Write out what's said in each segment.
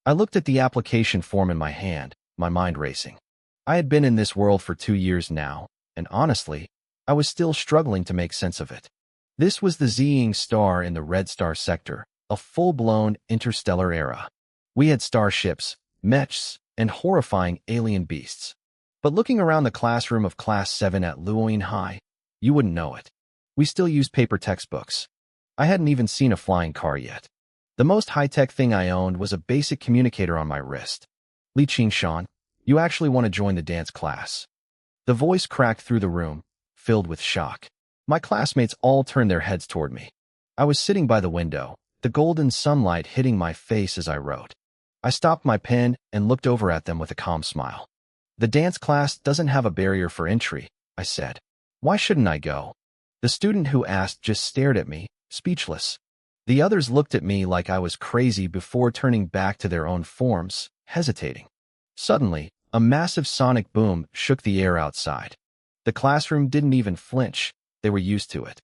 I looked at the application form in my hand, my mind racing. I had been in this world for 2 years now, and honestly, I was still struggling to make sense of it. This was the Zing star in the Red Star sector, a full-blown interstellar era. We had starships, mechs, and horrifying alien beasts. But looking around the classroom of Class 7 at Luoying High, you wouldn't know it. We still used paper textbooks. I hadn't even seen a flying car yet. The most high-tech thing I owned was a basic communicator on my wrist. Li Qingshan, you actually want to join the dance class. The voice cracked through the room, filled with shock. My classmates all turned their heads toward me. I was sitting by the window, the golden sunlight hitting my face as I wrote. I stopped my pen and looked over at them with a calm smile. The dance class doesn't have a barrier for entry, I said. Why shouldn't I go? The student who asked just stared at me, speechless. The others looked at me like I was crazy before turning back to their own forms, hesitating. Suddenly, a massive sonic boom shook the air outside. The classroom didn't even flinch. They were used to it.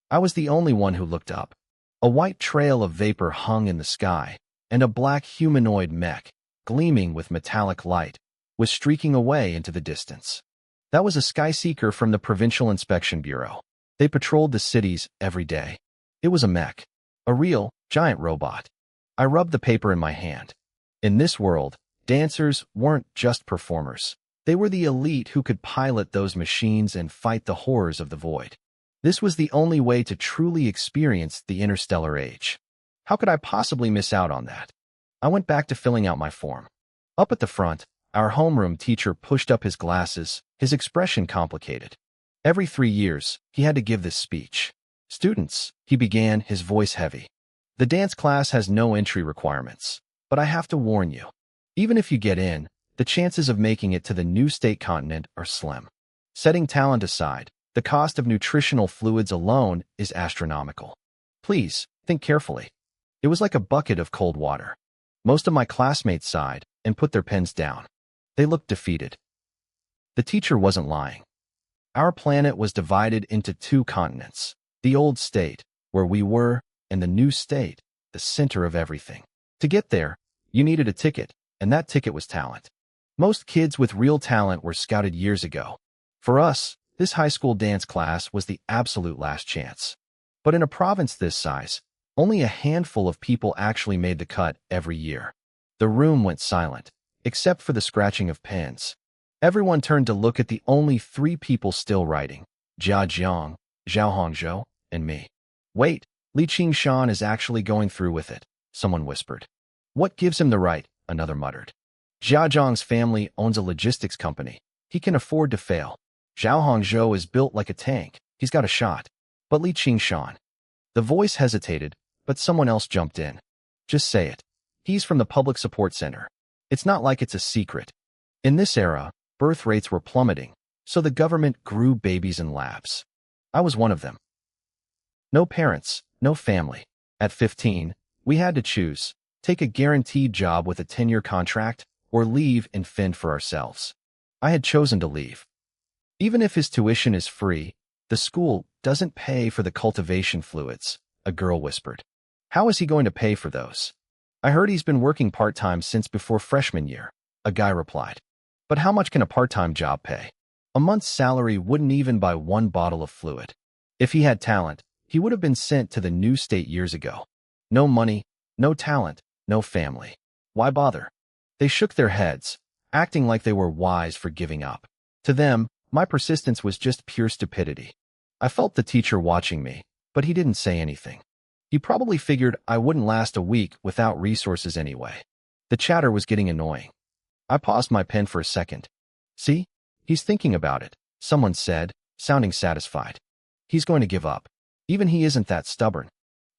I was the only one who looked up. A white trail of vapor hung in the sky, and a black humanoid mech, gleaming with metallic light, was streaking away into the distance. That was a skyseeker from the Provincial Inspection Bureau. They patrolled the cities every day. It was a mech, a real, giant robot. I rubbed the paper in my hand. In this world, dancers weren't just performers. They were the elite who could pilot those machines and fight the horrors of the void. This was the only way to truly experience the interstellar age. How could I possibly miss out on that? I went back to filling out my form. Up at the front, our homeroom teacher pushed up his glasses, his expression complicated. Every 3 years, he had to give this speech. Students, he began, his voice heavy. The dance class has no entry requirements, but I have to warn you. Even if you get in, the chances of making it to the new state continent are slim. Setting talent aside, the cost of nutritional fluids alone is astronomical. Please, think carefully. It was like a bucket of cold water. Most of my classmates sighed and put their pens down. They looked defeated. The teacher wasn't lying. Our planet was divided into 2 continents, the old state, where we were, and the new state, the center of everything. To get there, you needed a ticket, and that ticket was talent. Most kids with real talent were scouted years ago. For us, this high school dance class was the absolute last chance. But in a province this size, only a handful of people actually made the cut every year. The room went silent, except for the scratching of pens. Everyone turned to look at the only 3 people still writing, Jia Jiang, Zhao Hongzhou, and me. Wait, Li Qingshan is actually going through with it, someone whispered. What gives him the right? Another muttered. Jia Jiang's family owns a logistics company. He can afford to fail. Zhao Hongzhou is built like a tank. He's got a shot. But Li Qingshan. The voice hesitated, but someone else jumped in. Just say it. He's from the Public Support Center. It's not like it's a secret. In this era, birth rates were plummeting, so the government grew babies in labs. I was one of them. No parents, no family. At 15, we had to choose, take a guaranteed job with a 10-year contract, or leave and fend for ourselves. I had chosen to leave. Even if his tuition is free, the school doesn't pay for the cultivation fluids, a girl whispered. How is he going to pay for those? I heard he's been working part-time since before freshman year, a guy replied. But how much can a part-time job pay? A month's salary wouldn't even buy 1 bottle of fluid. If he had talent, he would have been sent to the new state years ago. No money, no talent, no family. Why bother? They shook their heads, acting like they were wise for giving up. To them, my persistence was just pure stupidity. I felt the teacher watching me, but he didn't say anything. He probably figured I wouldn't last a week without resources anyway. The chatter was getting annoying. I paused my pen for a second. See? He's thinking about it, someone said, sounding satisfied. He's going to give up. Even he isn't that stubborn.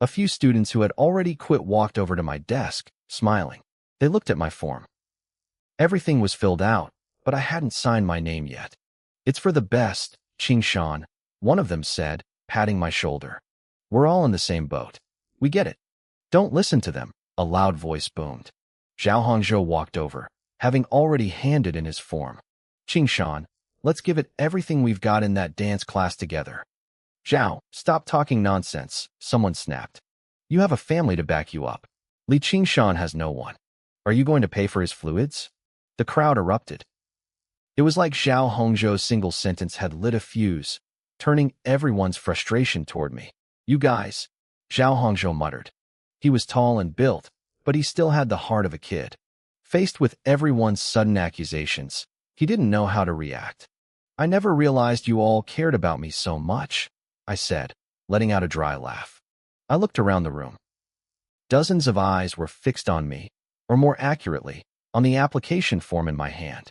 A few students who had already quit walked over to my desk, smiling. They looked at my form. Everything was filled out, but I hadn't signed my name yet. It's for the best, Qingshan, one of them said, patting my shoulder. We're all in the same boat. We get it. Don't listen to them, a loud voice boomed. Zhao Hongzhou walked over, having already handed in his form. Qingshan, let's give it everything we've got in that dance class together. Zhao, stop talking nonsense, someone snapped. You have a family to back you up. Li Qingshan has no one. Are you going to pay for his fluids? The crowd erupted. It was like Zhao Hongzhou's single sentence had lit a fuse, turning everyone's frustration toward me. You guys, Zhao Hongzhou muttered. He was tall and built, but he still had the heart of a kid. Faced with everyone's sudden accusations, he didn't know how to react. I never realized you all cared about me so much, I said, letting out a dry laugh. I looked around the room. Dozens of eyes were fixed on me, or more accurately, on the application form in my hand.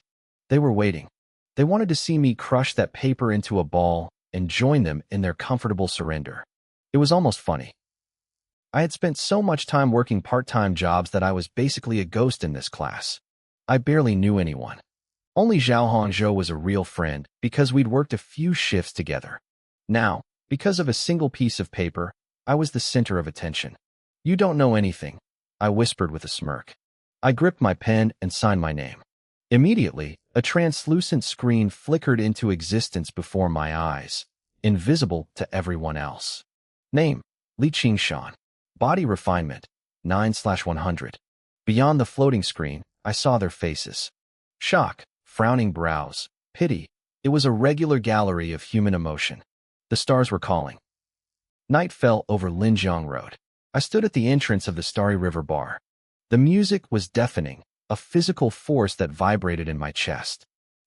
They were waiting. They wanted to see me crush that paper into a ball and join them in their comfortable surrender. It was almost funny. I had spent so much time working part-time jobs that I was basically a ghost in this class. I barely knew anyone. Only Zhao Hongzhou was a real friend because we'd worked a few shifts together. Now, because of a single piece of paper, I was the center of attention. You don't know anything, I whispered with a smirk. I gripped my pen and signed my name. Immediately, a translucent screen flickered into existence before my eyes, invisible to everyone else. Name, Li Qingshan. Body refinement, 9/100. Beyond the floating screen, I saw their faces. Shock, frowning brows, pity. It was a regular gallery of human emotion. The stars were calling. Night fell over Linjiang Road. I stood at the entrance of the Starry River Bar. The music was deafening, a physical force that vibrated in my chest.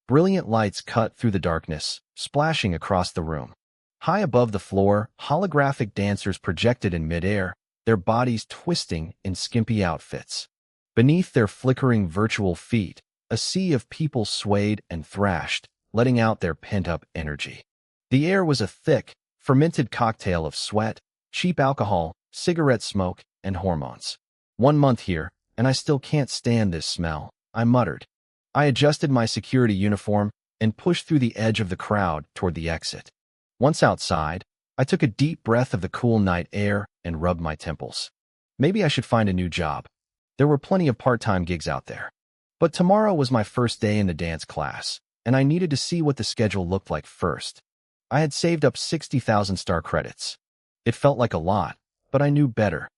Brilliant lights cut through the darkness, splashing across the room. High above the floor, holographic dancers projected in midair, their bodies twisting in skimpy outfits. Beneath their flickering virtual feet, a sea of people swayed and thrashed, letting out their pent-up energy. The air was a thick, fermented cocktail of sweat, cheap alcohol, cigarette smoke, and hormones. 1 month here, and I still can't stand this smell, I muttered. I adjusted my security uniform and pushed through the edge of the crowd toward the exit. Once outside, I took a deep breath of the cool night air and rubbed my temples. Maybe I should find a new job. There were plenty of part-time gigs out there. But tomorrow was my first day in the dance class, and I needed to see what the schedule looked like first. I had saved up 60,000 star credits. It felt like a lot, but I knew better.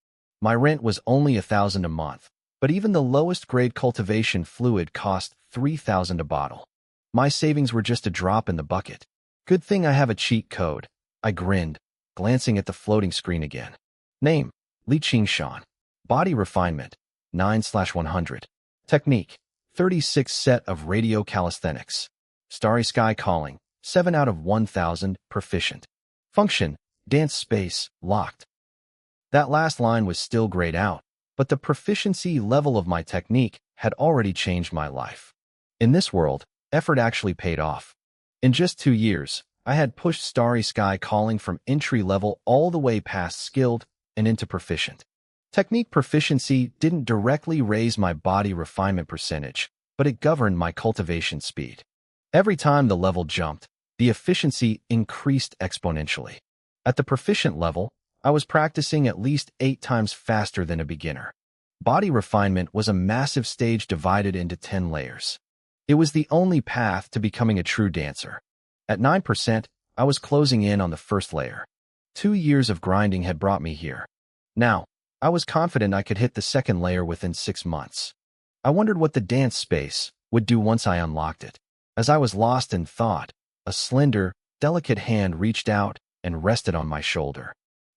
My rent was only 1,000 a month, but even the lowest grade cultivation fluid cost 3,000 a bottle. My savings were just a drop in the bucket. Good thing I have a cheat code, I grinned, glancing at the floating screen again. Name, Li Qingshan. Body refinement, 9/100. Technique, 36 set of radio calisthenics. Starry sky calling, 7 out of 1,000, proficient. Function, dance space, locked. That last line was still grayed out, but the proficiency level of my technique had already changed my life. In this world, effort actually paid off. In just 2 years, I had pushed Starry Sky Calling from entry level all the way past skilled and into proficient. Technique proficiency didn't directly raise my body refinement percentage, but it governed my cultivation speed. Every time the level jumped, the efficiency increased exponentially. At the proficient level, I was practicing at least 8 times faster than a beginner. Body refinement was a massive stage divided into 10 layers. It was the only path to becoming a true dancer. At 9%, I was closing in on the first layer. 2 years of grinding had brought me here. Now, I was confident I could hit the second layer within 6 months. I wondered what the dance space would do once I unlocked it. As I was lost in thought, a slender, delicate hand reached out and rested on my shoulder.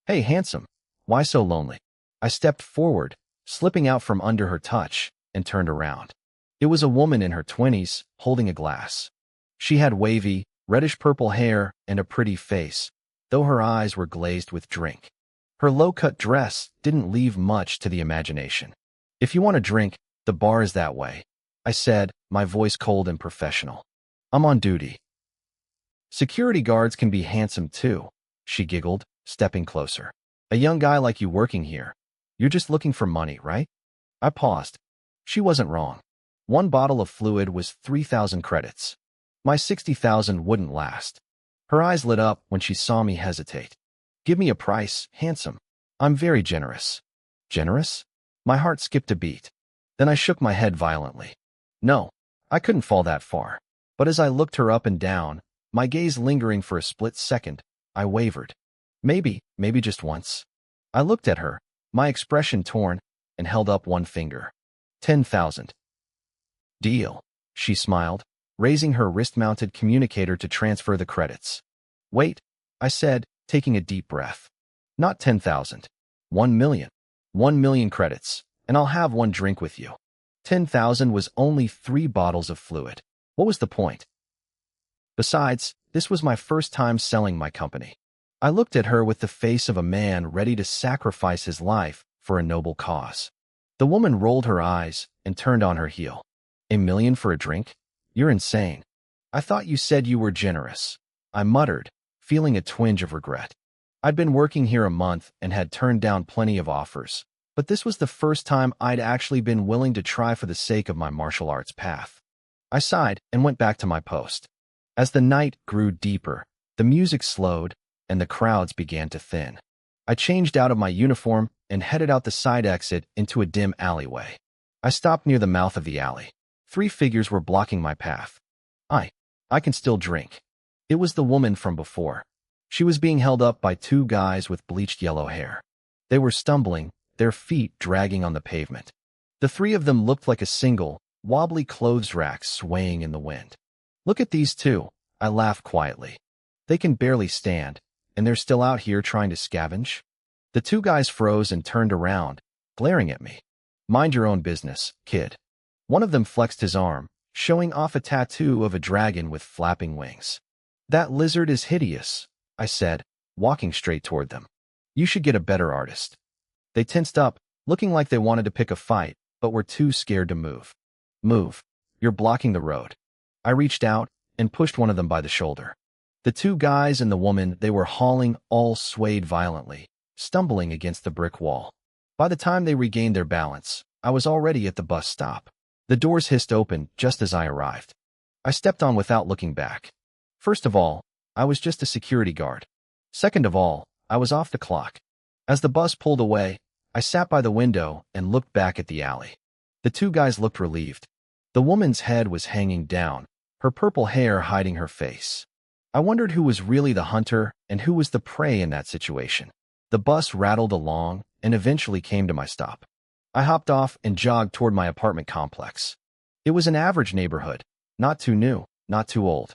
Hey, handsome, why so lonely? I stepped forward, slipping out from under her touch, and turned around. It was a woman in her 20s, holding a glass. She had wavy, reddish-purple hair and a pretty face, though her eyes were glazed with drink. Her low-cut dress didn't leave much to the imagination. If you want a drink, the bar is that way, I said, my voice cold and professional. I'm on duty. Security guards can be handsome too, she giggled, stepping closer. A young guy like you working here. You're just looking for money, right? I paused. She wasn't wrong. 1 bottle of fluid was 3,000 credits. My 60,000 wouldn't last. Her eyes lit up when she saw me hesitate. Give me a price, handsome. I'm very generous. Generous? My heart skipped a beat. Then I shook my head violently. No, I couldn't fall that far. But as I looked her up and down, my gaze lingering for a split second, I wavered. Maybe just once. I looked at her, my expression torn, and held up one finger. 10,000. Deal. She smiled, raising her wrist-mounted communicator to transfer the credits. Wait, I said, taking a deep breath. Not 10,000. 1 million. 1 million credits, and I'll have one drink with you. 10,000 was only 3 bottles of fluid. What was the point? Besides, this was my first time selling my company. I looked at her with the face of a man ready to sacrifice his life for a noble cause. The woman rolled her eyes and turned on her heel. 1 million for a drink? You're insane. I thought you said you were generous. I muttered, feeling a twinge of regret. I'd been working here a month and had turned down plenty of offers, but this was the first time I'd actually been willing to try for the sake of my martial arts path. I sighed and went back to my post. As the night grew deeper, the music slowed and the crowds began to thin. I changed out of my uniform and headed out the side exit into a dim alleyway. I stopped near the mouth of the alley. 3 figures were blocking my path. I can still drink. It was the woman from before. She was being held up by 2 guys with bleached yellow hair. They were stumbling, their feet dragging on the pavement. The 3 of them looked like a single, wobbly clothes rack swaying in the wind. Look at these 2, I laughed quietly. They can barely stand, and they're still out here trying to scavenge? The 2 guys froze and turned around, glaring at me. Mind your own business, kid. One of them flexed his arm, showing off a tattoo of a dragon with flapping wings. That lizard is hideous, I said, walking straight toward them. You should get a better artist. They tensed up, looking like they wanted to pick a fight, but were too scared to move. Move. You're blocking the road. I reached out and pushed one of them by the shoulder. The 2 guys and the woman they were hauling all swayed violently, stumbling against the brick wall. By the time they regained their balance, I was already at the bus stop. The doors hissed open just as I arrived. I stepped on without looking back. First of all, I was just a security guard. Second of all, I was off the clock. As the bus pulled away, I sat by the window and looked back at the alley. The 2 guys looked relieved. The woman's head was hanging down, her purple hair hiding her face. I wondered who was really the hunter and who was the prey in that situation. The bus rattled along and eventually came to my stop. I hopped off and jogged toward my apartment complex. It was an average neighborhood, not too new, not too old.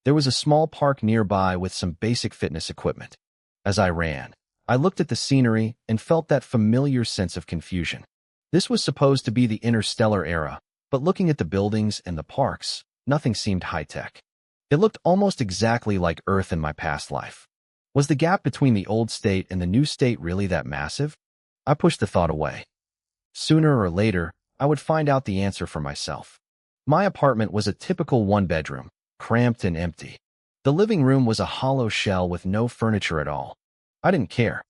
There was a small park nearby with some basic fitness equipment. As I ran, I looked at the scenery and felt that familiar sense of confusion. This was supposed to be the interstellar era, but looking at the buildings and the parks, nothing seemed high-tech. It looked almost exactly like Earth in my past life. Was the gap between the old state and the new state really that massive? I pushed the thought away. Sooner or later, I would find out the answer for myself. My apartment was a typical 1-bedroom, cramped and empty. The living room was a hollow shell with no furniture at all. I didn't care.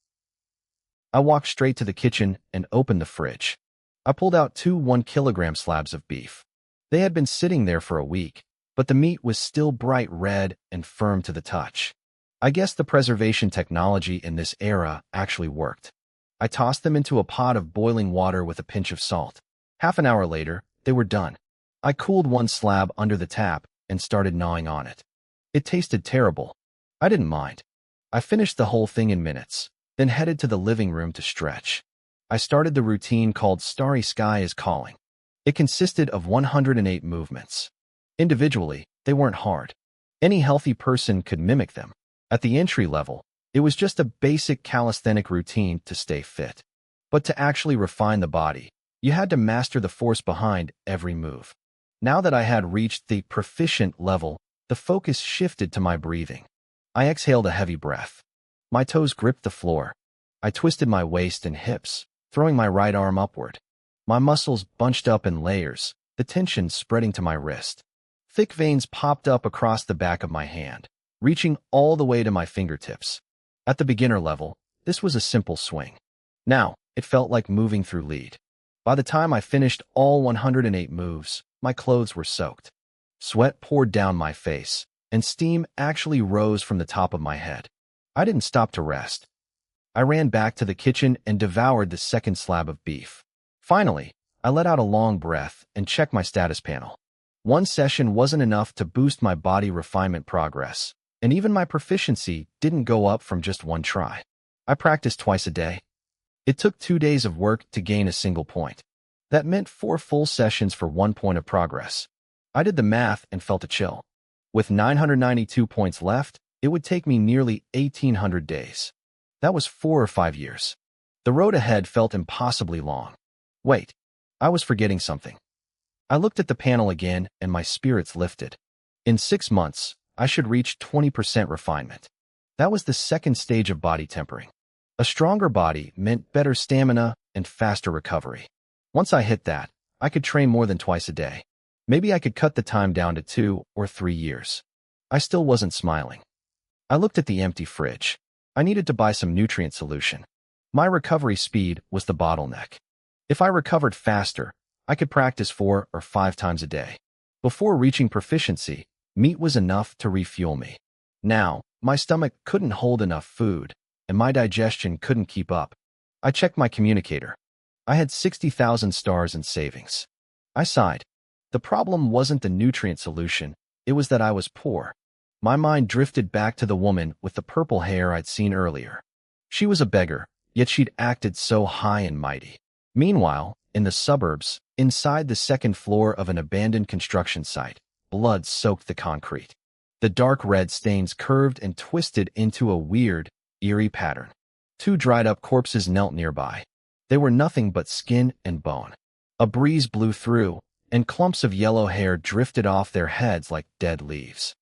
I walked straight to the kitchen and opened the fridge. I pulled out 2 1-kilogram slabs of beef. They had been sitting there for a week, but the meat was still bright red and firm to the touch. I guess the preservation technology in this era actually worked. I tossed them into a pot of boiling water with a pinch of salt. Half an hour later, they were done. I cooled 1 slab under the tap and started gnawing on it. It tasted terrible. I didn't mind. I finished the whole thing in minutes, then headed to the living room to stretch. I started the routine called Starry Sky is Calling. It consisted of 108 movements. Individually, they weren't hard. Any healthy person could mimic them. At the entry level, it was just a basic calisthenic routine to stay fit. But to actually refine the body, you had to master the force behind every move. Now that I had reached the proficient level, the focus shifted to my breathing. I exhaled a heavy breath. My toes gripped the floor. I twisted my waist and hips, throwing my right arm upward. My muscles bunched up in layers, the tension spreading to my wrist. Thick veins popped up across the back of my hand, reaching all the way to my fingertips. At the beginner level, this was a simple swing. Now, it felt like moving through lead. By the time I finished all 108 moves, my clothes were soaked. Sweat poured down my face, and steam actually rose from the top of my head. I didn't stop to rest. I ran back to the kitchen and devoured the 2nd slab of beef. Finally, I let out a long breath and checked my status panel. 1 session wasn't enough to boost my body refinement progress, and even my proficiency didn't go up from just 1 try. I practiced twice a day. It took 2 days of work to gain a single point. That meant 4 full sessions for 1 point of progress. I did the math and felt a chill. With 992 points left, it would take me nearly 1,800 days. That was 4 or 5 years. The road ahead felt impossibly long. Wait, I was forgetting something. I looked at the panel again and my spirits lifted. In 6 months, I should reach 20% refinement. That was the second stage of body tempering. A stronger body meant better stamina and faster recovery. Once I hit that, I could train more than twice a day. Maybe I could cut the time down to 2 or 3 years. I still wasn't smiling. I looked at the empty fridge. I needed to buy some nutrient solution. My recovery speed was the bottleneck. If I recovered faster, I could practice 4 or 5 times a day. Before reaching proficiency, meat was enough to refuel me. Now, my stomach couldn't hold enough food, and my digestion couldn't keep up. I checked my communicator. I had 60,000 stars in savings. I sighed. The problem wasn't the nutrient solution, it was that I was poor. My mind drifted back to the woman with the purple hair I'd seen earlier. She was a beggar, yet she'd acted so high and mighty. Meanwhile, in the suburbs, inside the second floor of an abandoned construction site, blood soaked the concrete. The dark red stains curved and twisted into a weird, eerie pattern. 2 dried-up corpses knelt nearby. They were nothing but skin and bone. A breeze blew through, and clumps of yellow hair drifted off their heads like dead leaves.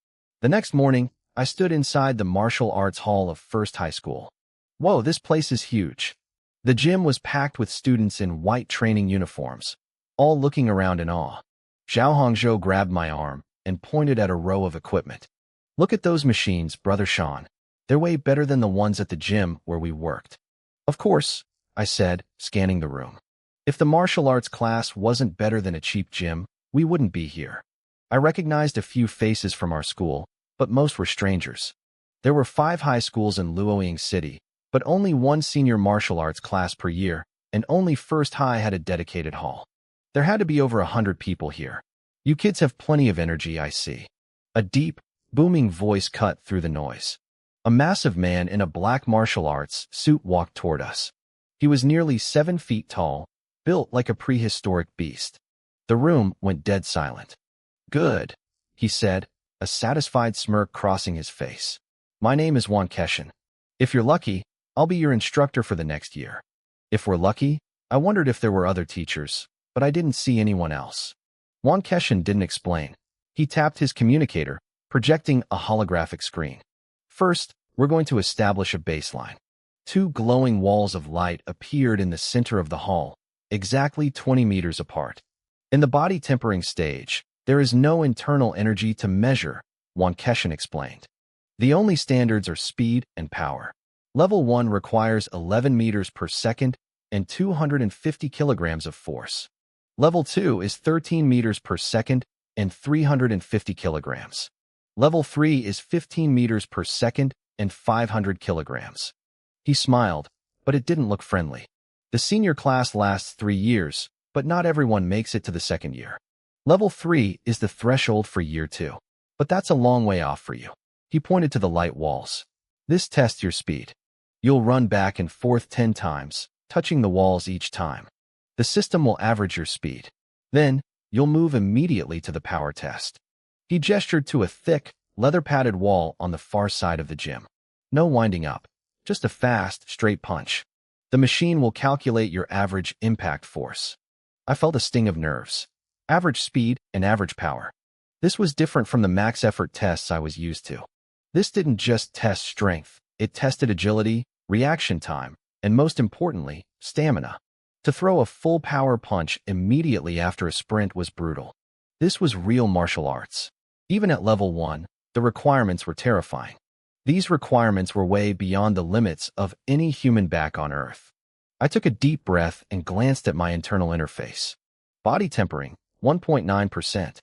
The next morning, I stood inside the martial arts hall of First High School. Whoa, this place is huge. The gym was packed with students in white training uniforms, all looking around in awe. Zhao Hongzhou grabbed my arm and pointed at a row of equipment. Look at those machines, Brother Sean. They're way better than the ones at the gym where we worked. Of course, I said, scanning the room. If the martial arts class wasn't better than a cheap gym, we wouldn't be here. I recognized a few faces from our school, but most were strangers. There were 5 high schools in Luoying City, but only 1 senior martial arts class per year, and only First High had a dedicated hall. There had to be over 100 people here. You kids have plenty of energy, I see. A deep, booming voice cut through the noise. A massive man in a black martial arts suit walked toward us. He was nearly 7 feet tall, built like a prehistoric beast. The room went dead silent. Good, he said, a satisfied smirk crossing his face. My name is Wan Keshin. If you're lucky, I'll be your instructor for the next year. If we're lucky, I wondered if there were other teachers, but I didn't see anyone else. Wan Keshin didn't explain. He tapped his communicator, projecting a holographic screen. First, we're going to establish a baseline. 2 glowing walls of light appeared in the center of the hall, exactly 20 meters apart. In the body tempering stage, there is no internal energy to measure, Wan Keshin explained. The only standards are speed and power. Level 1 requires 11 meters per second and 250 kilograms of force. Level 2 is 13 meters per second and 350 kilograms. Level 3 is 15 meters per second and 500 kilograms. He smiled, but it didn't look friendly. The senior class lasts 3 years, but not everyone makes it to the second year. Level 3 is the threshold for year 2, but that's a long way off for you. He pointed to the light walls. This tests your speed. You'll run back and forth 10 times, touching the walls each time. The system will average your speed. Then, you'll move immediately to the power test. He gestured to a thick, leather-padded wall on the far side of the gym. No winding up, just a fast, straight punch. The machine will calculate your average impact force. I felt a sting of nerves. Average speed and average power. This was different from the max effort tests I was used to. This didn't just test strength, it tested agility, reaction time, and most importantly, stamina. To throw a full power punch immediately after a sprint was brutal. This was real martial arts. Even at level 1, the requirements were terrifying. These requirements were way beyond the limits of any human back on Earth. I took a deep breath and glanced at my internal interface. Body tempering, 1.9%.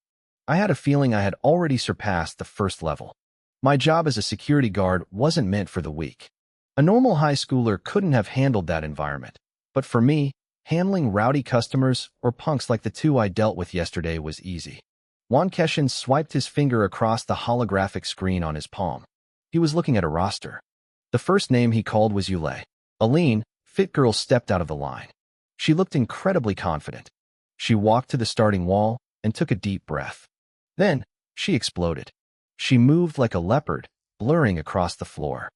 I had a feeling I had already surpassed the first level. My job as a security guard wasn't meant for the weak. A normal high schooler couldn't have handled that environment. But for me, handling rowdy customers or punks like the 2 I dealt with yesterday was easy. Wan Keshin swiped his finger across the holographic screen on his palm. He was looking at a roster. The first name he called was Yule. A lean, fit girl stepped out of the line. She looked incredibly confident. She walked to the starting wall and took a deep breath. Then, she exploded. She moved like a leopard, blurring across the floor.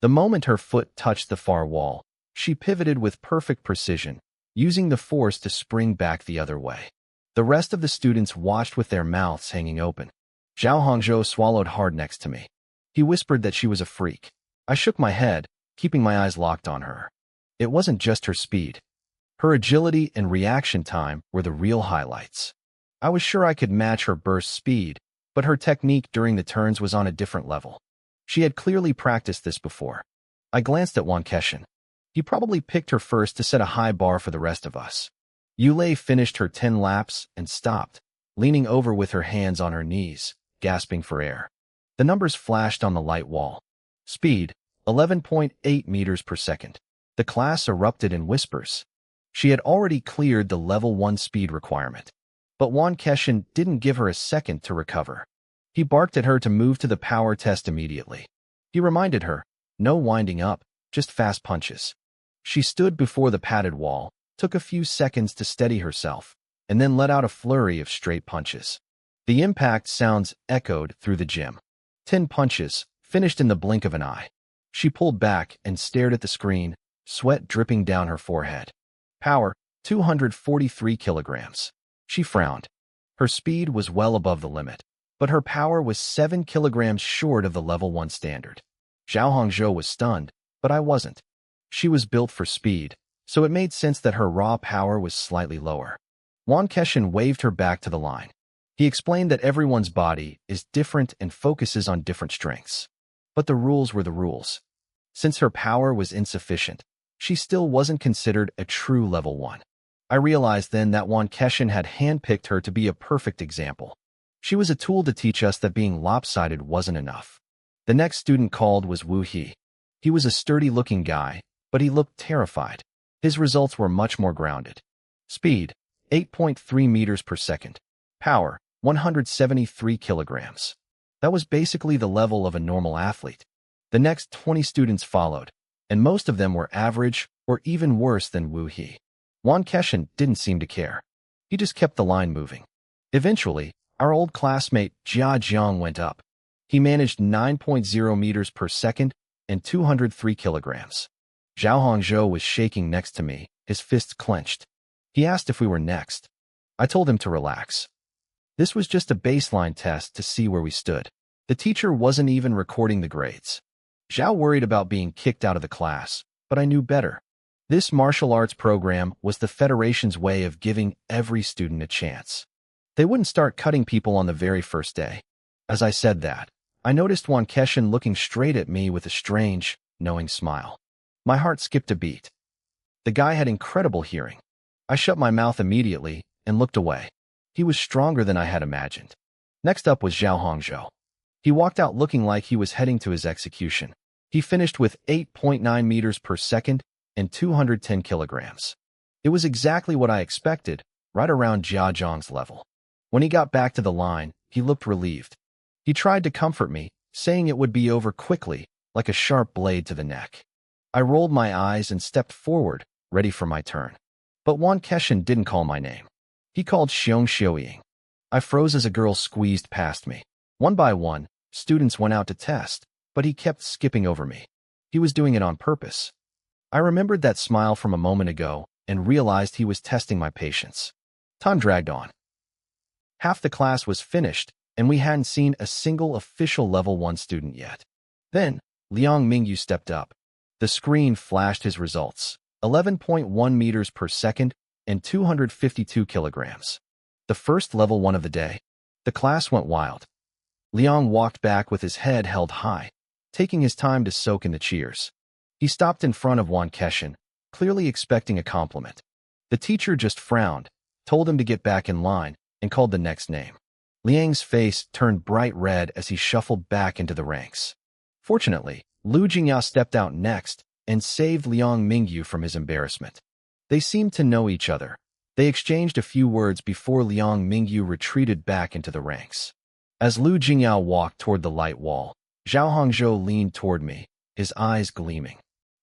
The moment her foot touched the far wall, she pivoted with perfect precision, using the force to spring back the other way. The rest of the students watched with their mouths hanging open. Zhao Hongzhou swallowed hard next to me. He whispered that she was a freak. I shook my head, keeping my eyes locked on her. It wasn't just her speed. Her agility and reaction time were the real highlights. I was sure I could match her burst speed, but her technique during the turns was on a different level. She had clearly practiced this before. I glanced at Wan Keshin. He probably picked her first to set a high bar for the rest of us. Yulei finished her 10 laps and stopped, leaning over with her hands on her knees, gasping for air. The numbers flashed on the light wall. Speed, 11.8 meters per second. The class erupted in whispers. She had already cleared the level 1 speed requirement. But Wan Keshin didn't give her a second to recover. He barked at her to move to the power test immediately. He reminded her, no winding up, just fast punches. She stood before the padded wall, took a few seconds to steady herself, and then let out a flurry of straight punches. The impact sounds echoed through the gym. 10 punches, finished in the blink of an eye. She pulled back and stared at the screen, sweat dripping down her forehead. Power, 243 kilograms. She frowned. Her speed was well above the limit, but her power was 7 kilograms short of the level 1 standard. Zhao Hongzhou was stunned, but I wasn't. She was built for speed, so it made sense that her raw power was slightly lower. Wan Keshin waved her back to the line. He explained that everyone's body is different and focuses on different strengths. But the rules were the rules. Since her power was insufficient, she still wasn't considered a true level 1. I realized then that Wan Keshin had handpicked her to be a perfect example. She was a tool to teach us that being lopsided wasn't enough. The next student called was Wu He. He was a sturdy-looking guy, but he looked terrified. His results were much more grounded. Speed, 8.3 meters per second. Power, 173 kilograms. That was basically the level of a normal athlete. The next 20 students followed, and most of them were average or even worse than Wu He. Wan Keshin didn't seem to care. He just kept the line moving. Eventually, our old classmate Jia Jiang went up. He managed 9.0 meters per second and 203 kilograms. Zhao Hongzhou was shaking next to me, his fists clenched. He asked if we were next. I told him to relax. This was just a baseline test to see where we stood. The teacher wasn't even recording the grades. Zhao worried about being kicked out of the class, but I knew better. This martial arts program was the Federation's way of giving every student a chance. They wouldn't start cutting people on the very first day. As I said that, I noticed Wan Keshin looking straight at me with a strange, knowing smile. My heart skipped a beat. The guy had incredible hearing. I shut my mouth immediately and looked away. He was stronger than I had imagined. Next up was Zhao Hongzhou. He walked out looking like he was heading to his execution. He finished with 8.9 meters per second and 210 kilograms. It was exactly what I expected, right around Jia Jiang's level. When he got back to the line, he looked relieved. He tried to comfort me, saying it would be over quickly, like a sharp blade to the neck. I rolled my eyes and stepped forward, ready for my turn. But Wan Keshin didn't call my name. He called Xiong Xiuying. I froze as a girl squeezed past me. One by one, students went out to test, but he kept skipping over me. He was doing it on purpose. I remembered that smile from a moment ago and realized he was testing my patience. Time dragged on. Half the class was finished, and we hadn't seen a single official level 1 student yet. Then, Liang Mingyu stepped up. The screen flashed his results, 11.1 meters per second and 252 kilograms. The first level 1 of the day. The class went wild. Liang walked back with his head held high, taking his time to soak in the cheers. He stopped in front of Wan Keshin, clearly expecting a compliment. The teacher just frowned, told him to get back in line, and called the next name. Liang's face turned bright red as he shuffled back into the ranks. Fortunately, Lu Jingyao stepped out next and saved Liang Mingyu from his embarrassment. They seemed to know each other. They exchanged a few words before Liang Mingyu retreated back into the ranks. As Lu Jingyao walked toward the light wall, Zhao Hongzhou leaned toward me, his eyes gleaming.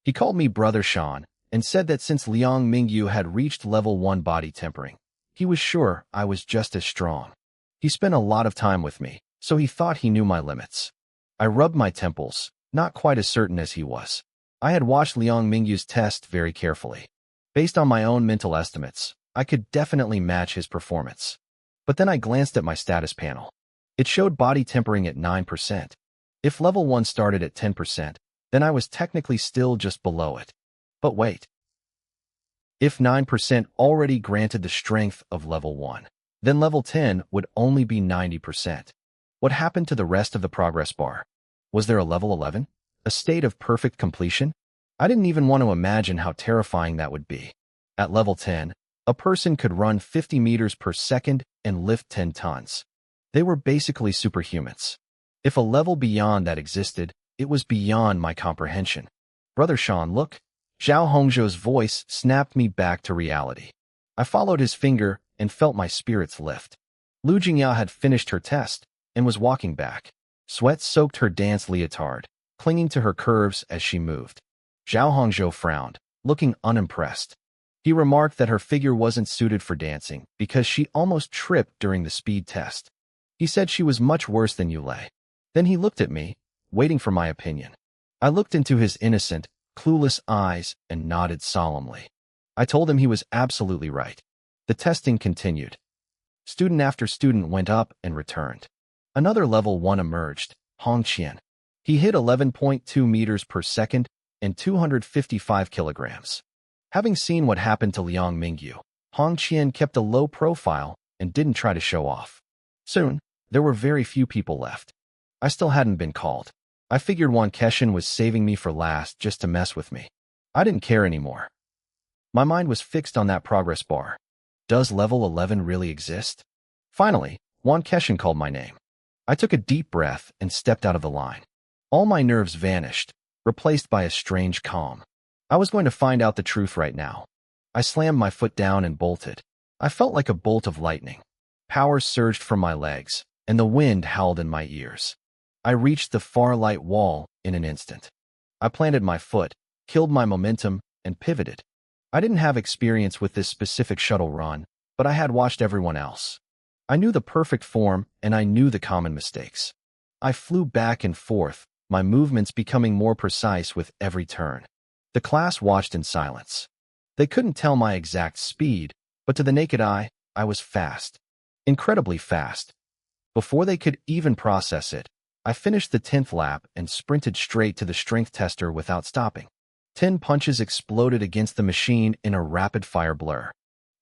He called me Brother Shan and said that since Liang Mingyu had reached level 1 body tempering, He was sure I was just as strong. He spent a lot of time with me, so he thought he knew my limits. I rubbed my temples, not quite as certain as he was. I had watched Liang Mingyu's test very carefully. Based on my own mental estimates, I could definitely match his performance. But then I glanced at my status panel. It showed body tempering at 9%. If level 1 started at 10%, then I was technically still just below it. But wait. If 9% already granted the strength of level 1, then level 10 would only be 90%. What happened to the rest of the progress bar? Was there a level 11? A state of perfect completion? I didn't even want to imagine how terrifying that would be. At level 10, a person could run 50 meters per second and lift 10 tons. They were basically superhumans. If a level beyond that existed, it was beyond my comprehension. Brother Sean, look. Zhao Hongzhou's voice snapped me back to reality. I followed his finger and felt my spirits lift. Lu Jingya had finished her test and was walking back. Sweat soaked her dance leotard, clinging to her curves as she moved. Zhao Hongzhou frowned, looking unimpressed. He remarked that her figure wasn't suited for dancing because she almost tripped during the speed test. He said she was much worse than Yulei. Then he looked at me, waiting for my opinion. I looked into his innocent, clueless eyes and nodded solemnly. I told him he was absolutely right. The testing continued. Student after student went up and returned. Another level 1 emerged, Hong Qian. He hit 11.2 meters per second and 255 kilograms. Having seen what happened to Liang Mingyu, Hong Qian kept a low profile and didn't try to show off. Soon, there were very few people left. I still hadn't been called. I figured Wan Keshin was saving me for last just to mess with me. I didn't care anymore. My mind was fixed on that progress bar. Does level 11 really exist? Finally, Wan Keshin called my name. I took a deep breath and stepped out of the line. All my nerves vanished, replaced by a strange calm. I was going to find out the truth right now. I slammed my foot down and bolted. I felt like a bolt of lightning. Power surged from my legs, and the wind howled in my ears. I reached the far light wall in an instant. I planted my foot, killed my momentum, and pivoted. I didn't have experience with this specific shuttle run, but I had watched everyone else. I knew the perfect form, and I knew the common mistakes. I flew back and forth, my movements becoming more precise with every turn. The class watched in silence. They couldn't tell my exact speed, but to the naked eye, I was fast. Incredibly fast. Before they could even process it, I finished the 10th lap and sprinted straight to the strength tester without stopping. 10 punches exploded against the machine in a rapid-fire blur.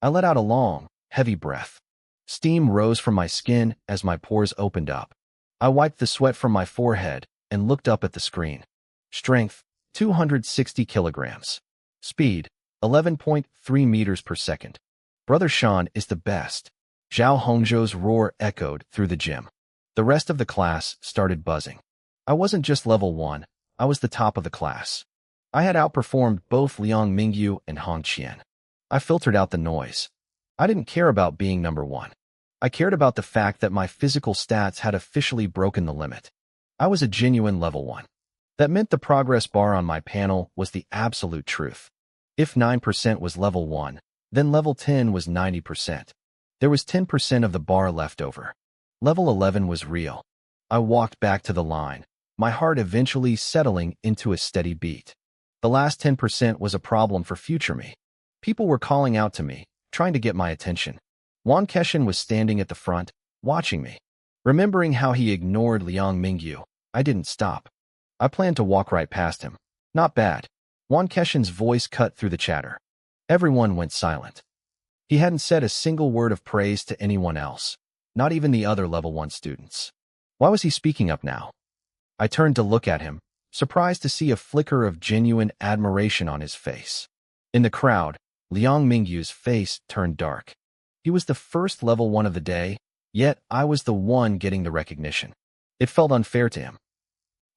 I let out a long, heavy breath. Steam rose from my skin as my pores opened up. I wiped the sweat from my forehead and looked up at the screen. Strength, 260 kilograms. Speed, 11.3 meters per second. Brother Sean is the best. Zhao Hongzhou's roar echoed through the gym. The rest of the class started buzzing. I wasn't just level 1, I was the top of the class. I had outperformed both Liang Mingyu and Hong Qian. I filtered out the noise. I didn't care about being number 1. I cared about the fact that my physical stats had officially broken the limit. I was a genuine level 1. That meant the progress bar on my panel was the absolute truth. If 9% was level 1, then level 10 was 90%. There was 10% of the bar left over. Level 11 was real. I walked back to the line, my heart eventually settling into a steady beat. The last 10% was a problem for future me. People were calling out to me, trying to get my attention. Wan Keshin was standing at the front, watching me. Remembering how he ignored Liang Mingyu, I didn't stop. I planned to walk right past him. Not bad. Wan Keshin's voice cut through the chatter. Everyone went silent. He hadn't said a single word of praise to anyone else, not even the other level 1 students. Why was he speaking up now? I turned to look at him, surprised to see a flicker of genuine admiration on his face. In the crowd, Liang Mingyu's face turned dark. He was the first level 1 of the day, yet I was the one getting the recognition. It felt unfair to him.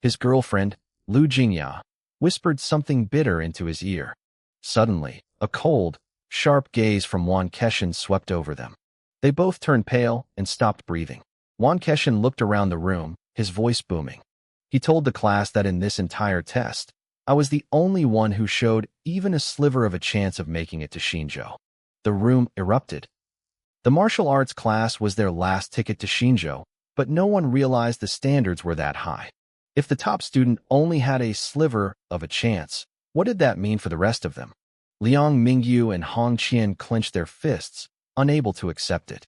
His girlfriend, Lu Jingya, whispered something bitter into his ear. Suddenly, a cold, sharp gaze from Wan Keshin swept over them. They both turned pale and stopped breathing. Wan Keshin looked around the room, his voice booming. He told the class that in this entire test, I was the only one who showed even a sliver of a chance of making it to Shinjo. The room erupted. The martial arts class was their last ticket to Shinjo, but no one realized the standards were that high. If the top student only had a sliver of a chance, what did that mean for the rest of them? Liang Mingyu and Hong Qian clenched their fists, unable to accept it.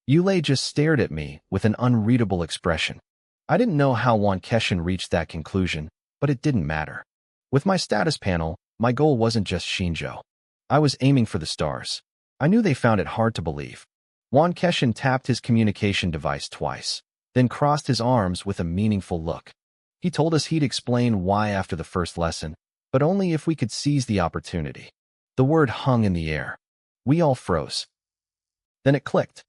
Yulei just stared at me with an unreadable expression. I didn't know how Wan Keshin reached that conclusion, but it didn't matter. With my status panel, my goal wasn't just Shinjo. I was aiming for the stars. I knew they found it hard to believe. Wan Keshin tapped his communication device twice, then crossed his arms with a meaningful look. He told us he'd explain why after the first lesson, but only if we could seize the opportunity. The word hung in the air. We all froze. Then it clicked.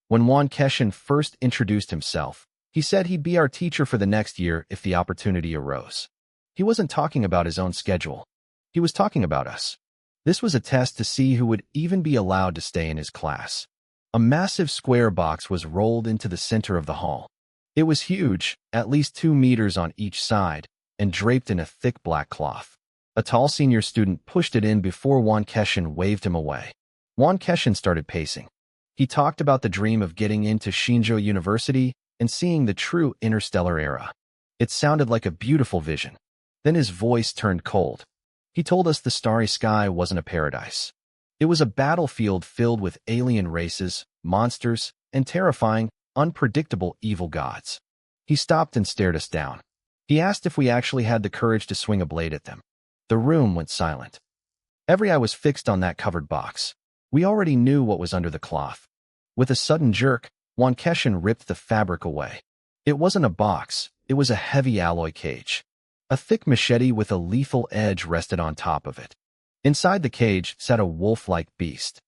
When Wan Keshin first introduced himself, he said he'd be our teacher for the next year if the opportunity arose. He wasn't talking about his own schedule. He was talking about us. This was a test to see who would even be allowed to stay in his class. A massive square box was rolled into the center of the hall. It was huge, at least 2 meters on each side, and draped in a thick black cloth. A tall senior student pushed it in before Wan Keshin waved him away. Wan Keshin started pacing. He talked about the dream of getting into Shinjo University and seeing the true interstellar era. It sounded like a beautiful vision. Then his voice turned cold. He told us the starry sky wasn't a paradise. It was a battlefield filled with alien races, monsters, and terrifying, unpredictable evil gods. He stopped and stared us down. He asked if we actually had the courage to swing a blade at them. The room went silent. Every eye was fixed on that covered box. We already knew what was under the cloth. With a sudden jerk, Wan Keshin ripped the fabric away. It wasn't a box, it was a heavy alloy cage. A thick machete with a lethal edge rested on top of it. Inside the cage sat a wolf-like beast.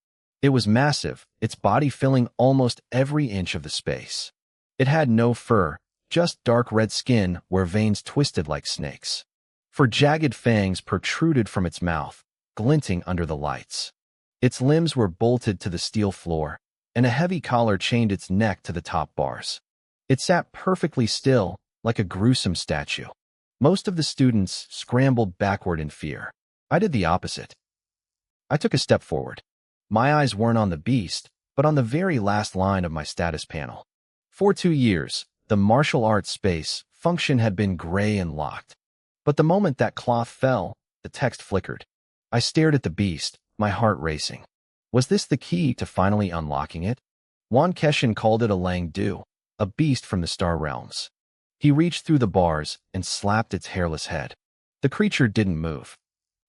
It was massive, its body filling almost every inch of the space. It had no fur, just dark red skin where veins twisted like snakes. For jagged fangs protruded from its mouth, glinting under the lights. Its limbs were bolted to the steel floor, and a heavy collar chained its neck to the top bars. It sat perfectly still, like a gruesome statue. Most of the students scrambled backward in fear. I did the opposite. I took a step forward. My eyes weren't on the beast, but on the very last line of my status panel. For 2 years, the martial arts space function had been gray and locked. But the moment that cloth fell, the text flickered. I stared at the beast, my heart racing. Was this the key to finally unlocking it? Wan Keshin called it a Lang Du, a beast from the Star Realms. He reached through the bars and slapped its hairless head. The creature didn't move.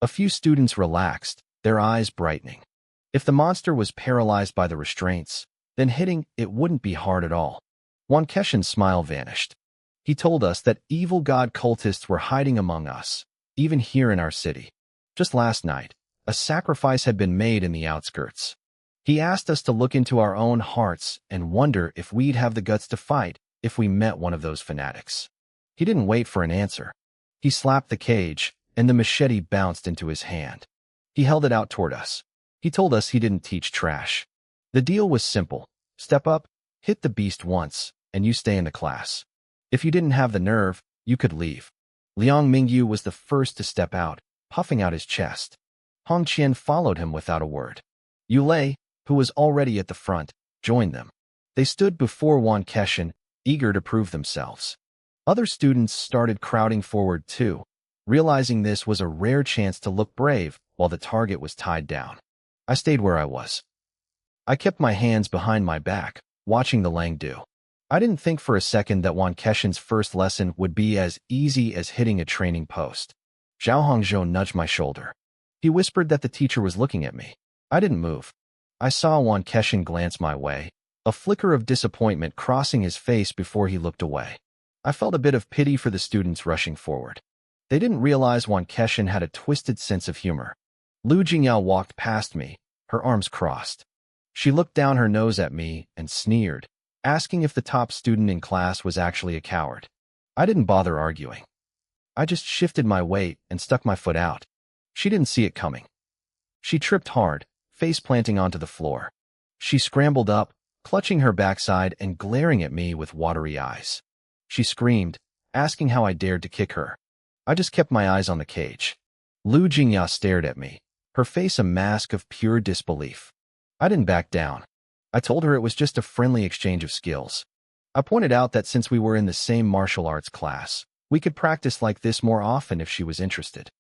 A few students relaxed, their eyes brightening. If the monster was paralyzed by the restraints, then hitting it wouldn't be hard at all. Wan Keshin's smile vanished. He told us that evil god cultists were hiding among us, even here in our city. Just last night, a sacrifice had been made in the outskirts. He asked us to look into our own hearts and wonder if we'd have the guts to fight if we met one of those fanatics. He didn't wait for an answer. He slapped the cage, and the machete bounced into his hand. He held it out toward us. He told us he didn't teach trash. The deal was simple. Step up, hit the beast once, and you stay in the class. If you didn't have the nerve, you could leave. Liang Mingyu was the first to step out, puffing out his chest. Hong Qian followed him without a word. Yulei, who was already at the front, joined them. They stood before Wan Keshin, eager to prove themselves. Other students started crowding forward too, realizing this was a rare chance to look brave while the target was tied down. I stayed where I was. I kept my hands behind my back, watching the Lang Du. I didn't think for a second that Wan Keshin's first lesson would be as easy as hitting a training post. Zhao Hongzhou nudged my shoulder. He whispered that the teacher was looking at me. I didn't move. I saw Wan Keshin glance my way, a flicker of disappointment crossing his face before he looked away. I felt a bit of pity for the students rushing forward. They didn't realize Wan Keshin had a twisted sense of humor. Lu Jingyao walked past me, her arms crossed. She looked down her nose at me and sneered, asking if the top student in class was actually a coward. I didn't bother arguing. I just shifted my weight and stuck my foot out. She didn't see it coming. She tripped hard, face planting onto the floor. She scrambled up, clutching her backside and glaring at me with watery eyes. She screamed, asking how I dared to kick her. I just kept my eyes on the cage. Lu Jingya stared at me, her face a mask of pure disbelief. I didn't back down. I told her it was just a friendly exchange of skills. I pointed out that since we were in the same martial arts class, we could practice like this more often if she was interested.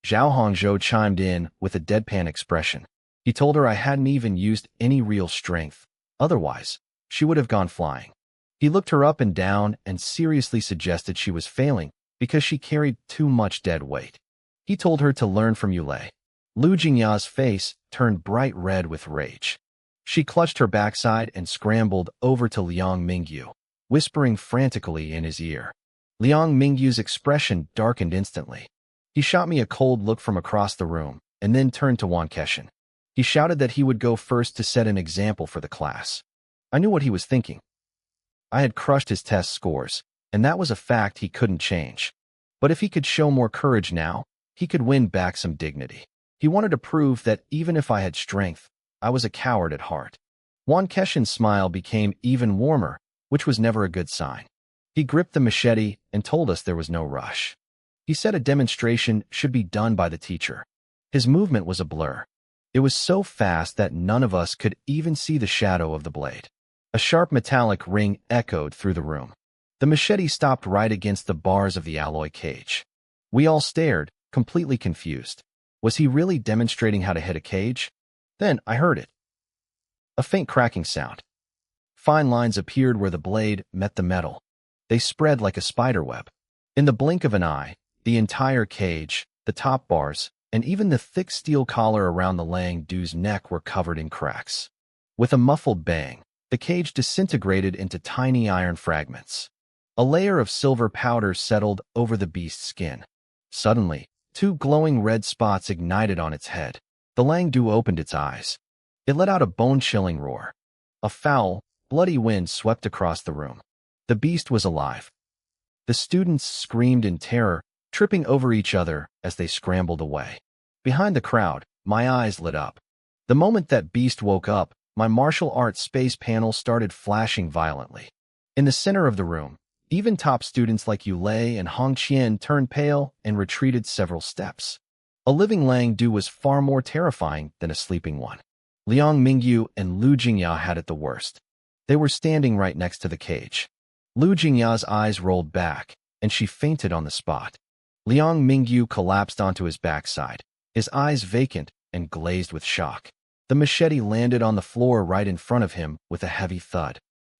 Zhao Hongzhou chimed in with a deadpan expression. He told her I hadn't even used any real strength. Otherwise, she would have gone flying. He looked her up and down and seriously suggested she was failing because she carried too much dead weight. He told her to learn from Yulei. Lu Jingya's face turned bright red with rage. She clutched her backside and scrambled over to Liang Mingyu, whispering frantically in his ear. Liang Mingyu's expression darkened instantly. He shot me a cold look from across the room and then turned to Wan Keshin. He shouted that he would go first to set an example for the class. I knew what he was thinking. I had crushed his test scores, and that was a fact he couldn't change. But if he could show more courage now, he could win back some dignity. He wanted to prove that even if I had strength, I was a coward at heart. Wan Keshin's smile became even warmer, which was never a good sign. He gripped the machete and told us there was no rush. He said a demonstration should be done by the teacher. His movement was a blur. It was so fast that none of us could even see the shadow of the blade. A sharp metallic ring echoed through the room. The machete stopped right against the bars of the alloy cage. We all stared, completely confused. Was he really demonstrating how to hit a cage? Then I heard it. A faint cracking sound. Fine lines appeared where the blade met the metal. They spread like a spiderweb. In the blink of an eye, the entire cage, the top bars, and even the thick steel collar around the Lang Du's neck were covered in cracks. With a muffled bang, the cage disintegrated into tiny iron fragments. A layer of silver powder settled over the beast's skin. Suddenly, two glowing red spots ignited on its head. The Lang Du opened its eyes. It let out a bone-chilling roar. A foul, bloody wind swept across the room. The beast was alive. The students screamed in terror, tripping over each other as they scrambled away. Behind the crowd, my eyes lit up. The moment that beast woke up, my martial arts space panel started flashing violently. In the center of the room, even top students like Yulei and Hong Qian turned pale and retreated several steps. A living Lang Du was far more terrifying than a sleeping one. Liang Mingyu and Lu Jingya had it the worst. They were standing right next to the cage. Lu Jingya's eyes rolled back, and she fainted on the spot. Liang Mingyu collapsed onto his backside, his eyes vacant and glazed with shock. The machete landed on the floor right in front of him with a heavy thud.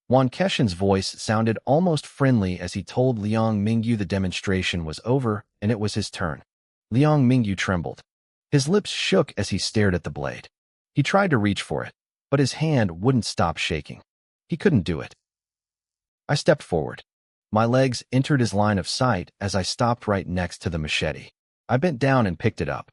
Wan Keshin's voice sounded almost friendly as he told Liang Mingyu the demonstration was over and it was his turn. Liang Mingyu trembled. His lips shook as he stared at the blade. He tried to reach for it, but his hand wouldn't stop shaking. He couldn't do it. I stepped forward. My legs entered his line of sight as I stopped right next to the machete. I bent down and picked it up.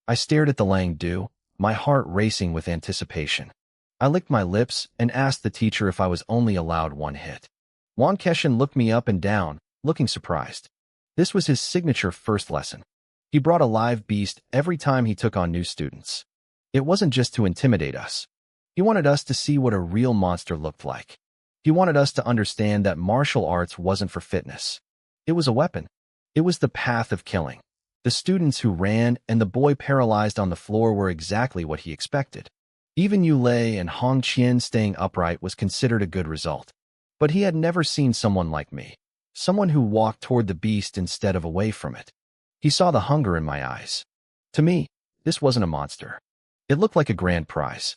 I stared at the Lang Du, my heart racing with anticipation. I licked my lips and asked the teacher if I was only allowed one hit. Wan Keshin looked me up and down, looking surprised. This was his signature first lesson. He brought a live beast every time he took on new students. It wasn't just to intimidate us. He wanted us to see what a real monster looked like. He wanted us to understand that martial arts wasn't for fitness. It was a weapon. It was the path of killing. The students who ran and the boy paralyzed on the floor were exactly what he expected. Even Yulei and Hong Qian staying upright was considered a good result. But he had never seen someone like me, someone who walked toward the beast instead of away from it. He saw the hunger in my eyes. To me, this wasn't a monster. It looked like a grand prize.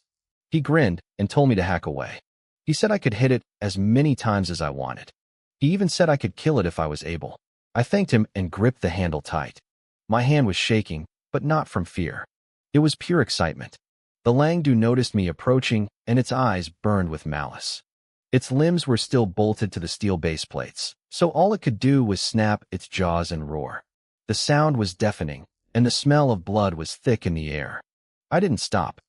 He grinned and told me to hack away. He said I could hit it as many times as I wanted. He even said I could kill it if I was able. I thanked him and gripped the handle tight. My hand was shaking, but not from fear. It was pure excitement. The Lang Du noticed me approaching, and its eyes burned with malice. Its limbs were still bolted to the steel base plates, so all it could do was snap its jaws and roar. The sound was deafening, and the smell of blood was thick in the air. I didn't stop.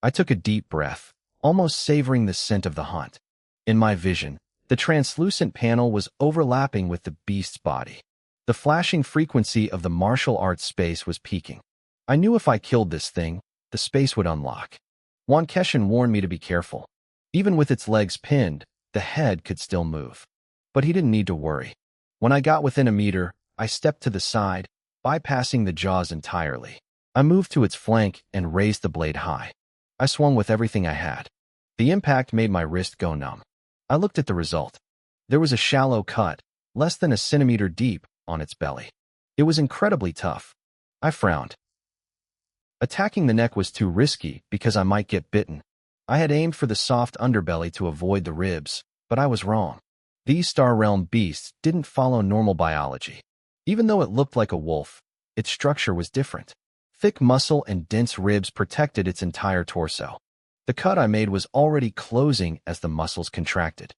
I took a deep breath, almost savoring the scent of the hunt. In my vision, the translucent panel was overlapping with the beast's body. The flashing frequency of the martial arts space was peaking. I knew if I killed this thing, the space would unlock. Wan Keshin warned me to be careful. Even with its legs pinned, the head could still move. But he didn't need to worry. When I got within a meter, I stepped to the side, bypassing the jaws entirely. I moved to its flank and raised the blade high. I swung with everything I had. The impact made my wrist go numb. I looked at the result. There was a shallow cut, less than a centimeter deep, on its belly. It was incredibly tough. I frowned. Attacking the neck was too risky because I might get bitten. I had aimed for the soft underbelly to avoid the ribs, but I was wrong. These Star Realm beasts didn't follow normal biology. Even though it looked like a wolf, its structure was different. Thick muscle and dense ribs protected its entire torso. The cut I made was already closing as the muscles contracted.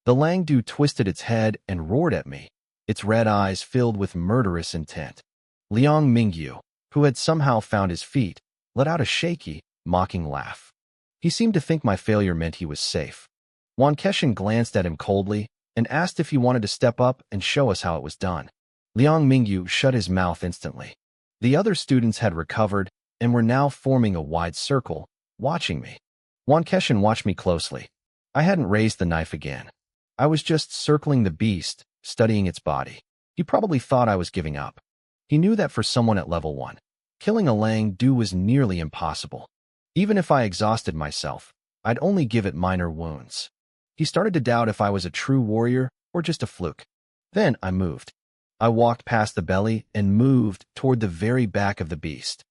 The Langdu twisted its head and roared at me, its red eyes filled with murderous intent. Liang Mingyu, who had somehow found his feet, let out a shaky, mocking laugh. He seemed to think my failure meant he was safe. Wan Keshin glanced at him coldly and asked if he wanted to step up and show us how it was done. Liang Mingyu shut his mouth instantly. The other students had recovered and were now forming a wide circle, watching me. Wan Keshin watched me closely. I hadn't raised the knife again. I was just circling the beast, studying its body. He probably thought I was giving up. He knew that for someone at level 1, killing a Langdu was nearly impossible. Even if I exhausted myself, I'd only give it minor wounds. He started to doubt if I was a true warrior or just a fluke. Then I moved. I walked past the belly and moved toward the very back of the beast.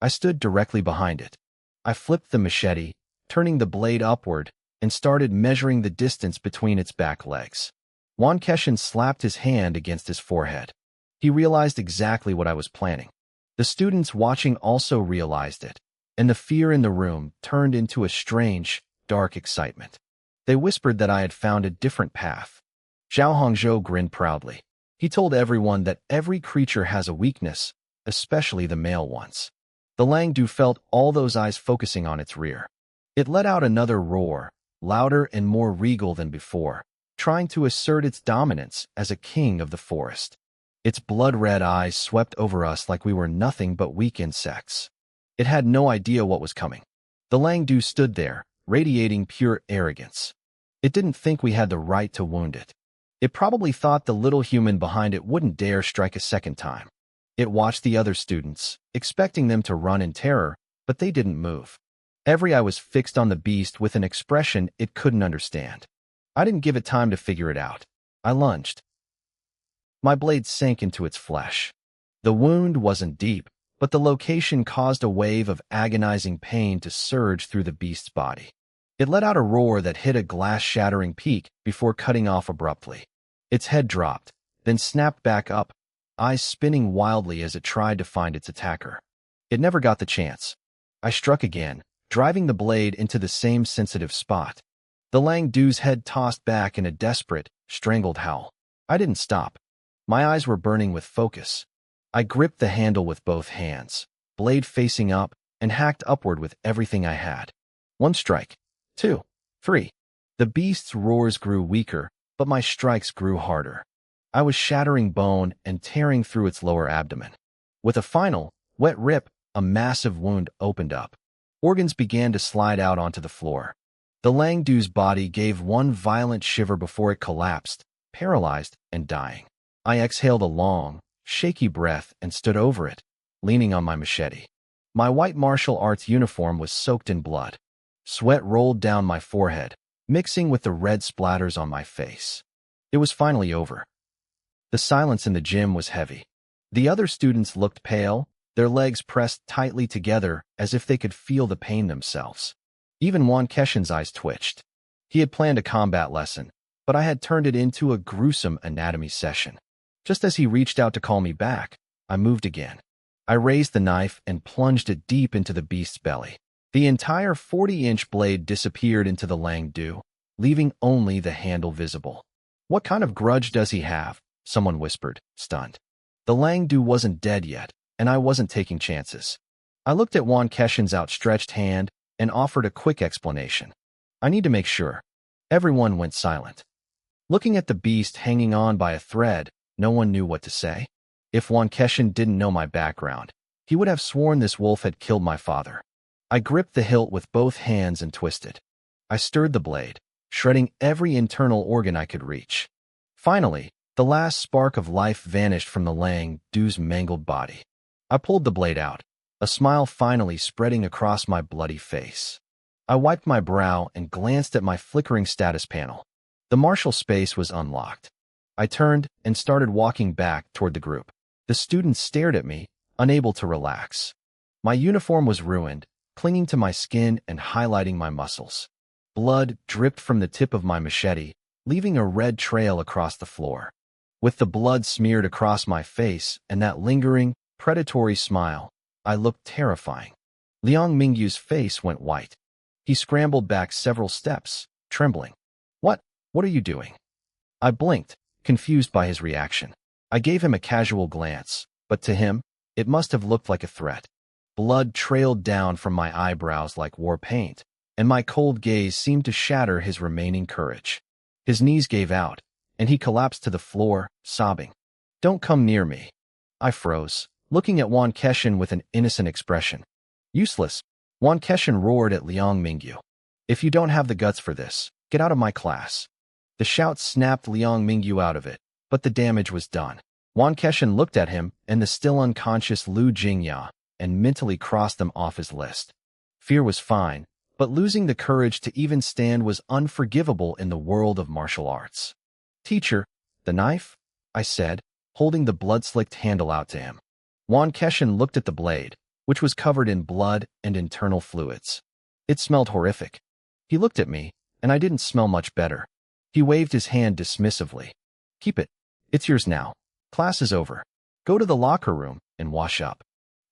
I stood directly behind it. I flipped the machete, turning the blade upward, and started measuring the distance between its back legs. Wan Keshin slapped his hand against his forehead. He realized exactly what I was planning. The students watching also realized it, and the fear in the room turned into a strange, dark excitement. They whispered that I had found a different path. Zhao Hongzhou grinned proudly. He told everyone that every creature has a weakness, especially the male ones. The Langdu felt all those eyes focusing on its rear. It let out another roar, louder and more regal than before, trying to assert its dominance as a king of the forest. Its blood-red eyes swept over us like we were nothing but weak insects. It had no idea what was coming. The Langdu stood there, radiating pure arrogance. It didn't think we had the right to wound it. It probably thought the little human behind it wouldn't dare strike a second time. It watched the other students, expecting them to run in terror, but they didn't move. Every eye was fixed on the beast with an expression it couldn't understand. I didn't give it time to figure it out. I lunged. My blade sank into its flesh. The wound wasn't deep, but the location caused a wave of agonizing pain to surge through the beast's body. It let out a roar that hit a glass-shattering peak before cutting off abruptly. Its head dropped, then snapped back up, eyes spinning wildly as it tried to find its attacker. It never got the chance. I struck again, driving the blade into the same sensitive spot. The Langdu's head tossed back in a desperate, strangled howl. I didn't stop. My eyes were burning with focus. I gripped the handle with both hands, blade facing up, and hacked upward with everything I had. 1 strike. 2. 3. The beast's roars grew weaker, but my strikes grew harder. I was shattering bone and tearing through its lower abdomen. With a final, wet rip, a massive wound opened up. Organs began to slide out onto the floor. The Langdu's body gave one violent shiver before it collapsed, paralyzed and dying. I exhaled a long, shaky breath and stood over it, leaning on my machete. My white martial arts uniform was soaked in blood. Sweat rolled down my forehead, mixing with the red splatters on my face. It was finally over. The silence in the gym was heavy. The other students looked pale, their legs pressed tightly together as if they could feel the pain themselves. Even Wan Keshin's eyes twitched. He had planned a combat lesson, but I had turned it into a gruesome anatomy session. Just as he reached out to call me back, I moved again. I raised the knife and plunged it deep into the beast's belly. The entire 40-inch blade disappeared into the Langdu, leaving only the handle visible. "What kind of grudge does he have?" someone whispered, stunned. The Langdu wasn't dead yet, and I wasn't taking chances. I looked at Wan Keshin's outstretched hand and offered a quick explanation. "I need to make sure." Everyone went silent. Looking at the beast hanging on by a thread, no one knew what to say. If Wan Keshin didn't know my background, he would have sworn this wolf had killed my father. I gripped the hilt with both hands and twisted. I stirred the blade, shredding every internal organ I could reach. Finally, the last spark of life vanished from the Langdu's mangled body. I pulled the blade out, a smile finally spreading across my bloody face. I wiped my brow and glanced at my flickering status panel. The martial space was unlocked. I turned and started walking back toward the group. The students stared at me, unable to relax. My uniform was ruined, clinging to my skin and highlighting my muscles. Blood dripped from the tip of my machete, leaving a red trail across the floor. With the blood smeared across my face and that lingering, predatory smile, I looked terrifying. Liang Mingyu's face went white. He scrambled back several steps, trembling. What are you doing? I blinked, confused by his reaction. I gave him a casual glance, but to him, it must have looked like a threat. Blood trailed down from my eyebrows like war paint, and my cold gaze seemed to shatter his remaining courage. His knees gave out, and he collapsed to the floor, sobbing. Don't come near me. I froze, looking at Wan Keshin with an innocent expression. Useless. Wan Keshin roared at Liang Mingyu. If you don't have the guts for this, get out of my class. The shout snapped Liang Mingyu out of it, but the damage was done. Wan Keshin looked at him and the still unconscious Lu Jingya and mentally crossed them off his list. Fear was fine, but losing the courage to even stand was unforgivable in the world of martial arts. Teacher, the knife? I said, holding the blood-slicked handle out to him. Wan Keshin looked at the blade, which was covered in blood and internal fluids. It smelled horrific. He looked at me, and I didn't smell much better. He waved his hand dismissively. Keep it. It's yours now. Class is over. Go to the locker room and wash up.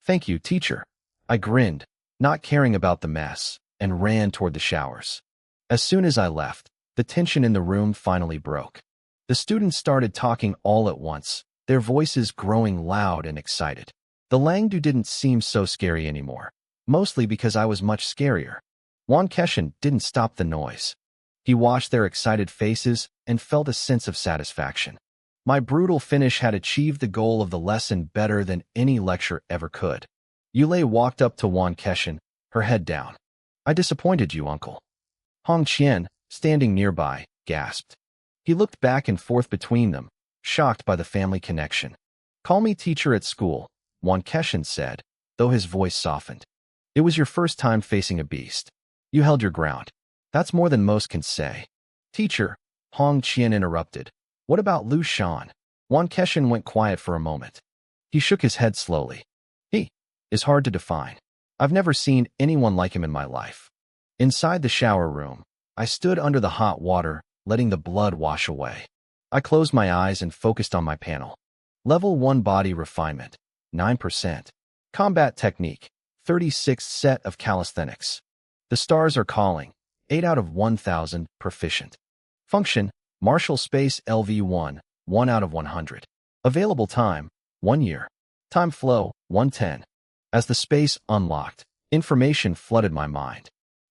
Thank you, teacher. I grinned, not caring about the mess, and ran toward the showers. As soon as I left, the tension in the room finally broke. The students started talking all at once, their voices growing loud and excited. The Langdu didn't seem so scary anymore, mostly because I was much scarier. Wan Keshin didn't stop the noise. He watched their excited faces and felt a sense of satisfaction. My brutal finish had achieved the goal of the lesson better than any lecture ever could. Yulei walked up to Wan Keshin, her head down. I disappointed you, uncle. Hong Qian, standing nearby, gasped. He looked back and forth between them, shocked by the family connection. Call me teacher at school, Wan Keshin said, though his voice softened. It was your first time facing a beast. You held your ground. That's more than most can say. Teacher, Hong Qian interrupted. What about Lu Shan? Wan Keshin went quiet for a moment. He shook his head slowly. He is hard to define. I've never seen anyone like him in my life. Inside the shower room, I stood under the hot water, letting the blood wash away. I closed my eyes and focused on my panel. Level 1 body refinement, 9%. Combat technique, 36th set of calisthenics. The stars are calling, 8 out of 1,000, proficient. Function, martial space LV1, 1 out of 100. Available time, 1 year. Time flow, 110. As the space unlocked, information flooded my mind.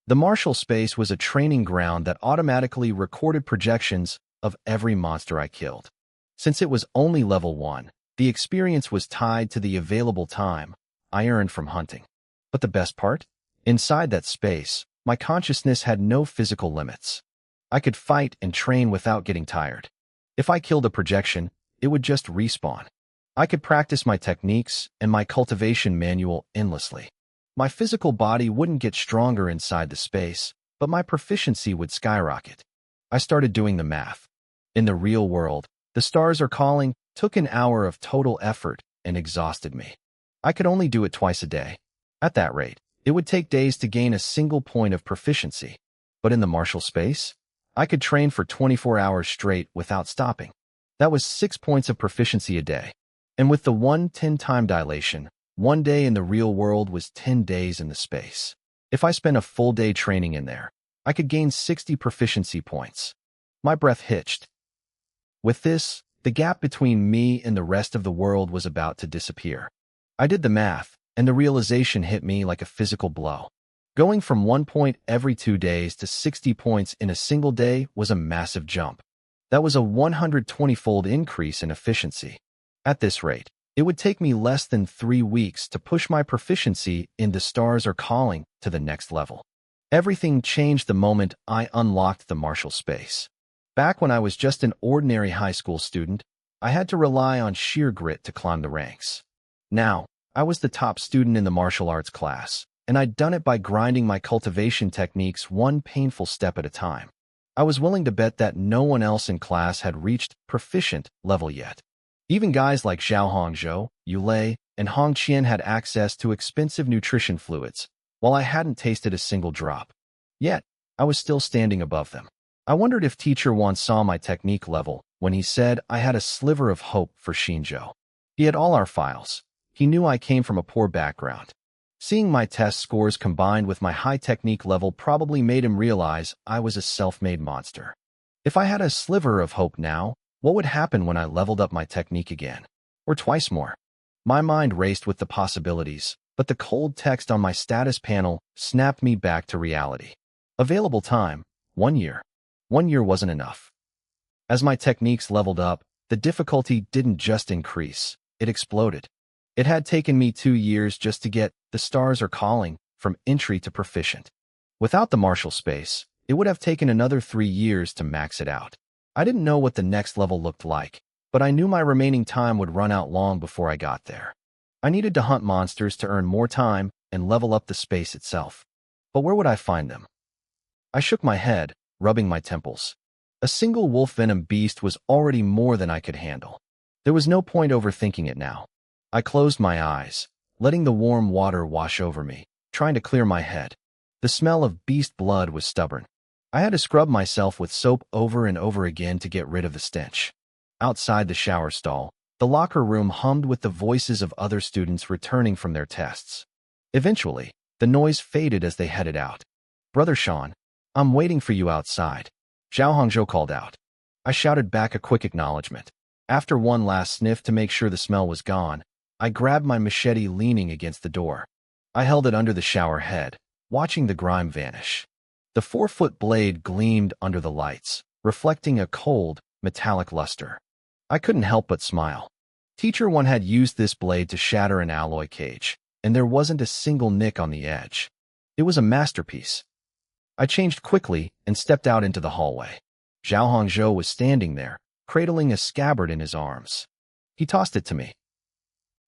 The martial space was a training ground that automatically recorded projections of every monster I killed. Since it was only level 1, the experience was tied to the available time I earned from hunting. But the best part? Inside that space, my consciousness had no physical limits. I could fight and train without getting tired. If I killed a projection, it would just respawn. I could practice my techniques and my cultivation manual endlessly. My physical body wouldn't get stronger inside the space, but my proficiency would skyrocket. I started doing the math. In the real world, the stars are calling took an hour of total effort and exhausted me. I could only do it twice a day. At that rate, it would take days to gain a single point of proficiency. But in the martial space, I could train for 24 hours straight without stopping. That was 6 points of proficiency a day. And with the 110 time dilation, 1 day in the real world was 10 days in the space. If I spent a full day training in there, I could gain 60 proficiency points. My breath hitched. With this, the gap between me and the rest of the world was about to disappear. I did the math, and the realization hit me like a physical blow. Going from 1 point every 2 days to 60 points in a single day was a massive jump. That was a 120-fold increase in efficiency. At this rate, it would take me less than 3 weeks to push my proficiency in The Stars Are Calling to the next level. Everything changed the moment I unlocked the martial space. Back when I was just an ordinary high school student, I had to rely on sheer grit to climb the ranks. Now, I was the top student in the martial arts class, and I'd done it by grinding my cultivation techniques one painful step at a time. I was willing to bet that no one else in class had reached proficient level yet. Even guys like Zhao Hongzhou, Yu Lei, and Hong Qian had access to expensive nutrition fluids, while I hadn't tasted a single drop. Yet, I was still standing above them. I wondered if Teacher Wan saw my technique level when he said I had a sliver of hope for Xinzhou. He had all our files. He knew I came from a poor background. Seeing my test scores combined with my high technique level probably made him realize I was a self-made monster. If I had a sliver of hope now, what would happen when I leveled up my technique again? Or twice more? My mind raced with the possibilities, but the cold text on my status panel snapped me back to reality. Available time, 1 year. 1 year wasn't enough. As my techniques leveled up, the difficulty didn't just increase, it exploded. It had taken me 2 years just to get the stars are calling from entry to proficient. Without the martial space, it would have taken another 3 years to max it out. I didn't know what the next level looked like, but I knew my remaining time would run out long before I got there. I needed to hunt monsters to earn more time and level up the space itself. But where would I find them? I shook my head, rubbing my temples. A single wolf venom beast was already more than I could handle. There was no point overthinking it now. I closed my eyes, letting the warm water wash over me, trying to clear my head. The smell of beast blood was stubborn. I had to scrub myself with soap over and over again to get rid of the stench. Outside the shower stall, the locker room hummed with the voices of other students returning from their tests. Eventually, the noise faded as they headed out. "Brother Sean, I'm waiting for you outside," Zhao Hongzhou called out. I shouted back a quick acknowledgement. After one last sniff to make sure the smell was gone, I grabbed my machete leaning against the door. I held it under the shower head, watching the grime vanish. The 4-foot blade gleamed under the lights, reflecting a cold, metallic luster. I couldn't help but smile. Teacher One had used this blade to shatter an alloy cage, and there wasn't a single nick on the edge. It was a masterpiece. I changed quickly and stepped out into the hallway. Zhao Hongzhou was standing there, cradling a scabbard in his arms. He tossed it to me.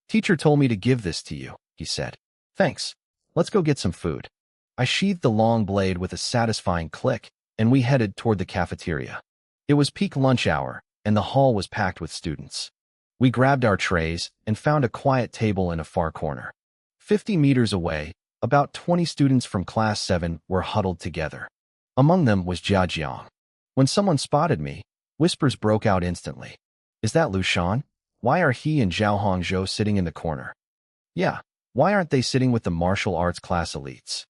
"Teacher told me to give this to you," he said. "Thanks. Let's go get some food." I sheathed the long blade with a satisfying click, and we headed toward the cafeteria. It was peak lunch hour, and the hall was packed with students. We grabbed our trays and found a quiet table in a far corner. 50 meters away, about 20 students from Class 7 were huddled together. Among them was Jia Jiang. When someone spotted me, whispers broke out instantly. "Is that Lu Shan? Why are he and Zhao Hongzhou sitting in the corner?" "Yeah, why aren't they sitting with the martial arts class elites?"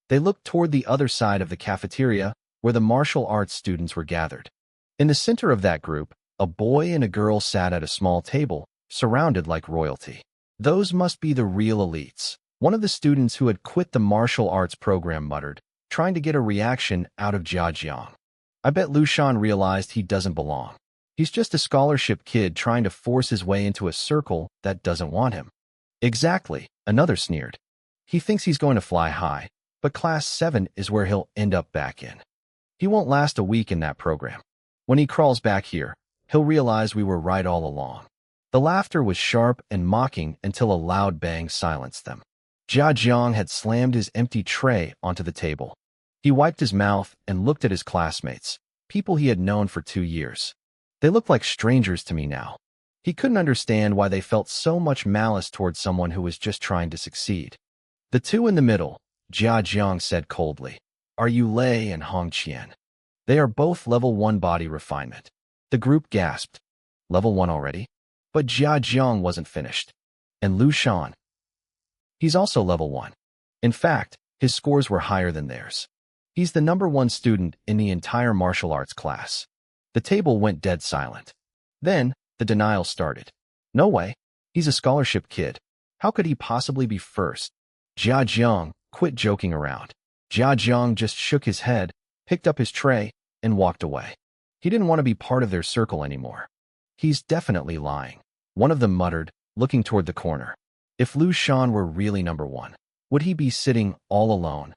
They looked toward the other side of the cafeteria, where the martial arts students were gathered. In the center of that group, a boy and a girl sat at a small table, surrounded like royalty. "Those must be the real elites," one of the students who had quit the martial arts program muttered, trying to get a reaction out of Jia Jiang. "I bet Lu Shan realized he doesn't belong. He's just a scholarship kid trying to force his way into a circle that doesn't want him." "Exactly," another sneered. "He thinks he's going to fly high, but Class 7 is where he'll end up back in. He won't last a week in that program. When he crawls back here, he'll realize we were right all along." The laughter was sharp and mocking until a loud bang silenced them. Jia Jiang had slammed his empty tray onto the table. He wiped his mouth and looked at his classmates, people he had known for 2 years. They looked like strangers to me now. He couldn't understand why they felt so much malice towards someone who was just trying to succeed. "The two in the middle," Jia Jiang said coldly, "are Yu Lei and Hong Qian. They are both level 1 body refinement." The group gasped. "Level 1 already?" But Jia Jiang wasn't finished. "And Lu Shan? He's also level 1. In fact, his scores were higher than theirs. He's the #1 student in the entire martial arts class." The table went dead silent. Then, the denial started. "No way. He's a scholarship kid. How could he possibly be first?" Jia Jiang quit joking around. Jia Jiang just shook his head, picked up his tray, and walked away. He didn't want to be part of their circle anymore. "He's definitely lying," one of them muttered, looking toward the corner. If Lu Shan were really #1, would he be sitting all alone?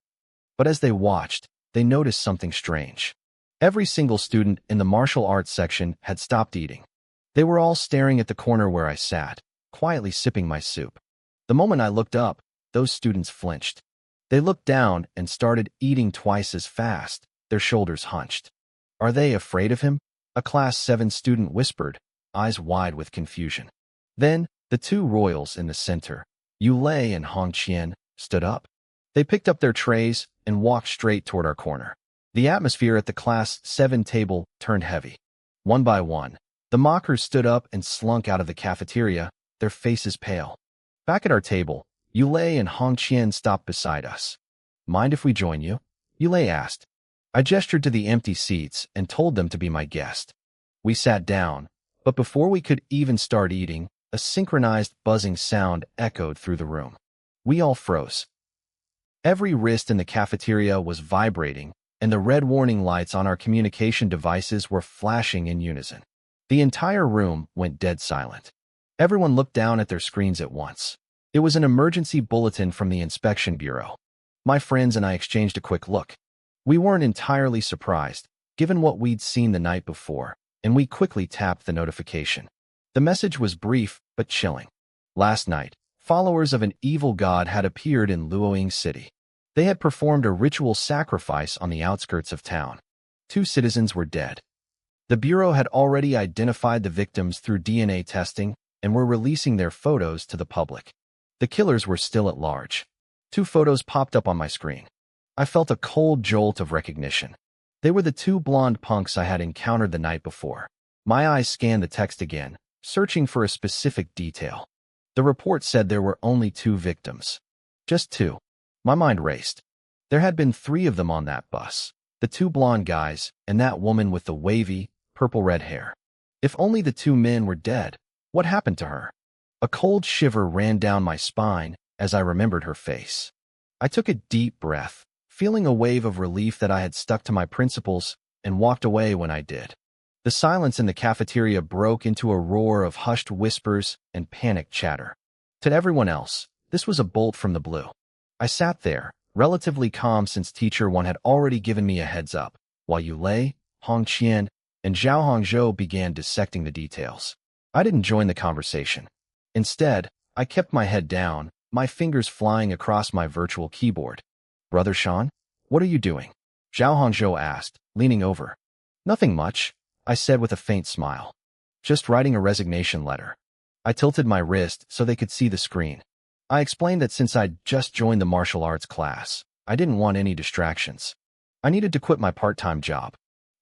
But as they watched, they noticed something strange. Every single student in the martial arts section had stopped eating. They were all staring at the corner where I sat, quietly sipping my soup. The moment I looked up, those students flinched. They looked down and started eating twice as fast, their shoulders hunched. Are they afraid of him? A Class 7 student whispered, eyes wide with confusion. Then, the two royals in the center, Yulei and Hong Qian, stood up. They picked up their trays and walked straight toward our corner. The atmosphere at the Class 7 table turned heavy. One by one, the mockers stood up and slunk out of the cafeteria, their faces pale. Back at our table, Yulei and Hong Qian stopped beside us. Mind if we join you? Yulei asked. I gestured to the empty seats and told them to be my guest. We sat down, but before we could even start eating, a synchronized buzzing sound echoed through the room. We all froze. Every wrist in the cafeteria was vibrating, and the red warning lights on our communication devices were flashing in unison. The entire room went dead silent. Everyone looked down at their screens at once. It was an emergency bulletin from the inspection bureau. My friends and I exchanged a quick look. We weren't entirely surprised, given what we'd seen the night before, and we quickly tapped the notification. The message was brief but chilling. Last night, followers of an evil god had appeared in Luoying City. They had performed a ritual sacrifice on the outskirts of town. 2 citizens were dead. The Bureau had already identified the victims through DNA testing and were releasing their photos to the public. The killers were still at large. 2 photos popped up on my screen. I felt a cold jolt of recognition. They were the 2 blonde punks I had encountered the night before. My eyes scanned the text again, searching for a specific detail. The report said there were only 2 victims. Just 2. My mind raced. There had been 3 of them on that bus. The 2 blonde guys and that woman with the wavy, purple-red hair. If only the 2 men were dead, what happened to her? A cold shiver ran down my spine as I remembered her face. I took a deep breath, feeling a wave of relief that I had stuck to my principles and walked away when I did. The silence in the cafeteria broke into a roar of hushed whispers and panicked chatter. To everyone else, this was a bolt from the blue. I sat there, relatively calm since Teacher 1 had already given me a heads up, while Yulei, Hong Qian, and Zhao Hongzhou began dissecting the details. I didn't join the conversation. Instead, I kept my head down, my fingers flying across my virtual keyboard. Brother Sean, what are you doing? Zhao Hongzhou asked, leaning over. Nothing much, I said with a faint smile. Just writing a resignation letter. I tilted my wrist so they could see the screen. I explained that since I'd just joined the martial arts class, I didn't want any distractions. I needed to quit my part-time job.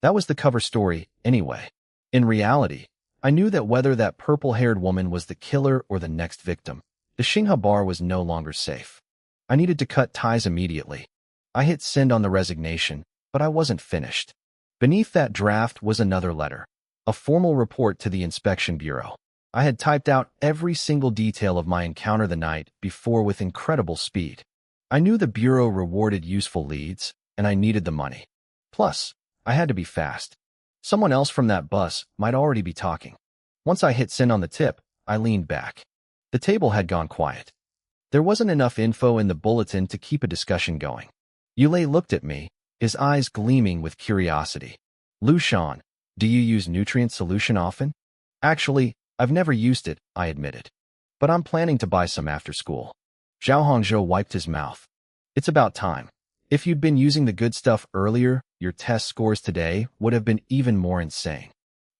That was the cover story, anyway. In reality, I knew that whether that purple-haired woman was the killer or the next victim, the Xinghe bar was no longer safe. I needed to cut ties immediately. I hit send on the resignation, but I wasn't finished. Beneath that draft was another letter, a formal report to the inspection bureau. I had typed out every single detail of my encounter the night before with incredible speed. I knew the bureau rewarded useful leads, and I needed the money. Plus, I had to be fast. Someone else from that bus might already be talking. Once I hit send on the tip, I leaned back. The table had gone quiet. There wasn't enough info in the bulletin to keep a discussion going. Yulei looked at me, his eyes gleaming with curiosity. Lu Shan, do you use nutrient solution often? Actually, I've never used it, I admitted. But I'm planning to buy some after school. Zhao Hongzhou wiped his mouth. It's about time. If you'd been using the good stuff earlier, your test scores today would have been even more insane.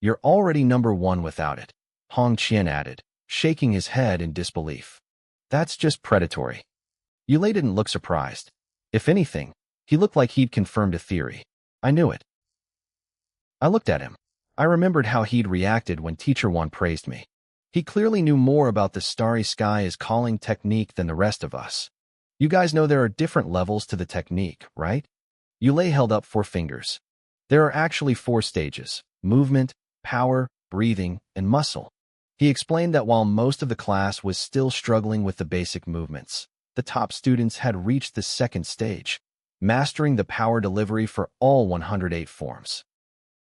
You're already number 1 without it, Hong Qian added, shaking his head in disbelief. That's just predatory. Yulei didn't look surprised. If anything, he looked like he'd confirmed a theory. I knew it. I looked at him. I remembered how he'd reacted when Teacher 1 praised me. He clearly knew more about the starry sky as calling technique than the rest of us. You guys know there are different levels to the technique, right? Yulei held up 4 fingers. There are actually 4 stages: movement, power, breathing, and muscle. He explained that while most of the class was still struggling with the basic movements, the top students had reached the 2nd stage, mastering the power delivery for all 108 forms.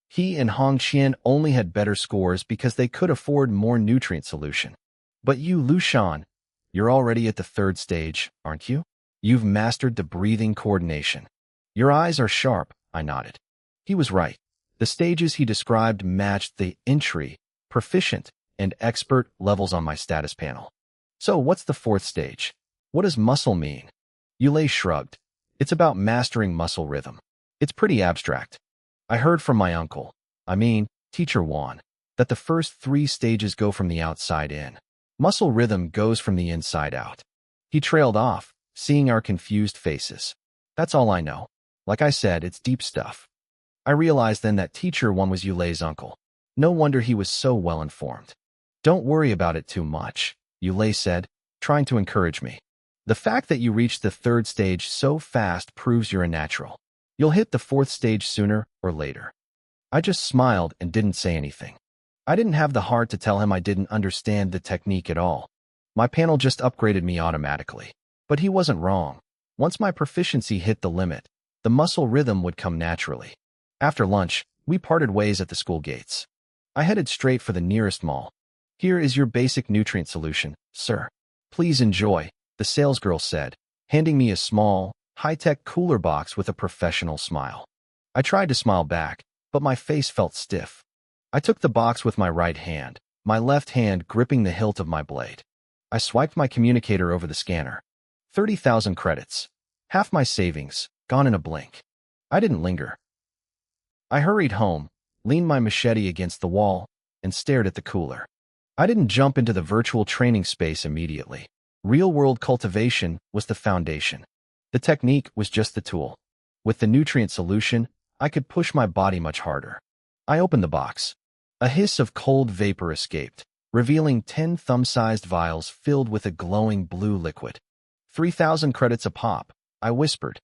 He and Hong Qian only had better scores because they could afford more nutrient solution. But you, Lu Shan, you're already at the 3rd stage, aren't you? You've mastered the breathing coordination. Your eyes are sharp, I nodded. He was right. The stages he described matched the entry, proficient, and expert levels on my status panel. So what's the 4th stage? What does muscle mean? Yulei shrugged. It's about mastering muscle rhythm. It's pretty abstract. I heard from my uncle, Teacher Juan, that the first 3 stages go from the outside in. Muscle rhythm goes from the inside out. He trailed off, seeing our confused faces. That's all I know. Like I said, it's deep stuff. I realized then that Teacher Juan was Yulei's uncle. No wonder he was so well informed. Don't worry about it too much, Yulei said, trying to encourage me. The fact that you reached the 3rd stage so fast proves you're a natural. You'll hit the 4th stage sooner or later. I just smiled and didn't say anything. I didn't have the heart to tell him I didn't understand the technique at all. My panel just upgraded me automatically. But he wasn't wrong. Once my proficiency hit the limit, the muscle rhythm would come naturally. After lunch, we parted ways at the school gates. I headed straight for the nearest mall. Here is your basic nutrient solution, sir. Please enjoy, the salesgirl said, handing me a small, high-tech cooler box with a professional smile. I tried to smile back, but my face felt stiff. I took the box with my right hand, my left hand gripping the hilt of my blade. I swiped my communicator over the scanner. 30,000 credits. Half my savings, gone in a blink. I didn't linger. I hurried home, leaned my machete against the wall, and stared at the cooler. I didn't jump into the virtual training space immediately. Real-world cultivation was the foundation. The technique was just the tool. With the nutrient solution, I could push my body much harder. I opened the box. A hiss of cold vapor escaped, revealing 10 thumb-sized vials filled with a glowing blue liquid. 3,000 credits a pop, I whispered.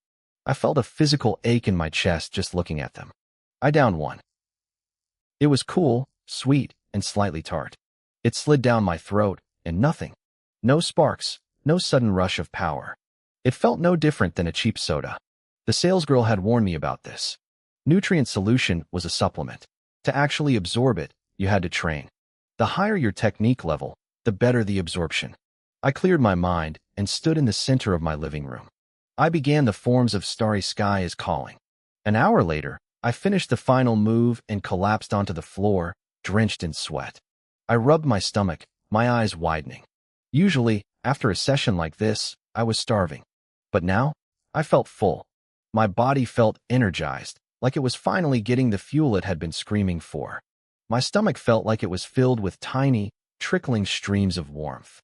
I felt a physical ache in my chest just looking at them. I downed one. It was cool, sweet, and slightly tart. It slid down my throat, and nothing. No sparks, no sudden rush of power. It felt no different than a cheap soda. The salesgirl had warned me about this. Nutrient solution was a supplement. To actually absorb it, you had to train. The higher your technique level, the better the absorption. I cleared my mind and stood in the center of my living room. I began the forms of Starry Sky is Calling. An hour later, I finished the final move and collapsed onto the floor, drenched in sweat. I rubbed my stomach, my eyes widening. Usually, after a session like this, I was starving. But now, I felt full. My body felt energized, like it was finally getting the fuel it had been screaming for. My stomach felt like it was filled with tiny, trickling streams of warmth.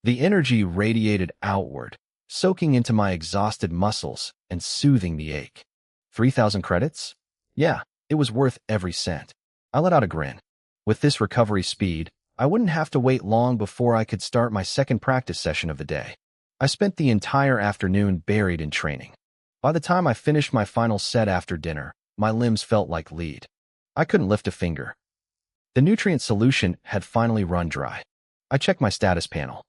The energy radiated outward, soaking into my exhausted muscles and soothing the ache. 3,000 credits? Yeah, it was worth every cent. I let out a grin. With this recovery speed, I wouldn't have to wait long before I could start my second practice session of the day. I spent the entire afternoon buried in training. By the time I finished my final set after dinner, my limbs felt like lead. I couldn't lift a finger. The nutrient solution had finally run dry. I checked my status panel.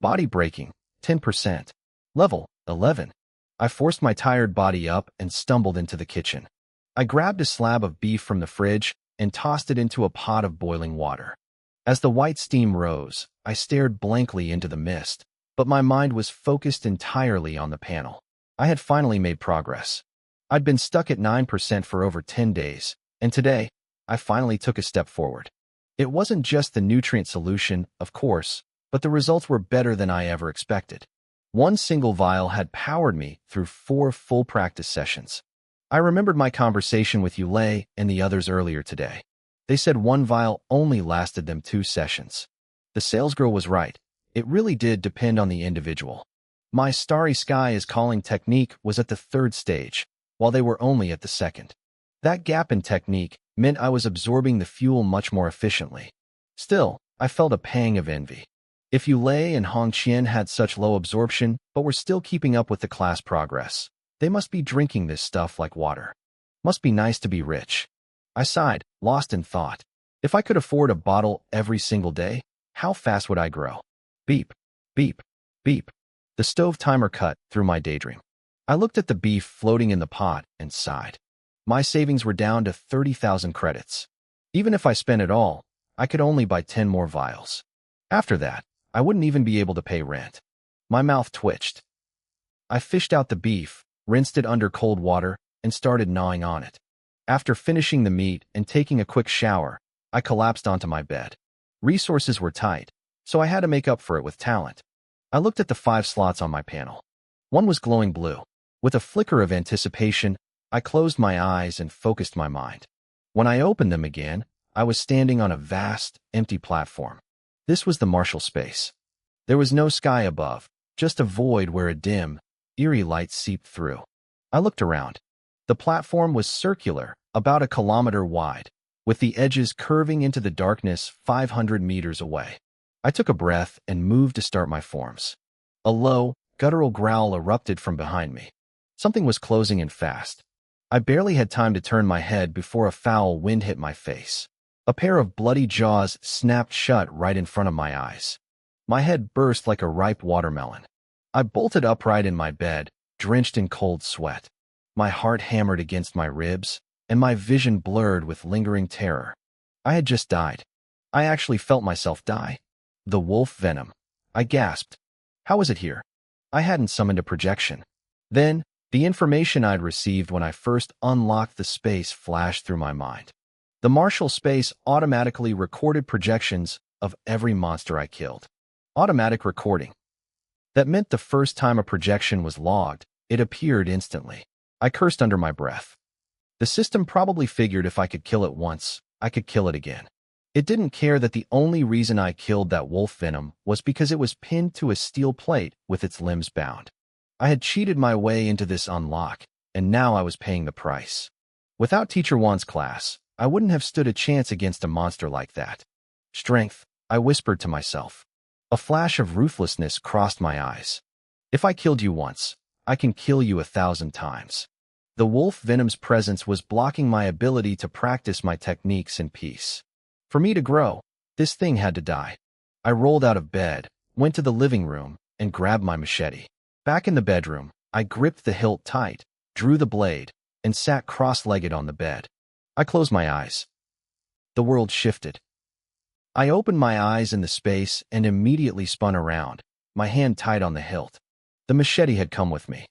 Body breaking, 10%. Level, 11. I forced my tired body up and stumbled into the kitchen. I grabbed a slab of beef from the fridge and tossed it into a pot of boiling water. As the white steam rose, I stared blankly into the mist, but my mind was focused entirely on the panel. I had finally made progress. I'd been stuck at 9% for over 10 days, and today, I finally took a step forward. It wasn't just the nutrient solution, of course, but the results were better than I ever expected. One single vial had powered me through 4 full practice sessions. I remembered my conversation with Yulei and the others earlier today. They said one vial only lasted them 2 sessions. The salesgirl was right. It really did depend on the individual. My Starry Sky is Calling technique was at the 3rd stage, while they were only at the 2nd. That gap in technique meant I was absorbing the fuel much more efficiently. Still, I felt a pang of envy. If Yulei and Hong Qian had such low absorption, but were still keeping up with the class progress, they must be drinking this stuff like water. Must be nice to be rich. I sighed, lost in thought. If I could afford a bottle every single day, how fast would I grow? Beep, beep, beep. The stove timer cut through my daydream. I looked at the beef floating in the pot and sighed. My savings were down to 30,000 credits. Even if I spent it all, I could only buy 10 more vials. After that, I wouldn't even be able to pay rent. My mouth twitched. I fished out the beef, rinsed it under cold water, and started gnawing on it. After finishing the meat and taking a quick shower, I collapsed onto my bed. Resources were tight, so I had to make up for it with talent. I looked at the 5 slots on my panel. One was glowing blue. With a flicker of anticipation, I closed my eyes and focused my mind. When I opened them again, I was standing on a vast, empty platform. This was the martial space. There was no sky above, just a void where a dim, eerie light seeped through. I looked around. The platform was circular, about a kilometer wide, with the edges curving into the darkness 500 meters away. I took a breath and moved to start my forms. A low, guttural growl erupted from behind me. Something was closing in fast. I barely had time to turn my head before a foul wind hit my face. A pair of bloody jaws snapped shut right in front of my eyes. My head burst like a ripe watermelon. I bolted upright in my bed, drenched in cold sweat. My heart hammered against my ribs, and my vision blurred with lingering terror. I had just died. I actually felt myself die. The wolf venom. I gasped. How was it here? I hadn't summoned a projection. Then, the information I'd received when I first unlocked the space flashed through my mind. The martial space automatically recorded projections of every monster I killed. Automatic recording. That meant the first time a projection was logged, it appeared instantly. I cursed under my breath. The system probably figured if I could kill it once, I could kill it again. It didn't care that the only reason I killed that wolf venom was because it was pinned to a steel plate with its limbs bound. I had cheated my way into this unlock, and now I was paying the price. Without Teacher Wan's class, I wouldn't have stood a chance against a monster like that. Strength, I whispered to myself. A flash of ruthlessness crossed my eyes. If I killed you once, I can kill you 1,000 times. The wolf venom's presence was blocking my ability to practice my techniques in peace. For me to grow, this thing had to die. I rolled out of bed, went to the living room, and grabbed my machete. Back in the bedroom, I gripped the hilt tight, drew the blade, and sat cross-legged on the bed. I closed my eyes. The world shifted. I opened my eyes in the space and immediately spun around, my hand tight on the hilt. The machete had come with me.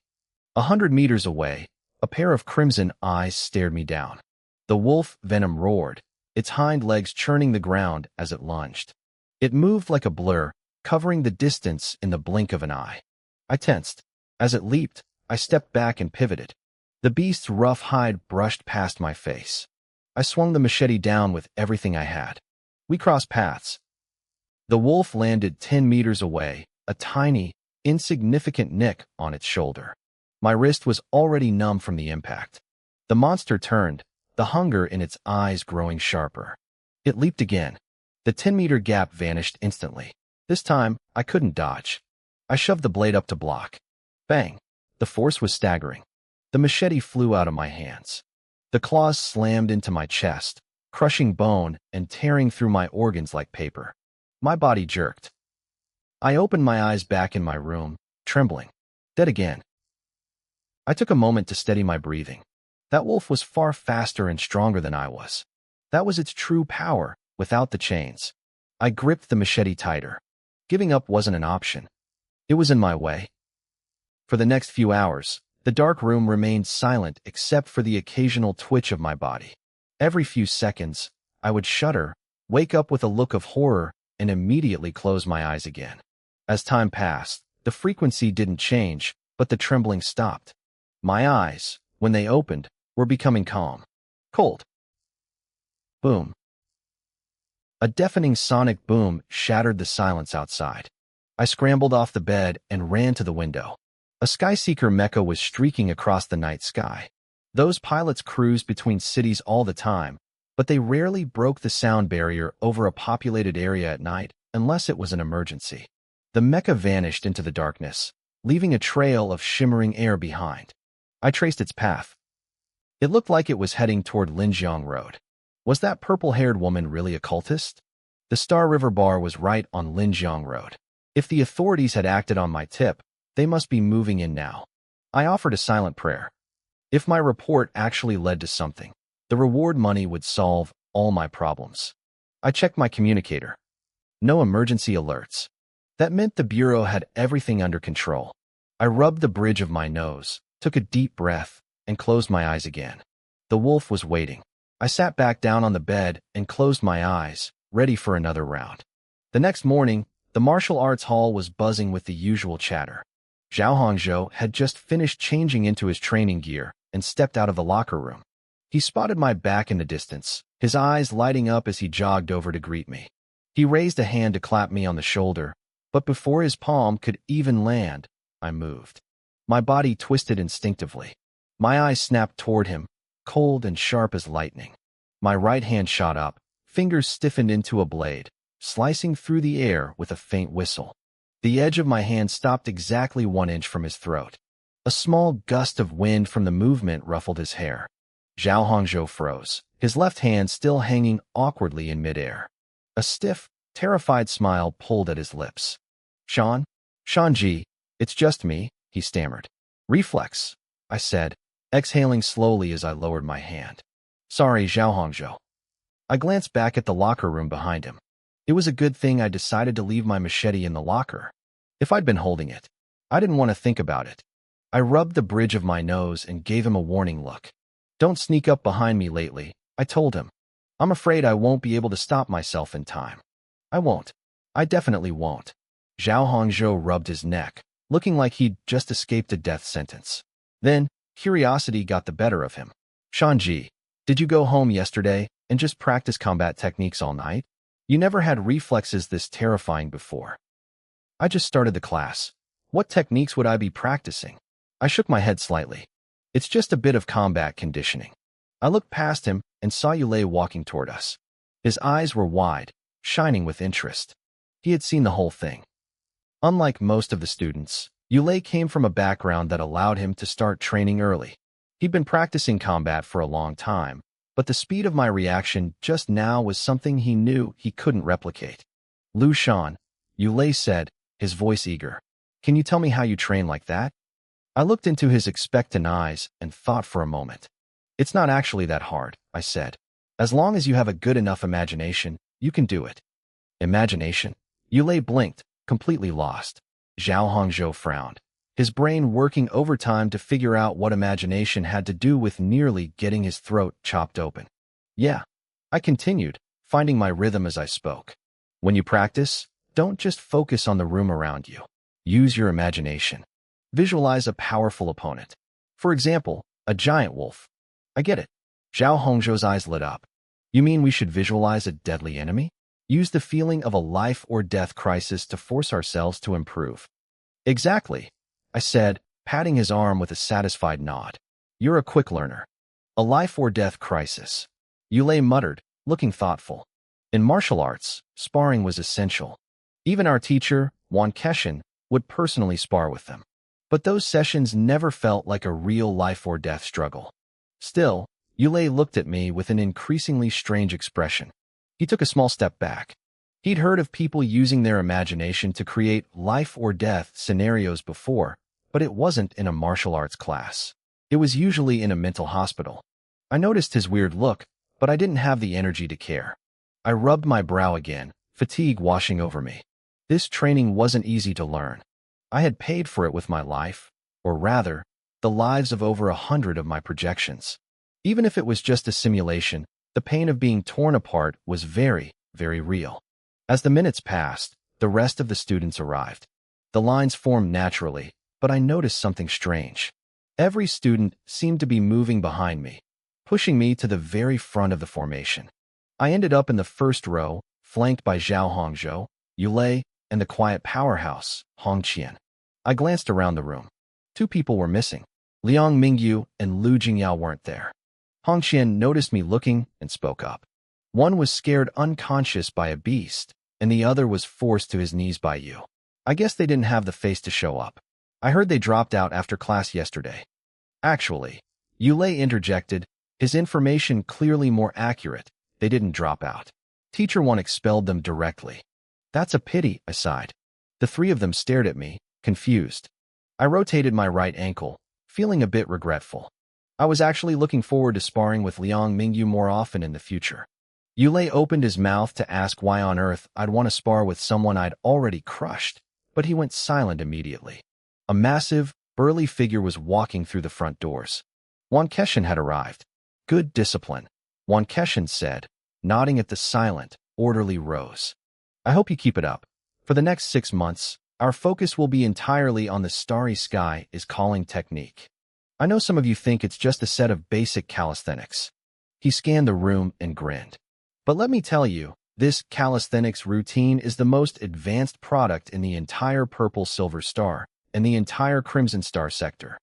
100 meters away, a pair of crimson eyes stared me down. The wolf venom roared, its hind legs churning the ground as it lunged. It moved like a blur, covering the distance in the blink of an eye. I tensed. As it leaped, I stepped back and pivoted. The beast's rough hide brushed past my face. I swung the machete down with everything I had. We crossed paths. The wolf landed 10 meters away, a tiny, insignificant nick on its shoulder. My wrist was already numb from the impact. The monster turned, the hunger in its eyes growing sharper. It leaped again. The 10-meter gap vanished instantly. This time, I couldn't dodge. I shoved the blade up to block. Bang! The force was staggering. The machete flew out of my hands. The claws slammed into my chest, crushing bone and tearing through my organs like paper. My body jerked. I opened my eyes back in my room, trembling. Dead again. I took a moment to steady my breathing. That wolf was far faster and stronger than I was. That was its true power, without the chains. I gripped the machete tighter. Giving up wasn't an option. It was in my way. For the next few hours, the dark room remained silent except for the occasional twitch of my body. Every few seconds, I would shudder, wake up with a look of horror, and immediately close my eyes again. As time passed, the frequency didn't change, but the trembling stopped. My eyes, when they opened, were becoming calm. Cold. Boom. A deafening sonic boom shattered the silence outside. I scrambled off the bed and ran to the window. A Skyseeker mecha was streaking across the night sky. Those pilots cruised between cities all the time, but they rarely broke the sound barrier over a populated area at night unless it was an emergency. The mecha vanished into the darkness, leaving a trail of shimmering air behind. I traced its path. It looked like it was heading toward Linjiang Road. Was that purple-haired woman really a cultist? The Star River Bar was right on Linjiang Road. If the authorities had acted on my tip, they must be moving in now. I offered a silent prayer. If my report actually led to something, the reward money would solve all my problems. I checked my communicator. No emergency alerts. That meant the Bureau had everything under control. I rubbed the bridge of my nose, took a deep breath, and closed my eyes again. The wolf was waiting. I sat back down on the bed and closed my eyes, ready for another round. The next morning, the martial arts hall was buzzing with the usual chatter. Zhao Hongzhou had just finished changing into his training gear and stepped out of the locker room. He spotted my back in the distance, his eyes lighting up as he jogged over to greet me. He raised a hand to clap me on the shoulder, but before his palm could even land, I moved. My body twisted instinctively. My eyes snapped toward him, cold and sharp as lightning. My right hand shot up, fingers stiffened into a blade, slicing through the air with a faint whistle. The edge of my hand stopped exactly 1 inch from his throat. A small gust of wind from the movement ruffled his hair. Zhao Hongzhou froze, his left hand still hanging awkwardly in midair. A stiff, terrified smile pulled at his lips. Shanji, it's just me, he stammered. Reflex, I said, exhaling slowly as I lowered my hand. Sorry, Zhao Hongzhou. I glanced back at the locker room behind him. It was a good thing I decided to leave my machete in the locker. If I'd been holding it, I didn't want to think about it. I rubbed the bridge of my nose and gave him a warning look. Don't sneak up behind me lately, I told him. I'm afraid I won't be able to stop myself in time. I won't. I definitely won't. Zhao Hongzhou rubbed his neck, looking like he'd just escaped a death sentence. Then, curiosity got the better of him. Shanji, did you go home yesterday and just practice combat techniques all night? You never had reflexes this terrifying before. I just started the class. What techniques would I be practicing? I shook my head slightly. It's just a bit of combat conditioning. I looked past him and saw Yulei walking toward us. His eyes were wide, shining with interest. He had seen the whole thing. Unlike most of the students, Yulei came from a background that allowed him to start training early. He'd been practicing combat for a long time, but the speed of my reaction just now was something he knew he couldn't replicate. Lu Shan, Yulei said, his voice eager. Can you tell me how you train like that? I looked into his expectant eyes and thought for a moment. It's not actually that hard, I said. As long as you have a good enough imagination, you can do it. Imagination? Yulei blinked, completely lost. Zhao Hongzhou frowned, his brain working overtime to figure out what imagination had to do with nearly getting his throat chopped open. Yeah, I continued, finding my rhythm as I spoke. When you practice, don't just focus on the room around you. Use your imagination. Visualize a powerful opponent. For example, a giant wolf. I get it. Zhao Hongzhou's eyes lit up. You mean we should visualize a deadly enemy? Use the feeling of a life or death crisis to force ourselves to improve. Exactly, I said, patting his arm with a satisfied nod. You're a quick learner. A life or death crisis. Yulei muttered, looking thoughtful. In martial arts, sparring was essential. Even our teacher, Wan Keshin, would personally spar with them. But those sessions never felt like a real life or death struggle. Still, Yulei looked at me with an increasingly strange expression. He took a small step back. He'd heard of people using their imagination to create life or death scenarios before, but it wasn't in a martial arts class. It was usually in a mental hospital. I noticed his weird look, but I didn't have the energy to care. I rubbed my brow again, fatigue washing over me. This training wasn't easy to learn. I had paid for it with my life, or rather, the lives of over 100 of my projections. Even if it was just a simulation, the pain of being torn apart was very, very real. As the minutes passed, the rest of the students arrived. The lines formed naturally, but I noticed something strange. Every student seemed to be moving behind me, pushing me to the very front of the formation. I ended up in the first row, flanked by Zhao Hongzhou, Yulei, and the quiet powerhouse, Hongqian. I glanced around the room. 2 people were missing. Liang Mingyu and Lu Jingyao weren't there. Hongqian noticed me looking and spoke up. One was scared unconscious by a beast, and the other was forced to his knees by you. I guess they didn't have the face to show up. I heard they dropped out after class yesterday. Actually, Yulei interjected, his information clearly more accurate. They didn't drop out. Teacher 1 expelled them directly. That's a pity, I sighed. The 3 of them stared at me, confused. I rotated my right ankle, feeling a bit regretful. I was actually looking forward to sparring with Liang Mingyu more often in the future. Yulei opened his mouth to ask why on earth I'd want to spar with someone I'd already crushed, but he went silent immediately. A massive, burly figure was walking through the front doors. Wan Keshin had arrived. Good discipline, Wan Keshin said, nodding at the silent, orderly rows. I hope you keep it up. For the next 6 months, Our focus will be entirely on the starry sky is calling technique. I know some of you think it's just a set of basic calisthenics. He scanned the room and grinned. But let me tell you, this calisthenics routine is the most advanced product in the entire Purple Silver Star and the entire Crimson Star sector.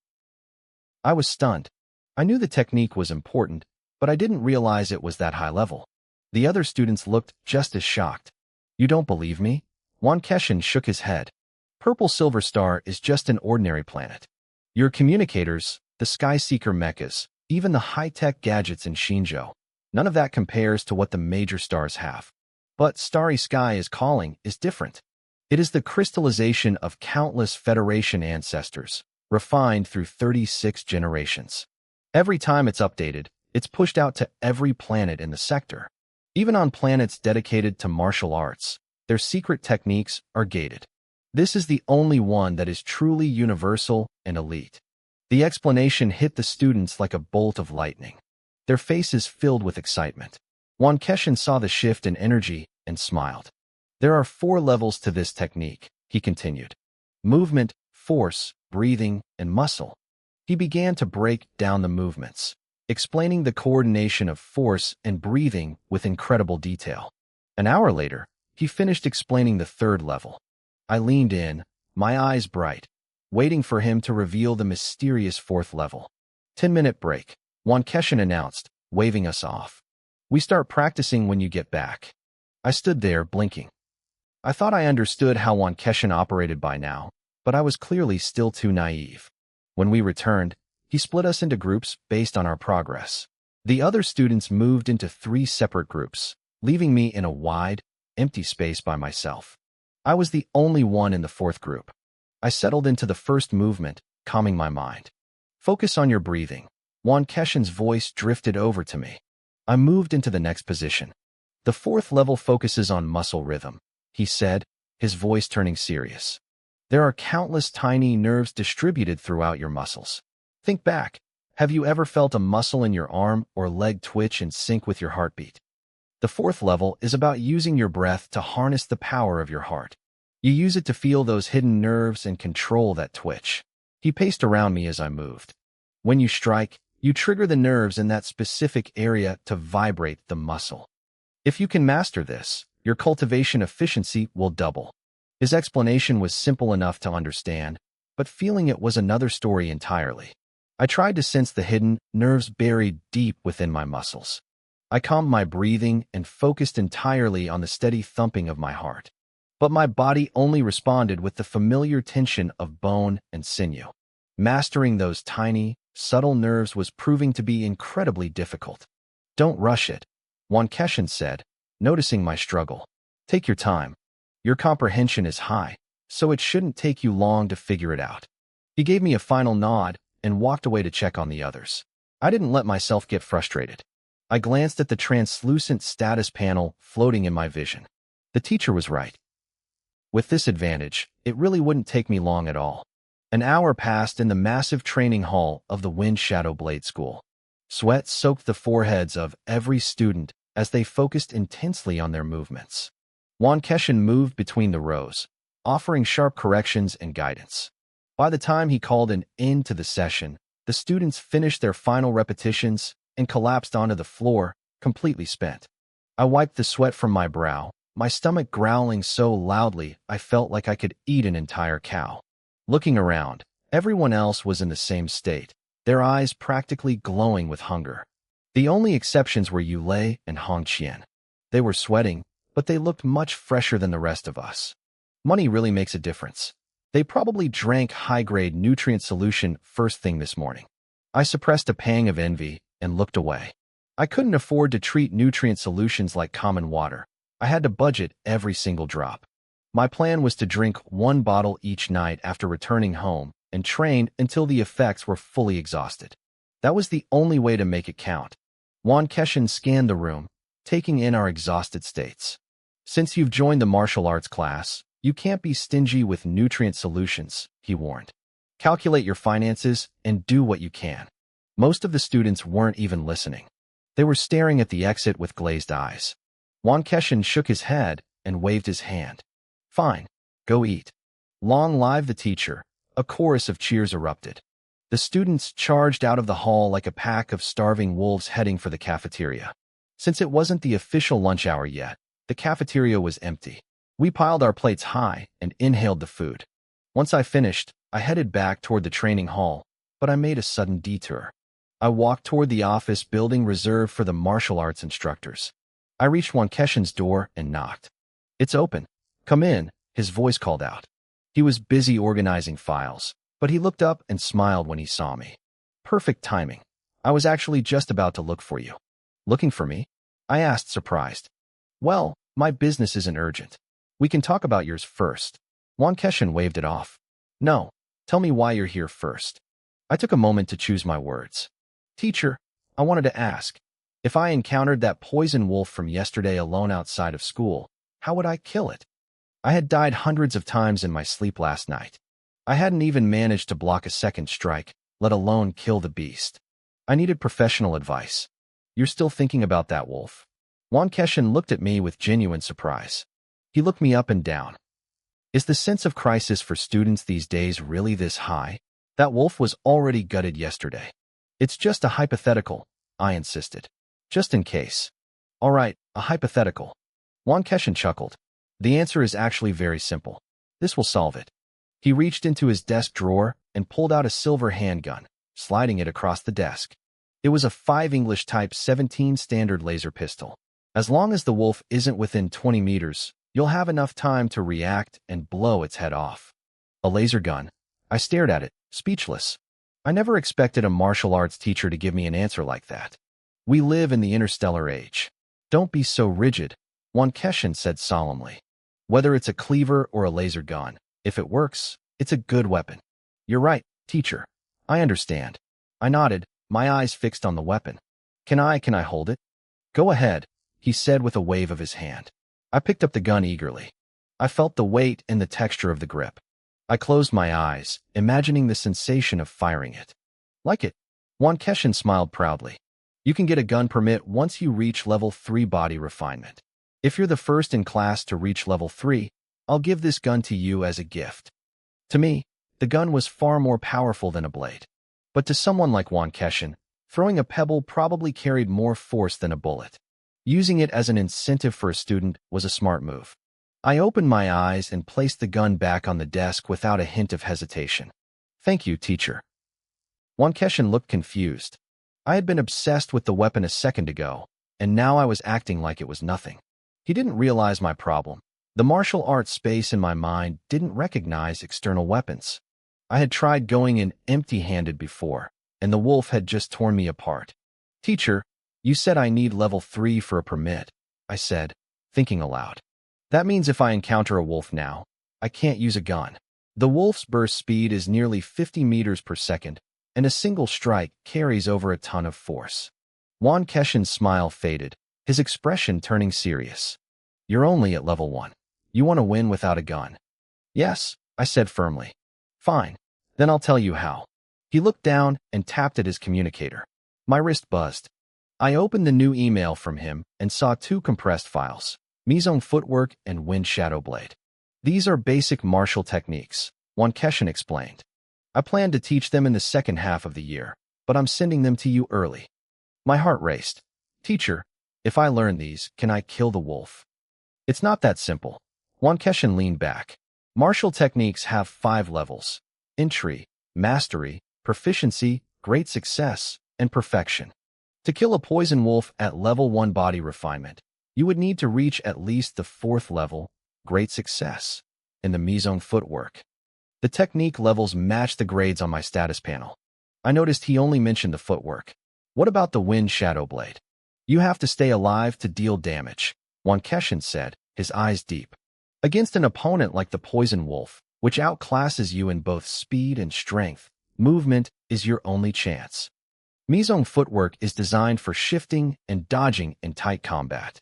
I was stunned. I knew the technique was important, but I didn't realize it was that high level. The other students looked just as shocked. You don't believe me? Keshin shook his head. Purple Silver Star is just an ordinary planet. Your communicators, the Skyseeker mechas, even the high-tech gadgets in Shinjo, none of that compares to what the major stars have. But Starry Sky is calling is different. It is the crystallization of countless Federation ancestors, refined through 36 generations. Every time it's updated, it's pushed out to every planet in the sector. Even on planets dedicated to martial arts, their secret techniques are gated. This is the only one that is truly universal and elite. The explanation hit the students like a bolt of lightning. Their faces filled with excitement. Keshin saw the shift in energy and smiled. There are 4 levels to this technique, he continued. Movement, force, breathing, and muscle. He began to break down the movements, explaining the coordination of force and breathing with incredible detail. An hour later, he finished explaining the 3rd level. I leaned in, my eyes bright, waiting for him to reveal the mysterious 4th level. 10-minute break, Keshin announced, waving us off. We start practicing when you get back. I stood there, blinking. I thought I understood how Keshin operated by now, but I was clearly still too naive. When we returned, he split us into groups based on our progress. The other students moved into 3 separate groups, leaving me in a wide, empty space by myself. I was the only one in the 4th group. I settled into the first movement, calming my mind. Focus on your breathing. Keshin's voice drifted over to me. I moved into the next position. The 4th level focuses on muscle rhythm, he said, his voice turning serious. There are countless tiny nerves distributed throughout your muscles. Think back. Have you ever felt a muscle in your arm or leg twitch in sync with your heartbeat? The 4th level is about using your breath to harness the power of your heart. You use it to feel those hidden nerves and control that twitch. He paced around me as I moved. When you strike, you trigger the nerves in that specific area to vibrate the muscle. If you can master this, your cultivation efficiency will double. His explanation was simple enough to understand, but feeling it was another story entirely. I tried to sense the hidden nerves buried deep within my muscles. I calmed my breathing and focused entirely on the steady thumping of my heart. But my body only responded with the familiar tension of bone and sinew. Mastering those tiny, subtle nerves was proving to be incredibly difficult. Don't rush it, Keshin said, noticing my struggle. Take your time. Your comprehension is high, so it shouldn't take you long to figure it out. He gave me a final nod and walked away to check on the others. I didn't let myself get frustrated. I glanced at the translucent status panel floating in my vision. The teacher was right. With this advantage, it really wouldn't take me long at all. An hour passed in the massive training hall of the Wind Shadow Blade School. Sweat soaked the foreheads of every student as they focused intensely on their movements. Keshin moved between the rows, offering sharp corrections and guidance. By the time he called an end to the session, the students finished their final repetitions and collapsed onto the floor, completely spent. I wiped the sweat from my brow, my stomach growling so loudly I felt like I could eat an entire cow. Looking around, everyone else was in the same state, their eyes practically glowing with hunger. The only exceptions were Yulei and Hongqian. They were sweating, but they looked much fresher than the rest of us. Money really makes a difference. They probably drank high-grade nutrient solution first thing this morning. I suppressed a pang of envy and looked away. I couldn't afford to treat nutrient solutions like common water. I had to budget every single drop. My plan was to drink 1 bottle each night after returning home and train until the effects were fully exhausted. That was the only way to make it count. Keshin scanned the room, taking in our exhausted states. Since you've joined the martial arts class, you can't be stingy with nutrient solutions, he warned. Calculate your finances and do what you can. Most of the students weren't even listening. They were staring at the exit with glazed eyes. Keshin shook his head and waved his hand. Fine, go eat. Long live the teacher. A chorus of cheers erupted. The students charged out of the hall like a pack of starving wolves heading for the cafeteria. Since it wasn't the official lunch hour yet, the cafeteria was empty. We piled our plates high and inhaled the food. Once I finished, I headed back toward the training hall, but I made a sudden detour. I walked toward the office building reserved for the martial arts instructors. I reached Wankeshin's door and knocked. "It's open. Come in," his voice called out. He was busy organizing files, but he looked up and smiled when he saw me. Perfect timing. I was actually just about to look for you. "Looking for me?" I asked, surprised. "Well, my business isn't urgent. We can talk about yours first." Wankeshin waved it off. "No, tell me why you're here first." I took a moment to choose my words. "Teacher, I wanted to ask, if I encountered that poison wolf from yesterday alone outside of school, how would I kill it? I had died hundreds of times in my sleep last night. I hadn't even managed to block a second strike, let alone kill the beast. I needed professional advice." "You're still thinking about that wolf?" Wankeshin looked at me with genuine surprise. He looked me up and down. "Is the sense of crisis for students these days really this high? That wolf was already gutted yesterday." "It's just a hypothetical," I insisted. "Just in case." "All right, a hypothetical." Wankeshin chuckled. "The answer is actually very simple. This will solve it." He reached into his desk drawer and pulled out a silver handgun, sliding it across the desk. It was a 5 English Type 17 standard laser pistol. As long as the wolf isn't within 20 meters, you'll have enough time to react and blow its head off. A laser gun. I stared at it, speechless. I never expected a martial arts teacher to give me an answer like that. "We live in the interstellar age. Don't be so rigid," Wankeshin said solemnly. "Whether it's a cleaver or a laser gun, if it works, it's a good weapon." "You're right, teacher. I understand." I nodded, my eyes fixed on the weapon. Can I hold it?" "Go ahead," he said with a wave of his hand. I picked up the gun eagerly. I felt the weight and the texture of the grip. I closed my eyes, imagining the sensation of firing it. "Like it?" Wankeshin smiled proudly. "You can get a gun permit once you reach level 3 body refinement. If you're the first in class to reach level 3, I'll give this gun to you as a gift." To me, the gun was far more powerful than a blade. But to someone like Wankeshin, throwing a pebble probably carried more force than a bullet. Using it as an incentive for a student was a smart move. I opened my eyes and placed the gun back on the desk without a hint of hesitation. "Thank you, teacher." Wankeshin looked confused. I had been obsessed with the weapon a second ago, and now I was acting like it was nothing. He didn't realize my problem. The martial arts space in my mind didn't recognize external weapons. I had tried going in empty-handed before, and the wolf had just torn me apart. "Teacher, you said I need level 3 for a permit," I said, thinking aloud. "That means if I encounter a wolf now, I can't use a gun. The wolf's burst speed is nearly 50 meters per second, and a single strike carries over a ton of force." Wankeshin's smile faded, his expression turning serious. "You're only at level 1. You want to win without a gun?" "Yes," I said firmly. "Fine, then I'll tell you how." He looked down and tapped at his communicator. My wrist buzzed. I opened the new email from him and saw 2 compressed files, Mizong Footwork and Wind Shadow Blade. "These are basic martial techniques," Wankeshin explained. "I plan to teach them in the second half of the year, but I'm sending them to you early." My heart raced. "Teacher, if I learn these, can I kill the wolf?" "It's not that simple." Wankeshin leaned back. "Martial techniques have 5 levels: entry, mastery, proficiency, great success, and perfection. To kill a poison wolf at level 1 body refinement, you would need to reach at least the 4th level, great success, in the Mizong Footwork." The technique levels matched the grades on my status panel. I noticed he only mentioned the footwork. "What about the Wind Shadow Blade?" "You have to stay alive to deal damage," Wankeshin said, his eyes deep. "Against an opponent like the poison wolf, which outclasses you in both speed and strength, movement is your only chance. Mizong Footwork is designed for shifting and dodging in tight combat.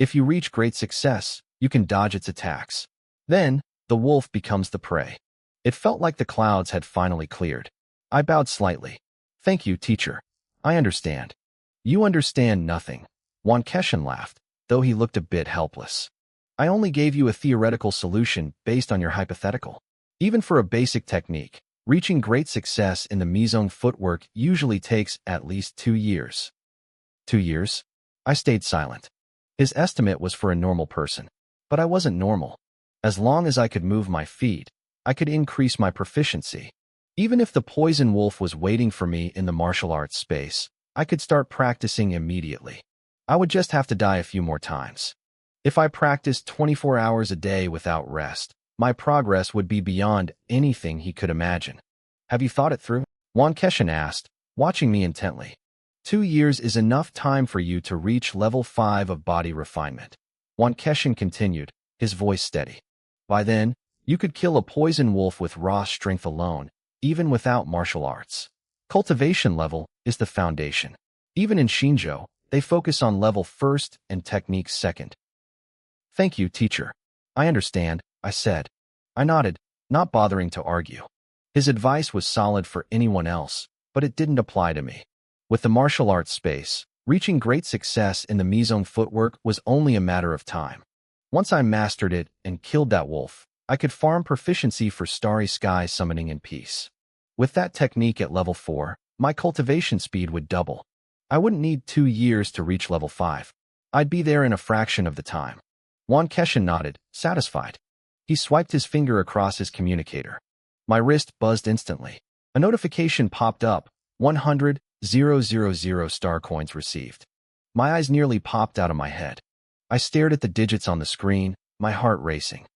If you reach great success, you can dodge its attacks. Then, the wolf becomes the prey." It felt like the clouds had finally cleared. I bowed slightly. "Thank you, teacher. I understand." "You understand nothing," Wankeshin laughed, though he looked a bit helpless. "I only gave you a theoretical solution based on your hypothetical. Even for a basic technique, reaching great success in the Mizong footwork usually takes at least 2 years. 2 years? I stayed silent. His estimate was for a normal person, but I wasn't normal. As long as I could move my feet, I could increase my proficiency. Even if the poison wolf was waiting for me in the martial arts space, I could start practicing immediately. I would just have to die a few more times. If I practiced 24 hours a day without rest, my progress would be beyond anything he could imagine. Have you thought it through? Wan Keshin asked, watching me intently. 2 years is enough time for you to reach level 5 of body refinement. Wan Keshin continued, his voice steady. By then, you could kill a poison wolf with raw strength alone, even without martial arts. Cultivation level is the foundation. Even in Shinjo, they focus on level first and techniques second. Thank you, teacher. I understand, I said. I nodded, not bothering to argue. His advice was solid for anyone else, but it didn't apply to me. With the martial arts space, reaching great success in the Mizong footwork was only a matter of time. Once I mastered it and killed that wolf, I could farm proficiency for Starry Sky summoning in peace. With that technique at level 4, my cultivation speed would double. I wouldn't need 2 years to reach level 5. I'd be there in a fraction of the time. Wan Keshin nodded, satisfied. He swiped his finger across his communicator. My wrist buzzed instantly. A notification popped up, 100,000 star coins received. My eyes nearly popped out of my head. I stared at the digits on the screen, my heart racing.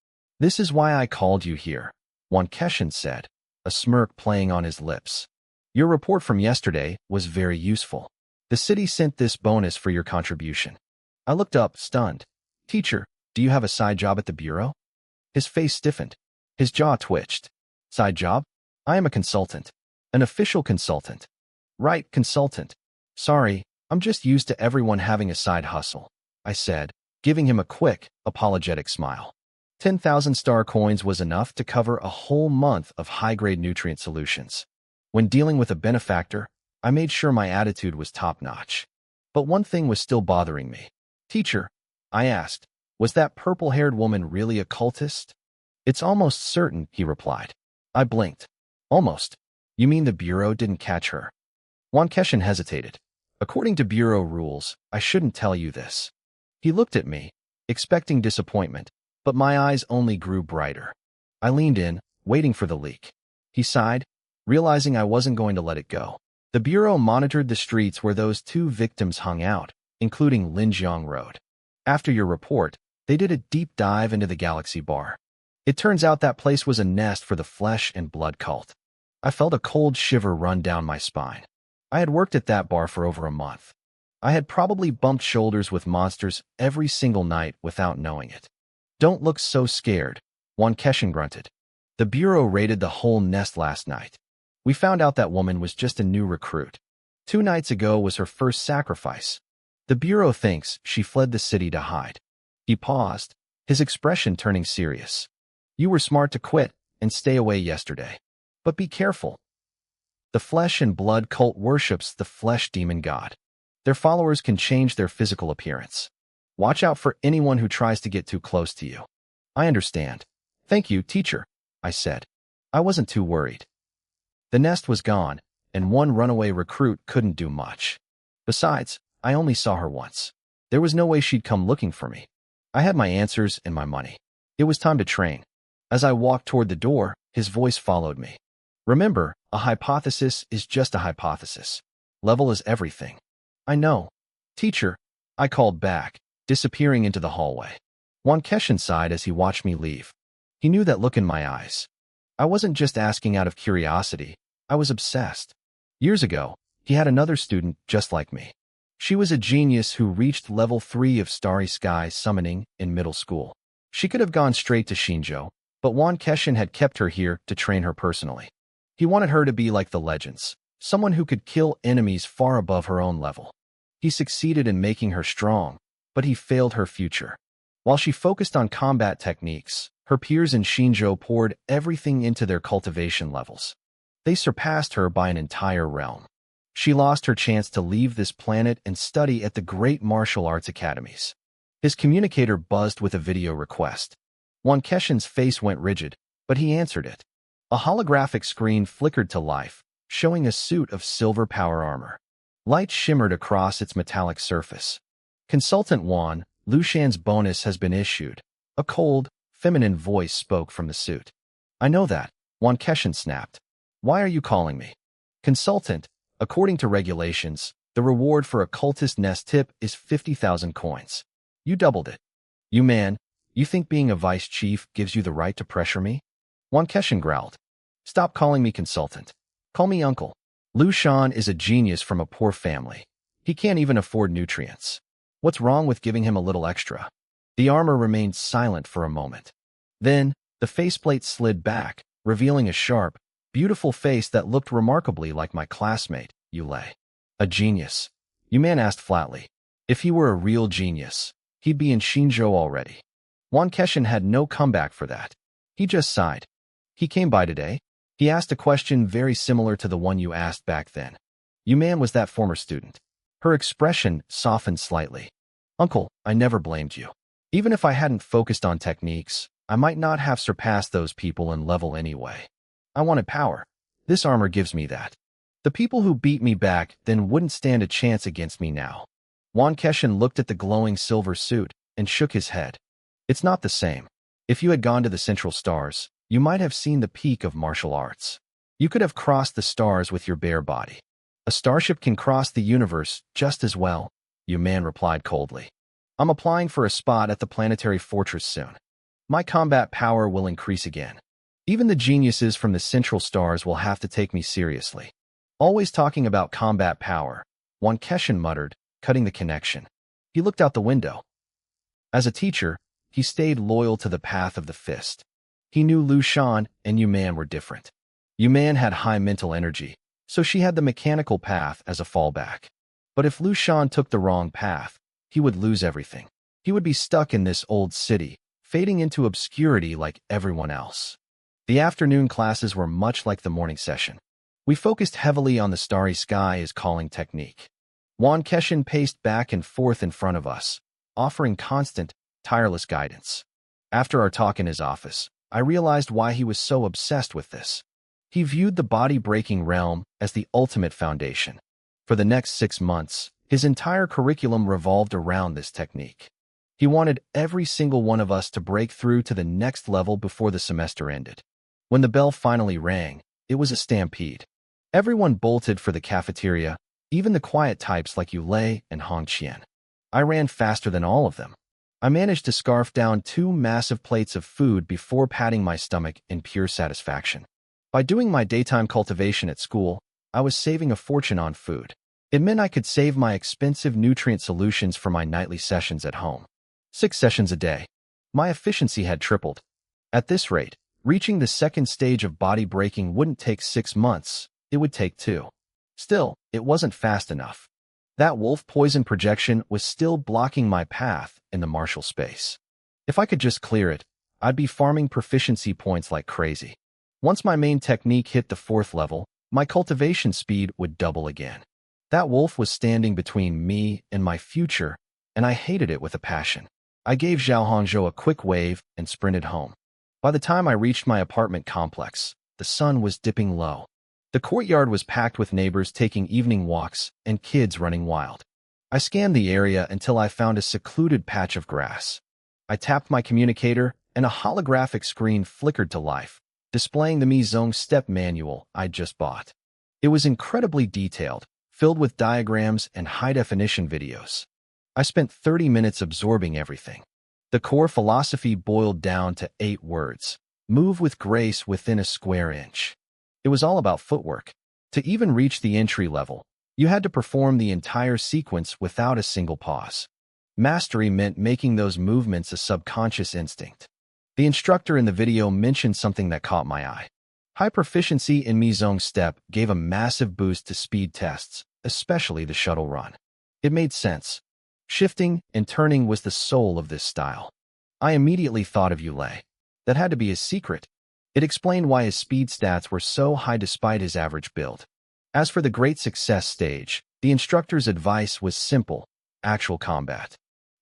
This is why I called you here, Wan Keshin said, a smirk playing on his lips. Your report from yesterday was very useful. The city sent this bonus for your contribution. I looked up, stunned. Teacher, do you have a side job at the bureau? His face stiffened. His jaw twitched. Side job? I am a consultant. An official consultant. Right, consultant. Sorry, I'm just used to everyone having a side hustle, I said, giving him a quick, apologetic smile. 10,000 star coins was enough to cover a whole month of high-grade nutrient solutions. When dealing with a benefactor, I made sure my attitude was top-notch. But one thing was still bothering me. Teacher, I asked, was that purple-haired woman really a cultist? It's almost certain, he replied. I blinked. Almost. You mean the Bureau didn't catch her? Wan Keshin hesitated. According to Bureau rules, I shouldn't tell you this. He looked at me, expecting disappointment, but my eyes only grew brighter. I leaned in, waiting for the leak. He sighed, realizing I wasn't going to let it go. The Bureau monitored the streets where those 2 victims hung out, including Linjiang Road. After your report, they did a deep dive into the Galaxy Bar. It turns out that place was a nest for the flesh and blood cult. I felt a cold shiver run down my spine. I had worked at that bar for over a month. I had probably bumped shoulders with monsters every single night without knowing it. Don't look so scared, Wan Keshin grunted. The Bureau raided the whole nest last night. We found out that woman was just a new recruit. 2 nights ago was her first sacrifice. The Bureau thinks she fled the city to hide. He paused, his expression turning serious. You were smart to quit and stay away yesterday. But be careful. The flesh and blood cult worships the flesh demon god. Their followers can change their physical appearance. Watch out for anyone who tries to get too close to you. I understand. Thank you, teacher, I said. I wasn't too worried. The nest was gone, and one runaway recruit couldn't do much. Besides, I only saw her once. There was no way she'd come looking for me. I had my answers and my money. It was time to train. As I walked toward the door, his voice followed me. Remember, a hypothesis is just a hypothesis. Level is everything. I know. Teacher, I called back, disappearing into the hallway. Wan Keshin sighed as he watched me leave. He knew that look in my eyes. I wasn't just asking out of curiosity. I was obsessed. Years ago, he had another student just like me. She was a genius who reached level 3 of Starry Sky summoning in middle school. She could have gone straight to Shinjo, but Wan Keshin had kept her here to train her personally. He wanted her to be like the legends, someone who could kill enemies far above her own level. He succeeded in making her strong, but he failed her future. While she focused on combat techniques, her peers in Shinjo poured everything into their cultivation levels. They surpassed her by an entire realm. She lost her chance to leave this planet and study at the great martial arts academies. His communicator buzzed with a video request. Wan Keshin's face went rigid, but he answered it. A holographic screen flickered to life, showing a suit of silver power armor. Light shimmered across its metallic surface. Consultant Wan, Lushan's bonus has been issued. A cold, feminine voice spoke from the suit. I know that, Wan Keshin snapped. Why are you calling me? Consultant, according to regulations, the reward for a cultist nest tip is 50,000 coins. You doubled it. You man, you think being a vice chief gives you the right to pressure me? Wan Keshin growled. Stop calling me consultant. Call me uncle. Lushan is a genius from a poor family. He can't even afford nutrients. What's wrong with giving him a little extra? The armor remained silent for a moment. Then, the faceplate slid back, revealing a sharp, beautiful face that looked remarkably like my classmate, Yulei. A genius. Yuman asked flatly. If he were a real genius, he'd be in Shinzhou already. Wan Keshin had no comeback for that. He just sighed. He came by today. He asked a question very similar to the one you asked back then. Yuman was that former student. Her expression softened slightly. Uncle, I never blamed you. Even if I hadn't focused on techniques, I might not have surpassed those people in level anyway. I wanted power. This armor gives me that. The people who beat me back then wouldn't stand a chance against me now. Wan Keshin looked at the glowing silver suit and shook his head. It's not the same. If you had gone to the Central Stars, you might have seen the peak of martial arts. You could have crossed the stars with your bare body. A starship can cross the universe just as well, Yuman replied coldly. I'm applying for a spot at the planetary fortress soon. My combat power will increase again. Even the geniuses from the Central Stars will have to take me seriously. Always talking about combat power, Wan Keshin muttered, cutting the connection. He looked out the window. As a teacher, he stayed loyal to the path of the fist. He knew Lushan and Yuman were different. Yuman had high mental energy, so she had the mechanical path as a fallback. But if Lushan took the wrong path, he would lose everything. He would be stuck in this old city, fading into obscurity like everyone else. The afternoon classes were much like the morning session. We focused heavily on the starry sky as calling technique. Wan Keshin paced back and forth in front of us, offering constant, tireless guidance. After our talk in his office, I realized why he was so obsessed with this. He viewed the body-breaking realm as the ultimate foundation. For the next 6 months, his entire curriculum revolved around this technique. He wanted every single one of us to break through to the next level before the semester ended. When the bell finally rang, it was a stampede. Everyone bolted for the cafeteria, even the quiet types like Yulei and Hongqian. I ran faster than all of them. I managed to scarf down 2 massive plates of food before patting my stomach in pure satisfaction. By doing my daytime cultivation at school, I was saving a fortune on food. It meant I could save my expensive nutrient solutions for my nightly sessions at home. 6 sessions a day. My efficiency had tripled. At this rate, reaching the second stage of body breaking wouldn't take 6 months, it would take 2. Still, it wasn't fast enough. That wolf poison projection was still blocking my path in the martial space. If I could just clear it, I'd be farming proficiency points like crazy. Once my main technique hit the 4th level, my cultivation speed would double again. That wolf was standing between me and my future, and I hated it with a passion. I gave Zhao Hongzhou a quick wave and sprinted home. By the time I reached my apartment complex, the sun was dipping low. The courtyard was packed with neighbors taking evening walks and kids running wild. I scanned the area until I found a secluded patch of grass. I tapped my communicator, and a holographic screen flickered to life, displaying the Mizong step manual I'd just bought. It was incredibly detailed, filled with diagrams and high-definition videos. I spent 30 minutes absorbing everything. The core philosophy boiled down to 8 words: move with grace within a square inch. It was all about footwork. To even reach the entry level, you had to perform the entire sequence without a single pause. Mastery meant making those movements a subconscious instinct. The instructor in the video mentioned something that caught my eye. High proficiency in Mizong step gave a massive boost to speed tests, especially the shuttle run. It made sense. Shifting and turning was the soul of this style. I immediately thought of Yulei. That had to be his secret. It explained why his speed stats were so high despite his average build. As for the great success stage, the instructor's advice was simple: actual combat.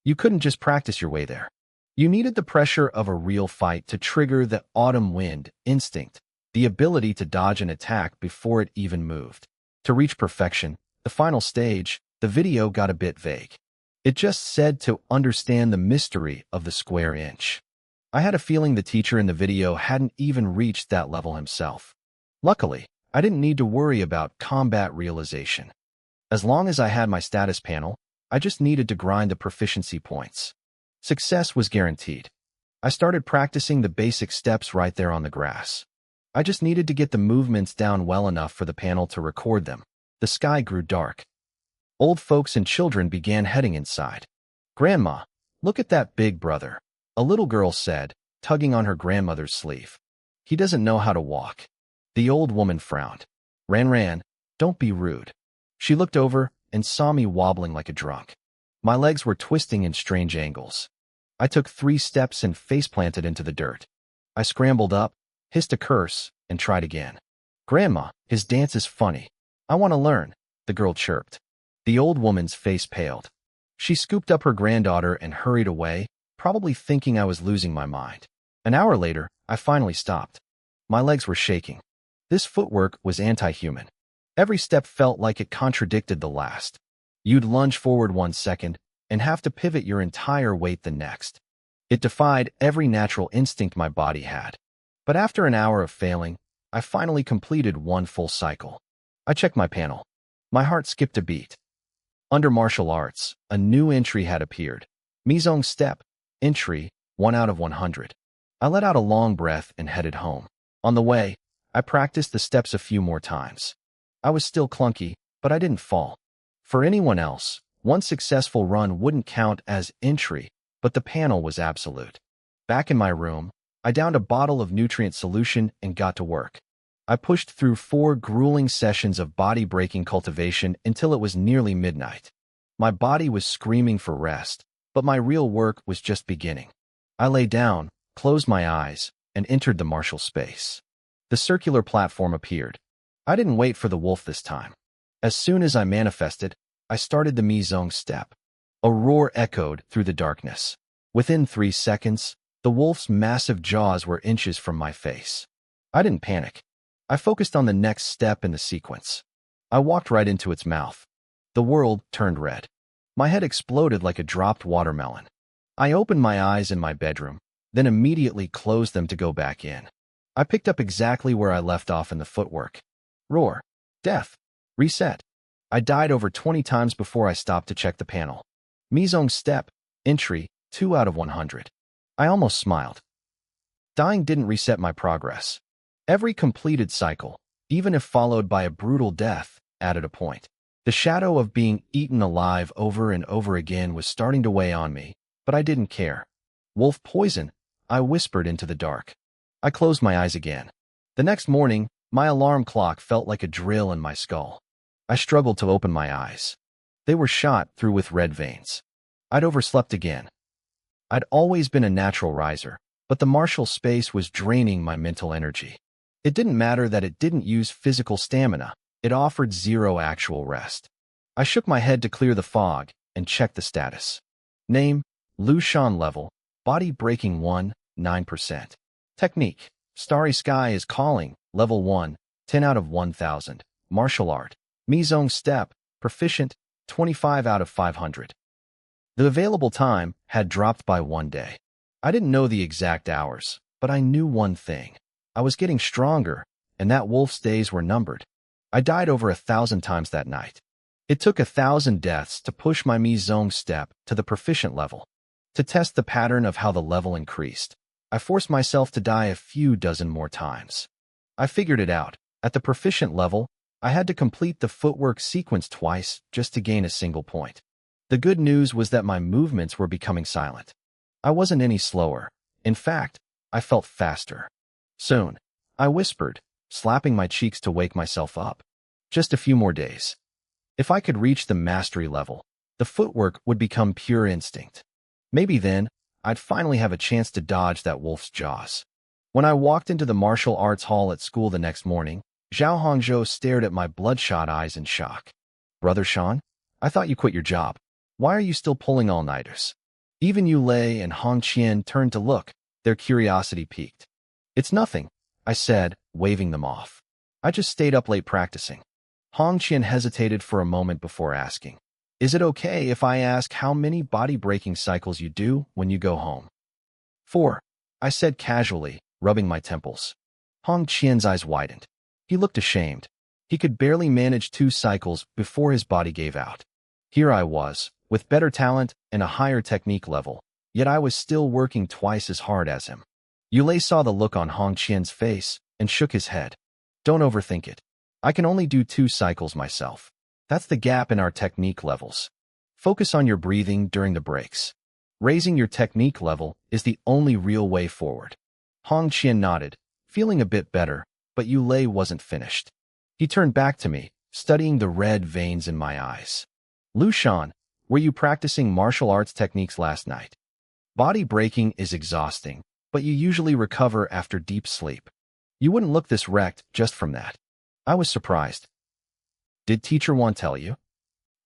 You couldn't just practice your way there. You needed the pressure of a real fight to trigger the autumn wind instinct, the ability to dodge an attack before it even moved. To reach perfection, the final stage, the video got a bit vague. It just said to understand the mystery of the square inch. I had a feeling the teacher in the video hadn't even reached that level himself. Luckily, I didn't need to worry about combat realization. As long as I had my status panel, I just needed to grind the proficiency points. Success was guaranteed. I started practicing the basic steps right there on the grass. I just needed to get the movements down well enough for the panel to record them. The sky grew dark. Old folks and children began heading inside. "Grandma, look at that big brother," a little girl said, tugging on her grandmother's sleeve. "He doesn't know how to walk." The old woman frowned. Ran, don't be rude." She looked over and saw me wobbling like a drunk. My legs were twisting in strange angles. I took 3 steps and face-planted into the dirt. I scrambled up, hissed a curse, and tried again. "Grandma, his dance is funny. I want to learn," the girl chirped. The old woman's face paled. She scooped up her granddaughter and hurried away, probably thinking I was losing my mind. An hour later, I finally stopped. My legs were shaking. This footwork was anti-human. Every step felt like it contradicted the last. You'd lunge forward 1 second and have to pivot your entire weight the next. It defied every natural instinct my body had. But after an hour of failing, I finally completed 1 full cycle. I checked my panel. My heart skipped a beat. Under martial arts, a new entry had appeared. Mizong step, entry, 1 out of 100. I let out a long breath and headed home. On the way, I practiced the steps a few more times. I was still clunky, but I didn't fall. For anyone else, 1 successful run wouldn't count as entry, but the panel was absolute. Back in my room, I downed a bottle of nutrient solution and got to work. I pushed through 4 grueling sessions of body-breaking cultivation until it was nearly midnight. My body was screaming for rest, but my real work was just beginning. I lay down, closed my eyes, and entered the martial space. The circular platform appeared. I didn't wait for the wolf this time. As soon as I manifested, I started the Mizong step. A roar echoed through the darkness. Within 3 seconds, the wolf's massive jaws were inches from my face. I didn't panic. I focused on the next step in the sequence. I walked right into its mouth. The world turned red. My head exploded like a dropped watermelon. I opened my eyes in my bedroom, then immediately closed them to go back in. I picked up exactly where I left off in the footwork. Roar. Death. Reset. I died over 20 times before I stopped to check the panel. Mizong step, entry, 2 out of 100. I almost smiled. Dying didn't reset my progress. Every completed cycle, even if followed by a brutal death, added a point. The shadow of being eaten alive over and over again was starting to weigh on me, but I didn't care. Wolf poison, I whispered into the dark. I closed my eyes again. The next morning, my alarm clock felt like a drill in my skull. I struggled to open my eyes. They were shot through with red veins. I'd overslept again. I'd always been a natural riser, but the martial space was draining my mental energy. It didn't matter that it didn't use physical stamina. It offered 0 actual rest. I shook my head to clear the fog and checked the status. Name, Lu Shan level, body breaking 1, 9%. Technique, Starry Sky is Calling, level 1, 10 out of 1000. Martial art, Mizong step, proficient, 25 out of 500. The available time had dropped by 1 day. I didn't know the exact hours, but I knew one thing. I was getting stronger, and that wolf's days were numbered. I died over 1,000 times that night. It took 1,000 deaths to push my Mizong step to the proficient level. To test the pattern of how the level increased, I forced myself to die a few dozen more times. I figured it out. At the proficient level, I had to complete the footwork sequence twice just to gain a single point. The good news was that my movements were becoming silent. I wasn't any slower. In fact, I felt faster. Soon, I whispered, slapping my cheeks to wake myself up. Just a few more days. If I could reach the mastery level, the footwork would become pure instinct. Maybe then, I'd finally have a chance to dodge that wolf's jaws. When I walked into the martial arts hall at school the next morning, Zhao Hongzhou stared at my bloodshot eyes in shock. "Brother Shan, I thought you quit your job. Why are you still pulling all-nighters?" Even Yu Lei and Hong Qian turned to look, their curiosity piqued. "It's nothing," I said, waving them off. I just stayed up late practicing. Hong Qian hesitated for a moment before asking, "Is it okay if I ask how many body-breaking cycles you do when you go home?" "4," I said casually, rubbing my temples. Hong Qian's eyes widened. He looked ashamed. He could barely manage 2 cycles before his body gave out. Here I was, with better talent and a higher technique level, yet I was still working twice as hard as him. Yulei saw the look on Hong Qian's face and shook his head. "Don't overthink it. I can only do 2 cycles myself. That's the gap in our technique levels. Focus on your breathing during the breaks. Raising your technique level is the only real way forward." Hong Qian nodded, feeling a bit better, but Yulei wasn't finished. He turned back to me, studying the red veins in my eyes. "Lu Shan, were you practicing martial arts techniques last night? Body breaking is exhausting, but you usually recover after deep sleep. You wouldn't look this wrecked just from that." I was surprised. "Did Teacher Wan tell you?"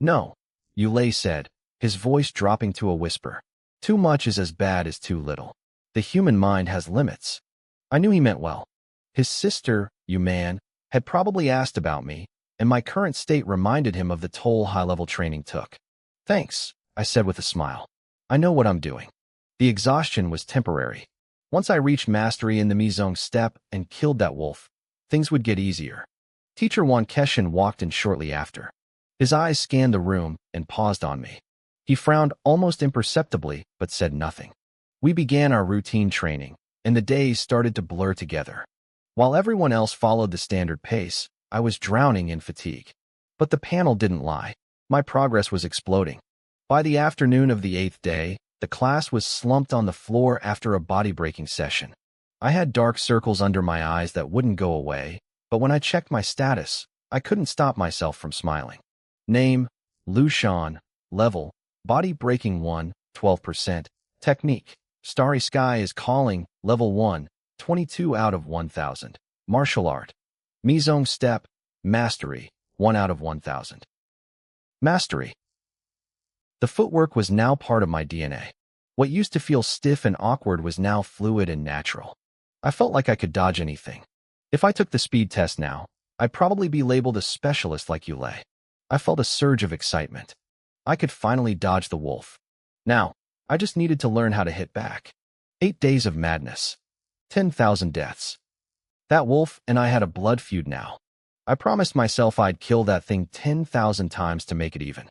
"No," Yulei said, his voice dropping to a whisper. "Too much is as bad as too little. The human mind has limits." I knew he meant well. His sister, Yuman, had probably asked about me, and my current state reminded him of the toll high-level training took. "Thanks," I said with a smile. "I know what I'm doing." The exhaustion was temporary. Once I reached mastery in the Mizong step and killed that wolf, things would get easier. Teacher Wan Keshin walked in shortly after. His eyes scanned the room and paused on me. He frowned almost imperceptibly, but said nothing. We began our routine training, and the days started to blur together. While everyone else followed the standard pace, I was drowning in fatigue. But the panel didn't lie. My progress was exploding. By the afternoon of the 8th day, the class was slumped on the floor after a body-breaking session. I had dark circles under my eyes that wouldn't go away, but when I checked my status, I couldn't stop myself from smiling. Name, Lu Shan. Level, Body Breaking 1, 12%. Technique, Starry Sky is Calling, Level 1, 22 out of 1,000. Martial Art, Mizong Step, Mastery, 1 out of 1,000. Mastery. The footwork was now part of my DNA. What used to feel stiff and awkward was now fluid and natural. I felt like I could dodge anything. If I took the speed test now, I'd probably be labeled a specialist like Yulei. I felt a surge of excitement. I could finally dodge the wolf. Now, I just needed to learn how to hit back. 8 days of madness. 10,000 deaths. That wolf and I had a blood feud now. I promised myself I'd kill that thing 10,000 times to make it even.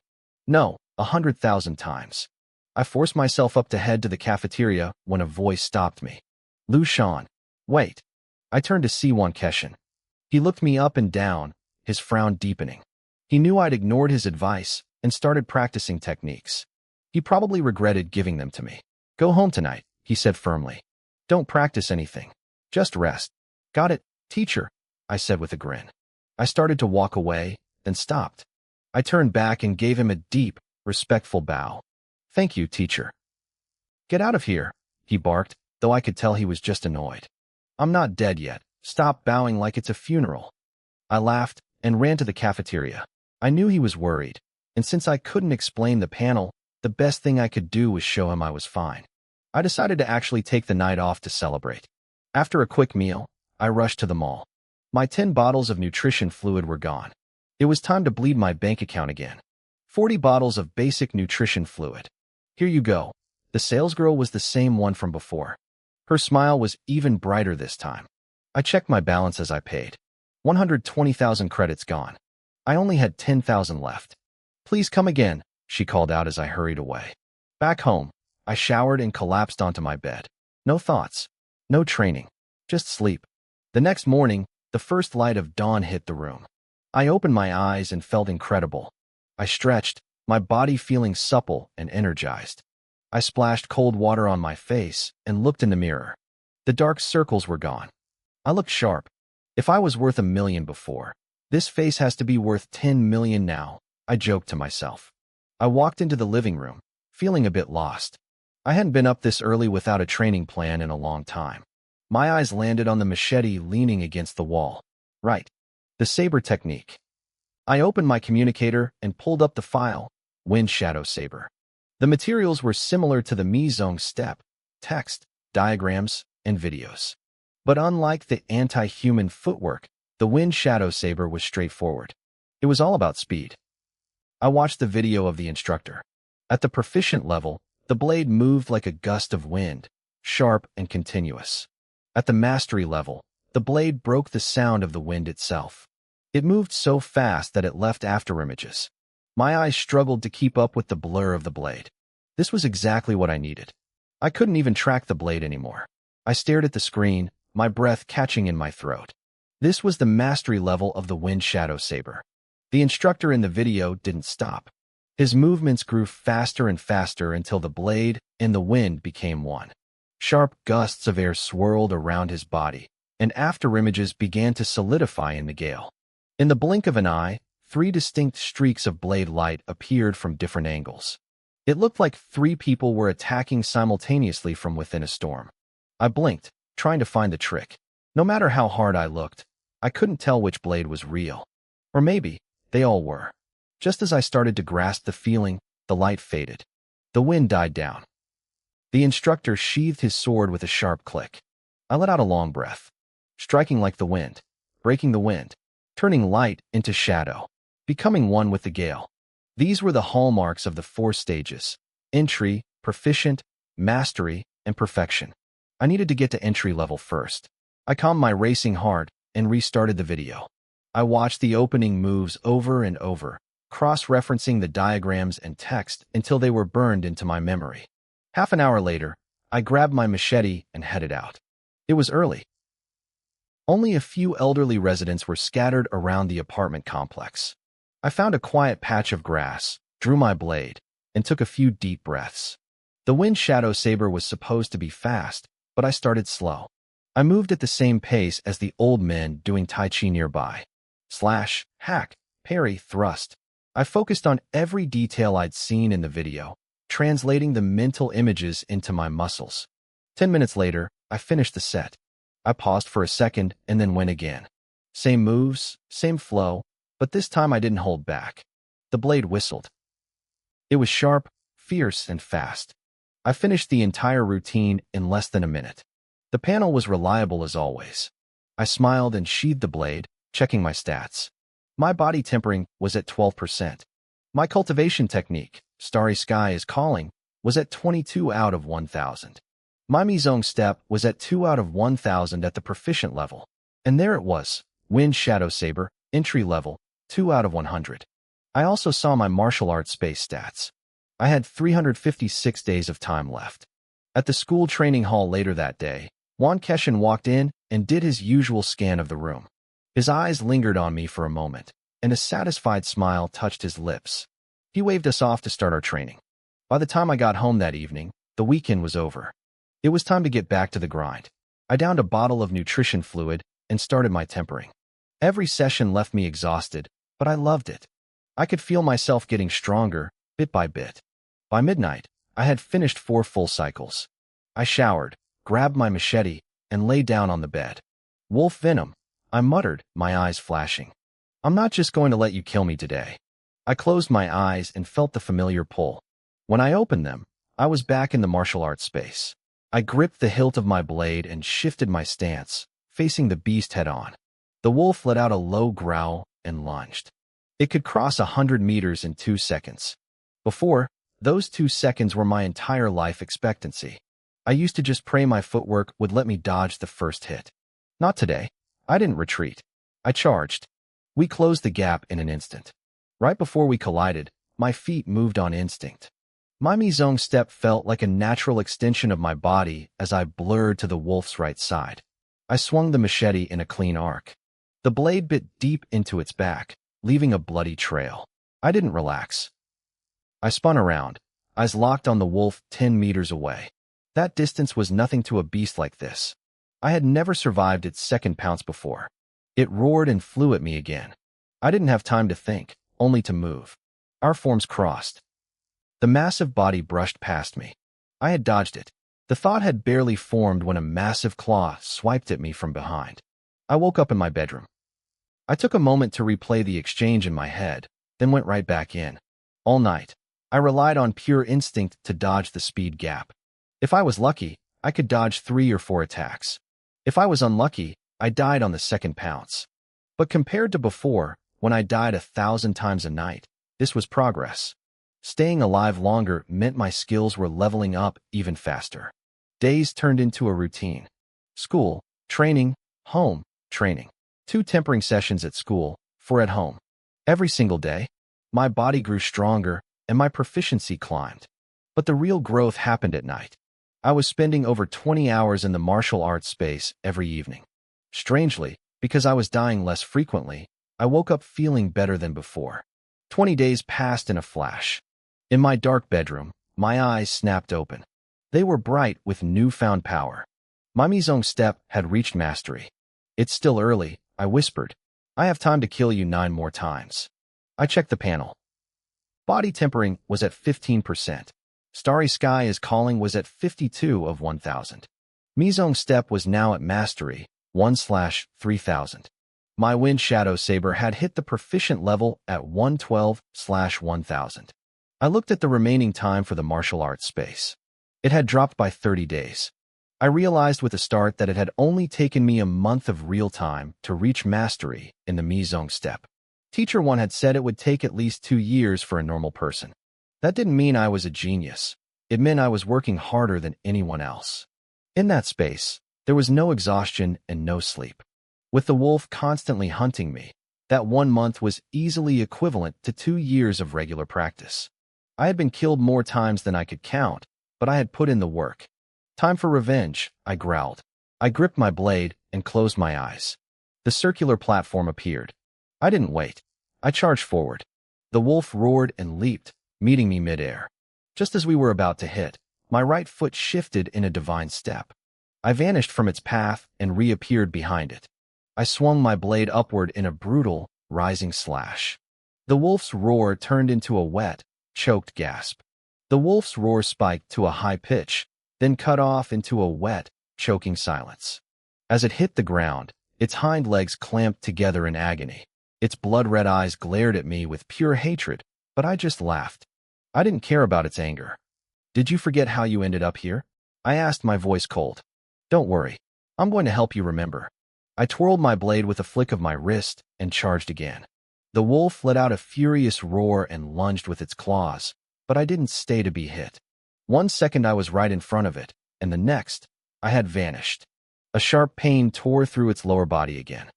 No, 100,000 times. I forced myself up to head to the cafeteria when a voice stopped me. "Lu Shan, wait." I turned to see Wan Keshin. He looked me up and down, his frown deepening. He knew I'd ignored his advice and started practicing techniques. He probably regretted giving them to me. "Go home tonight," he said firmly. "Don't practice anything. Just rest." "Got it, teacher," I said with a grin. I started to walk away, then stopped. I turned back and gave him a deep, respectful bow. "Thank you, teacher." "Get out of here," he barked, though I could tell he was just annoyed. "I'm not dead yet. Stop bowing like it's a funeral." I laughed and ran to the cafeteria. I knew he was worried, and since I couldn't explain the panel, the best thing I could do was show him I was fine. I decided to actually take the night off to celebrate. After a quick meal, I rushed to the mall. My 10 bottles of nutrition fluid were gone. It was time to bleed my bank account again. 40 bottles of basic nutrition fluid. "Here you go." The salesgirl was the same one from before. Her smile was even brighter this time. I checked my balance as I paid. 120,000 credits gone. I only had 10,000 left. "Please come again," she called out as I hurried away. Back home, I showered and collapsed onto my bed. No thoughts. No training. Just sleep. The next morning, the first light of dawn hit the room. I opened my eyes and felt incredible. I stretched, my body feeling supple and energized. I splashed cold water on my face and looked in the mirror. The dark circles were gone. I looked sharp. If I was worth 1 million before, this face has to be worth 10 million now, I joked to myself. I walked into the living room, feeling a bit lost. I hadn't been up this early without a training plan in a long time. My eyes landed on the machete leaning against the wall. Right. The saber technique. I opened my communicator and pulled up the file, Wind Shadow Saber. The materials were similar to the Mizong step, text, diagrams, and videos. But unlike the anti-human footwork, the wind shadow saber was straightforward. It was all about speed. I watched the video of the instructor. At the proficient level, the blade moved like a gust of wind, sharp and continuous. At the mastery level, the blade broke the sound of the wind itself. It moved so fast that it left afterimages. My eyes struggled to keep up with the blur of the blade. This was exactly what I needed. I couldn't even track the blade anymore. I stared at the screen, my breath catching in my throat. This was the mastery level of the wind shadow saber. The instructor in the video didn't stop. His movements grew faster and faster until the blade and the wind became one. Sharp gusts of air swirled around his body, and afterimages began to solidify in the gale. In the blink of an eye, 3 distinct streaks of blade light appeared from different angles. It looked like 3 people were attacking simultaneously from within a storm. I blinked, trying to find the trick. No matter how hard I looked, I couldn't tell which blade was real. Or maybe they all were. Just as I started to grasp the feeling, the light faded. The wind died down. The instructor sheathed his sword with a sharp click. I let out a long breath. Striking like the wind, breaking the wind, turning light into shadow, becoming one with the gale. These were the hallmarks of the 4 stages: entry, proficient, mastery, and perfection. I needed to get to entry level first. I calmed my racing heart and restarted the video. I watched the opening moves over and over, cross-referencing the diagrams and text until they were burned into my memory. Half an hour later, I grabbed my machete and headed out. It was early. Only a few elderly residents were scattered around the apartment complex. I found a quiet patch of grass, drew my blade, and took a few deep breaths. The wind shadow saber was supposed to be fast, but I started slow. I moved at the same pace as the old men doing Tai Chi nearby. Slash, hack, parry, thrust. I focused on every detail I'd seen in the video, translating the mental images into my muscles. 10 minutes later, I finished the set. I paused for a second and then went again. Same moves, same flow, but this time I didn't hold back. The blade whistled. It was sharp, fierce, and fast. I finished the entire routine in less than a minute. The panel was reliable as always. I smiled and sheathed the blade, checking my stats. My body tempering was at 12%. My cultivation technique, Starry Sky is Calling, was at 22 out of 1,000. My Mizong Step was at 2 out of 1,000 at the proficient level. And there it was, Wind Shadow Saber, entry level, 2 out of 100. I also saw my martial arts space stats. I had 356 days of time left. At the school training hall later that day, Juan Keshin walked in and did his usual scan of the room. His eyes lingered on me for a moment, and a satisfied smile touched his lips. He waved us off to start our training. By the time I got home that evening, the weekend was over. It was time to get back to the grind. I downed a bottle of nutrition fluid and started my tempering. Every session left me exhausted, but I loved it. I could feel myself getting stronger, bit by bit. By midnight, I had finished 4 full cycles. I showered, grabbed my machete, and lay down on the bed. Wolf venom, I muttered, my eyes flashing. I'm not just going to let you kill me today. I closed my eyes and felt the familiar pull. When I opened them, I was back in the martial arts space. I gripped the hilt of my blade and shifted my stance, facing the beast head-on. The wolf let out a low growl and lunged. It could cross 100 meters in 2 seconds. Before, those 2 seconds were my entire life expectancy. I used to just pray my footwork would let me dodge the first hit. Not today. I didn't retreat. I charged. We closed the gap in an instant. Right before we collided, my feet moved on instinct. My Mizong step felt like a natural extension of my body as I blurred to the wolf's right side. I swung the machete in a clean arc. The blade bit deep into its back, leaving a bloody trail. I didn't relax. I spun around, eyes locked on the wolf 10 meters away. That distance was nothing to a beast like this. I had never survived its second pounce before. It roared and flew at me again. I didn't have time to think, only to move. Our forms crossed. The massive body brushed past me. I had dodged it. The thought had barely formed when a massive claw swiped at me from behind. I woke up in my bedroom. I took a moment to replay the exchange in my head, then went right back in. All night, I relied on pure instinct to dodge the speed gap. If I was lucky, I could dodge 3 or 4 attacks. If I was unlucky, I died on the second pounce. But compared to before, when I died 1,000 times a night, this was progress. Staying alive longer meant my skills were leveling up even faster. Days turned into a routine. School, training, home, training. 2 tempering sessions at school, 4 at home. Every single day, my body grew stronger and my proficiency climbed. But the real growth happened at night. I was spending over 20 hours in the martial arts space every evening. Strangely, because I was dying less frequently, I woke up feeling better than before. 20 days passed in a flash. In my dark bedroom, my eyes snapped open. They were bright with newfound power. My Mizong step had reached mastery. It's still early, I whispered. I have time to kill you 9 more times. I checked the panel. Body tempering was at 15%. Starry Sky is Calling was at 52 of 1,000. Mizong step was now at mastery, 1/3000. My Wind Shadow Saber had hit the proficient level at 112/1000. I looked at the remaining time for the martial arts space. It had dropped by 30 days. I realized with a start that it had only taken me a month of real time to reach mastery in the Mizong step. Teacher 1 had said it would take at least 2 years for a normal person. That didn't mean I was a genius. It meant I was working harder than anyone else. In that space, there was no exhaustion and no sleep. With the wolf constantly hunting me, that 1 month was easily equivalent to 2 years of regular practice. I had been killed more times than I could count, but I had put in the work. Time for revenge, I growled. I gripped my blade and closed my eyes. The circular platform appeared. I didn't wait. I charged forward. The wolf roared and leaped, meeting me midair. Just as we were about to hit, my right foot shifted in a divine step. I vanished from its path and reappeared behind it. I swung my blade upward in a brutal, rising slash. The wolf's roar turned into a wet, choked gasp. The wolf's roar spiked to a high pitch, then cut off into a wet, choking silence. As it hit the ground, its hind legs clamped together in agony. Its blood-red eyes glared at me with pure hatred, but I just laughed. I didn't care about its anger. Did you forget how you ended up here? I asked, my voice cold. Don't worry. I'm going to help you remember. I twirled my blade with a flick of my wrist and charged again. The wolf let out a furious roar and lunged with its claws, but I didn't stay to be hit. 1 second I was right in front of it, and the next, I had vanished. A sharp pain tore through its lower body again.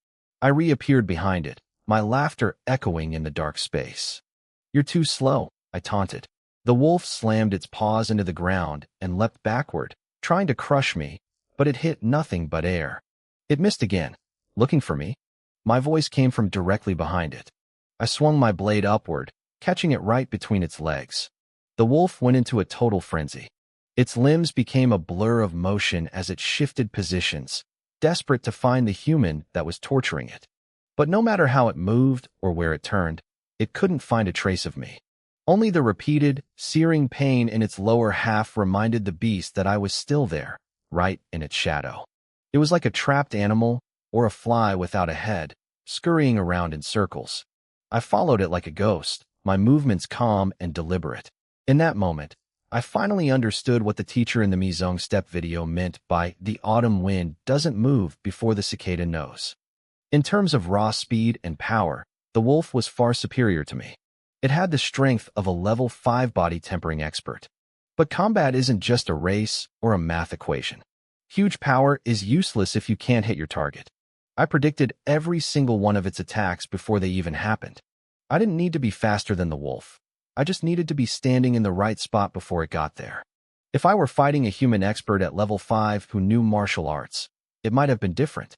I reappeared behind it, my laughter echoing in the dark space. You're too slow, I taunted. The wolf slammed its paws into the ground and leapt backward, trying to crush me, but it hit nothing but air. It missed again, looking for me. My voice came from directly behind it. I swung my blade upward, catching it right between its legs. The wolf went into a total frenzy. Its limbs became a blur of motion as it shifted positions, desperate to find the human that was torturing it. But no matter how it moved or where it turned, it couldn't find a trace of me. Only the repeated, searing pain in its lower half reminded the beast that I was still there, right in its shadow. It was like a trapped animal or a fly without a head, scurrying around in circles. I followed it like a ghost, my movements calm and deliberate. In that moment, I finally understood what the teacher in the Mizong step video meant by the autumn wind doesn't move before the cicada knows. In terms of raw speed and power, the wolf was far superior to me. It had the strength of a level 5 body tempering expert. But combat isn't just a race or a math equation. Huge power is useless if you can't hit your target. I predicted every single one of its attacks before they even happened. I didn't need to be faster than the wolf. I just needed to be standing in the right spot before it got there. If I were fighting a human expert at level 5 who knew martial arts, it might have been different.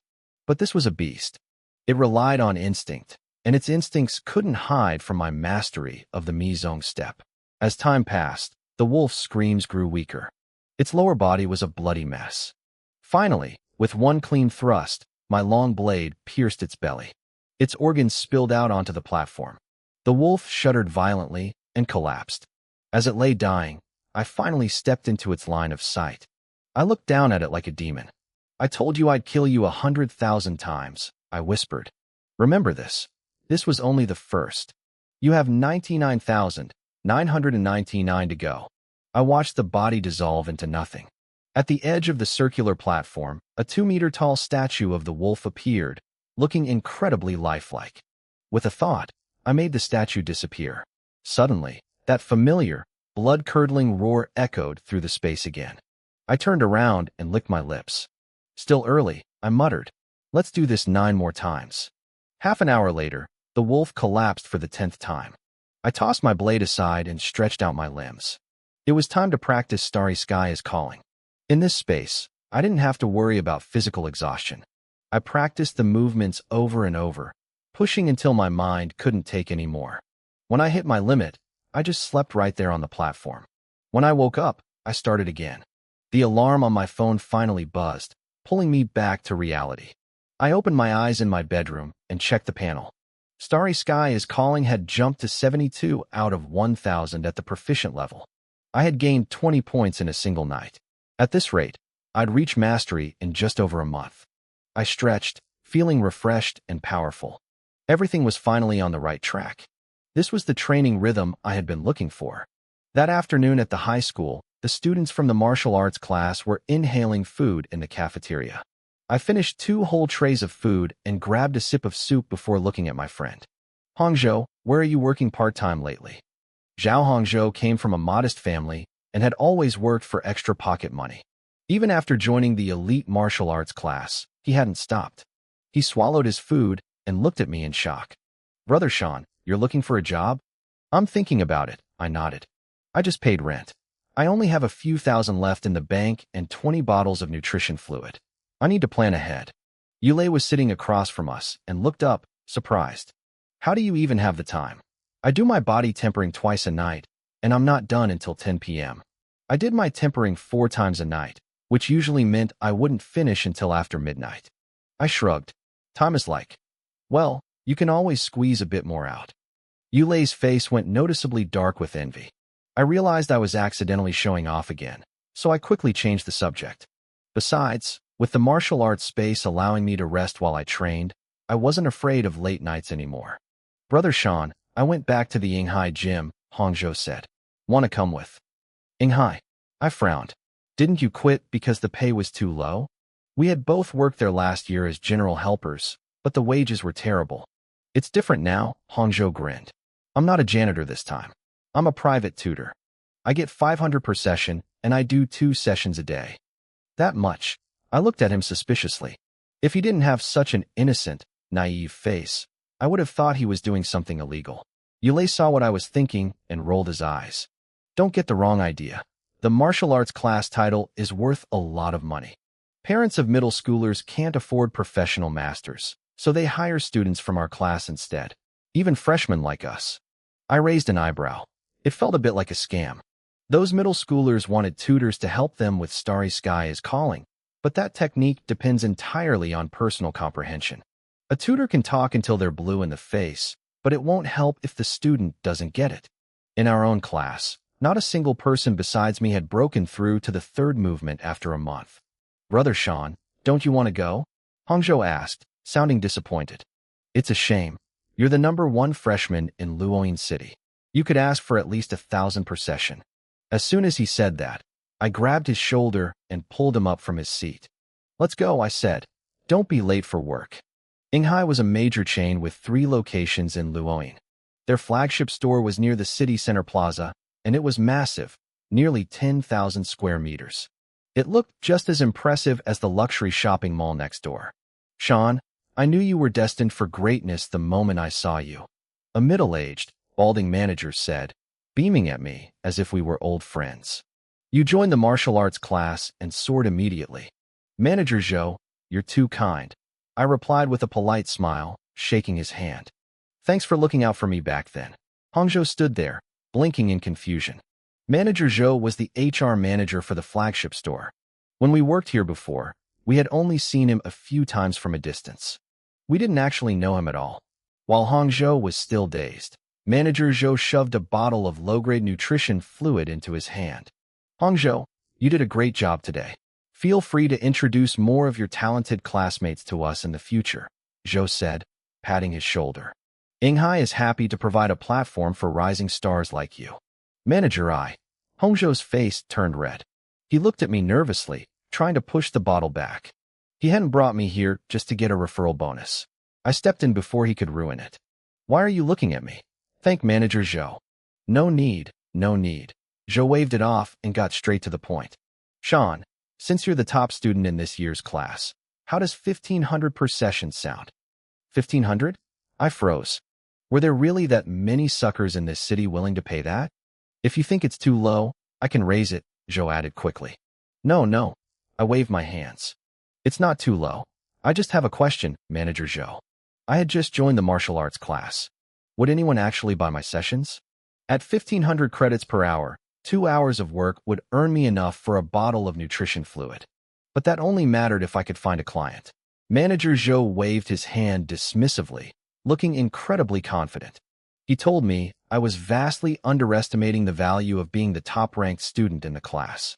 But this was a beast. It relied on instinct, and its instincts couldn't hide from my mastery of the Mizong step. As time passed, the wolf's screams grew weaker. Its lower body was a bloody mess. Finally, with one clean thrust, my long blade pierced its belly. Its organs spilled out onto the platform. The wolf shuddered violently and collapsed. As it lay dying, I finally stepped into its line of sight. I looked down at it like a demon. I told you I'd kill you 100,000 times, I whispered. Remember this. This was only the first. You have 99,999 to go. I watched the body dissolve into nothing. At the edge of the circular platform, a 2-meter-tall statue of the wolf appeared, looking incredibly lifelike. With a thought, I made the statue disappear. Suddenly, that familiar, blood-curdling roar echoed through the space again. I turned around and licked my lips. Still early, I muttered. Let's do this 9 more times. Half an hour later, the wolf collapsed for the 10th time. I tossed my blade aside and stretched out my limbs. It was time to practice Starry Sky is Calling. In this space, I didn't have to worry about physical exhaustion. I practiced the movements over and over, pushing until my mind couldn't take any more. When I hit my limit, I just slept right there on the platform. When I woke up, I started again. The alarm on my phone finally buzzed, pulling me back to reality. I opened my eyes in my bedroom and checked the panel. Starry Sky is Calling had jumped to 72 out of 1,000 at the proficient level. I had gained 20 points in a single night. At this rate, I'd reach mastery in just over a month. I stretched, feeling refreshed and powerful. Everything was finally on the right track. This was the training rhythm I had been looking for. That afternoon at the high school, the students from the martial arts class were inhaling food in the cafeteria. I finished 2 whole trays of food and grabbed a sip of soup before looking at my friend. Hongzhou, where are you working part-time lately? Zhao Hongzhou came from a modest family and had always worked for extra pocket money. Even after joining the elite martial arts class, he hadn't stopped. He swallowed his food and looked at me in shock. Brother Sean, you're looking for a job? I'm thinking about it, I nodded. I just paid rent. I only have a few thousand left in the bank and 20 bottles of nutrition fluid. I need to plan ahead. Yulei was sitting across from us and looked up, surprised. How do you even have the time? I do my body tempering twice a night, and I'm not done until 10 p.m. I did my tempering 4 times a night, which usually meant I wouldn't finish until after midnight. I shrugged. Time is like, well, you can always squeeze a bit more out. Yulei's face went noticeably dark with envy. I realized I was accidentally showing off again, so I quickly changed the subject. Besides, with the martial arts space allowing me to rest while I trained, I wasn't afraid of late nights anymore. Brother Sean, I went back to the Yinghai gym, Hongzhou said. Want to come with? Yinghai. I frowned. Didn't you quit because the pay was too low? We had both worked there last year as general helpers, but the wages were terrible. It's different now, Hongzhou grinned. I'm not a janitor this time. I'm a private tutor. I get 500 per session, and I do 2 sessions a day. That much. I looked at him suspiciously. If he didn't have such an innocent, naive face, I would have thought he was doing something illegal. Yulei saw what I was thinking and rolled his eyes. Don't get the wrong idea. The martial arts class title is worth a lot of money. Parents of middle schoolers can't afford professional masters, so they hire students from our class instead. Even freshmen like us. I raised an eyebrow. It felt a bit like a scam. Those middle schoolers wanted tutors to help them with Starry Sky is Calling, but that technique depends entirely on personal comprehension. A tutor can talk until they're blue in the face, but it won't help if the student doesn't get it. In our own class, not a single person besides me had broken through to the 3rd movement after a month. Brother Sean, don't you want to go? Hongzhou asked, sounding disappointed. It's a shame. You're the #1 freshman in Luoying City. You could ask for at least 1,000 per session. As soon as he said that, I grabbed his shoulder and pulled him up from his seat. Let's go, I said. Don't be late for work. Yinghai was a major chain with 3 locations in Luoying. Their flagship store was near the city center plaza, and it was massive, nearly 10,000 square meters. It looked just as impressive as the luxury shopping mall next door. Sean, I knew you were destined for greatness the moment I saw you. A middle-aged, balding manager said, beaming at me as if we were old friends. You joined the martial arts class and soared immediately. Manager Zhou, you're too kind. I replied with a polite smile, shaking his hand. Thanks for looking out for me back then. Hongzhou stood there, blinking in confusion. Manager Zhou was the HR manager for the flagship store. When we worked here before, we had only seen him a few times from a distance. We didn't actually know him at all. While Hongzhou was still dazed, Manager Zhou shoved a bottle of low-grade nutrition fluid into his hand. Hongzhou, you did a great job today. Feel free to introduce more of your talented classmates to us in the future, Zhou said, patting his shoulder. Yinghai is happy to provide a platform for rising stars like you. Manager I. Hongzhou's face turned red. He looked at me nervously, trying to push the bottle back. He hadn't brought me here just to get a referral bonus. I stepped in before he could ruin it. Why are you looking at me? Thank Manager Zhou. No need, no need. Zhou waved it off and got straight to the point. Sean, since you're the top student in this year's class, how does 1,500 per session sound? 1,500? I froze. Were there really that many suckers in this city willing to pay that? If you think it's too low, I can raise it, Zhou added quickly. No. I waved my hands. It's not too low. I just have a question, Manager Zhou. I had just joined the martial arts class. Would anyone actually buy my sessions? At 1,500 credits per hour, 2 hours of work would earn me enough for a bottle of nutrition fluid. But that only mattered if I could find a client. Manager Zhou waved his hand dismissively, looking incredibly confident. He told me I was vastly underestimating the value of being the top-ranked student in the class.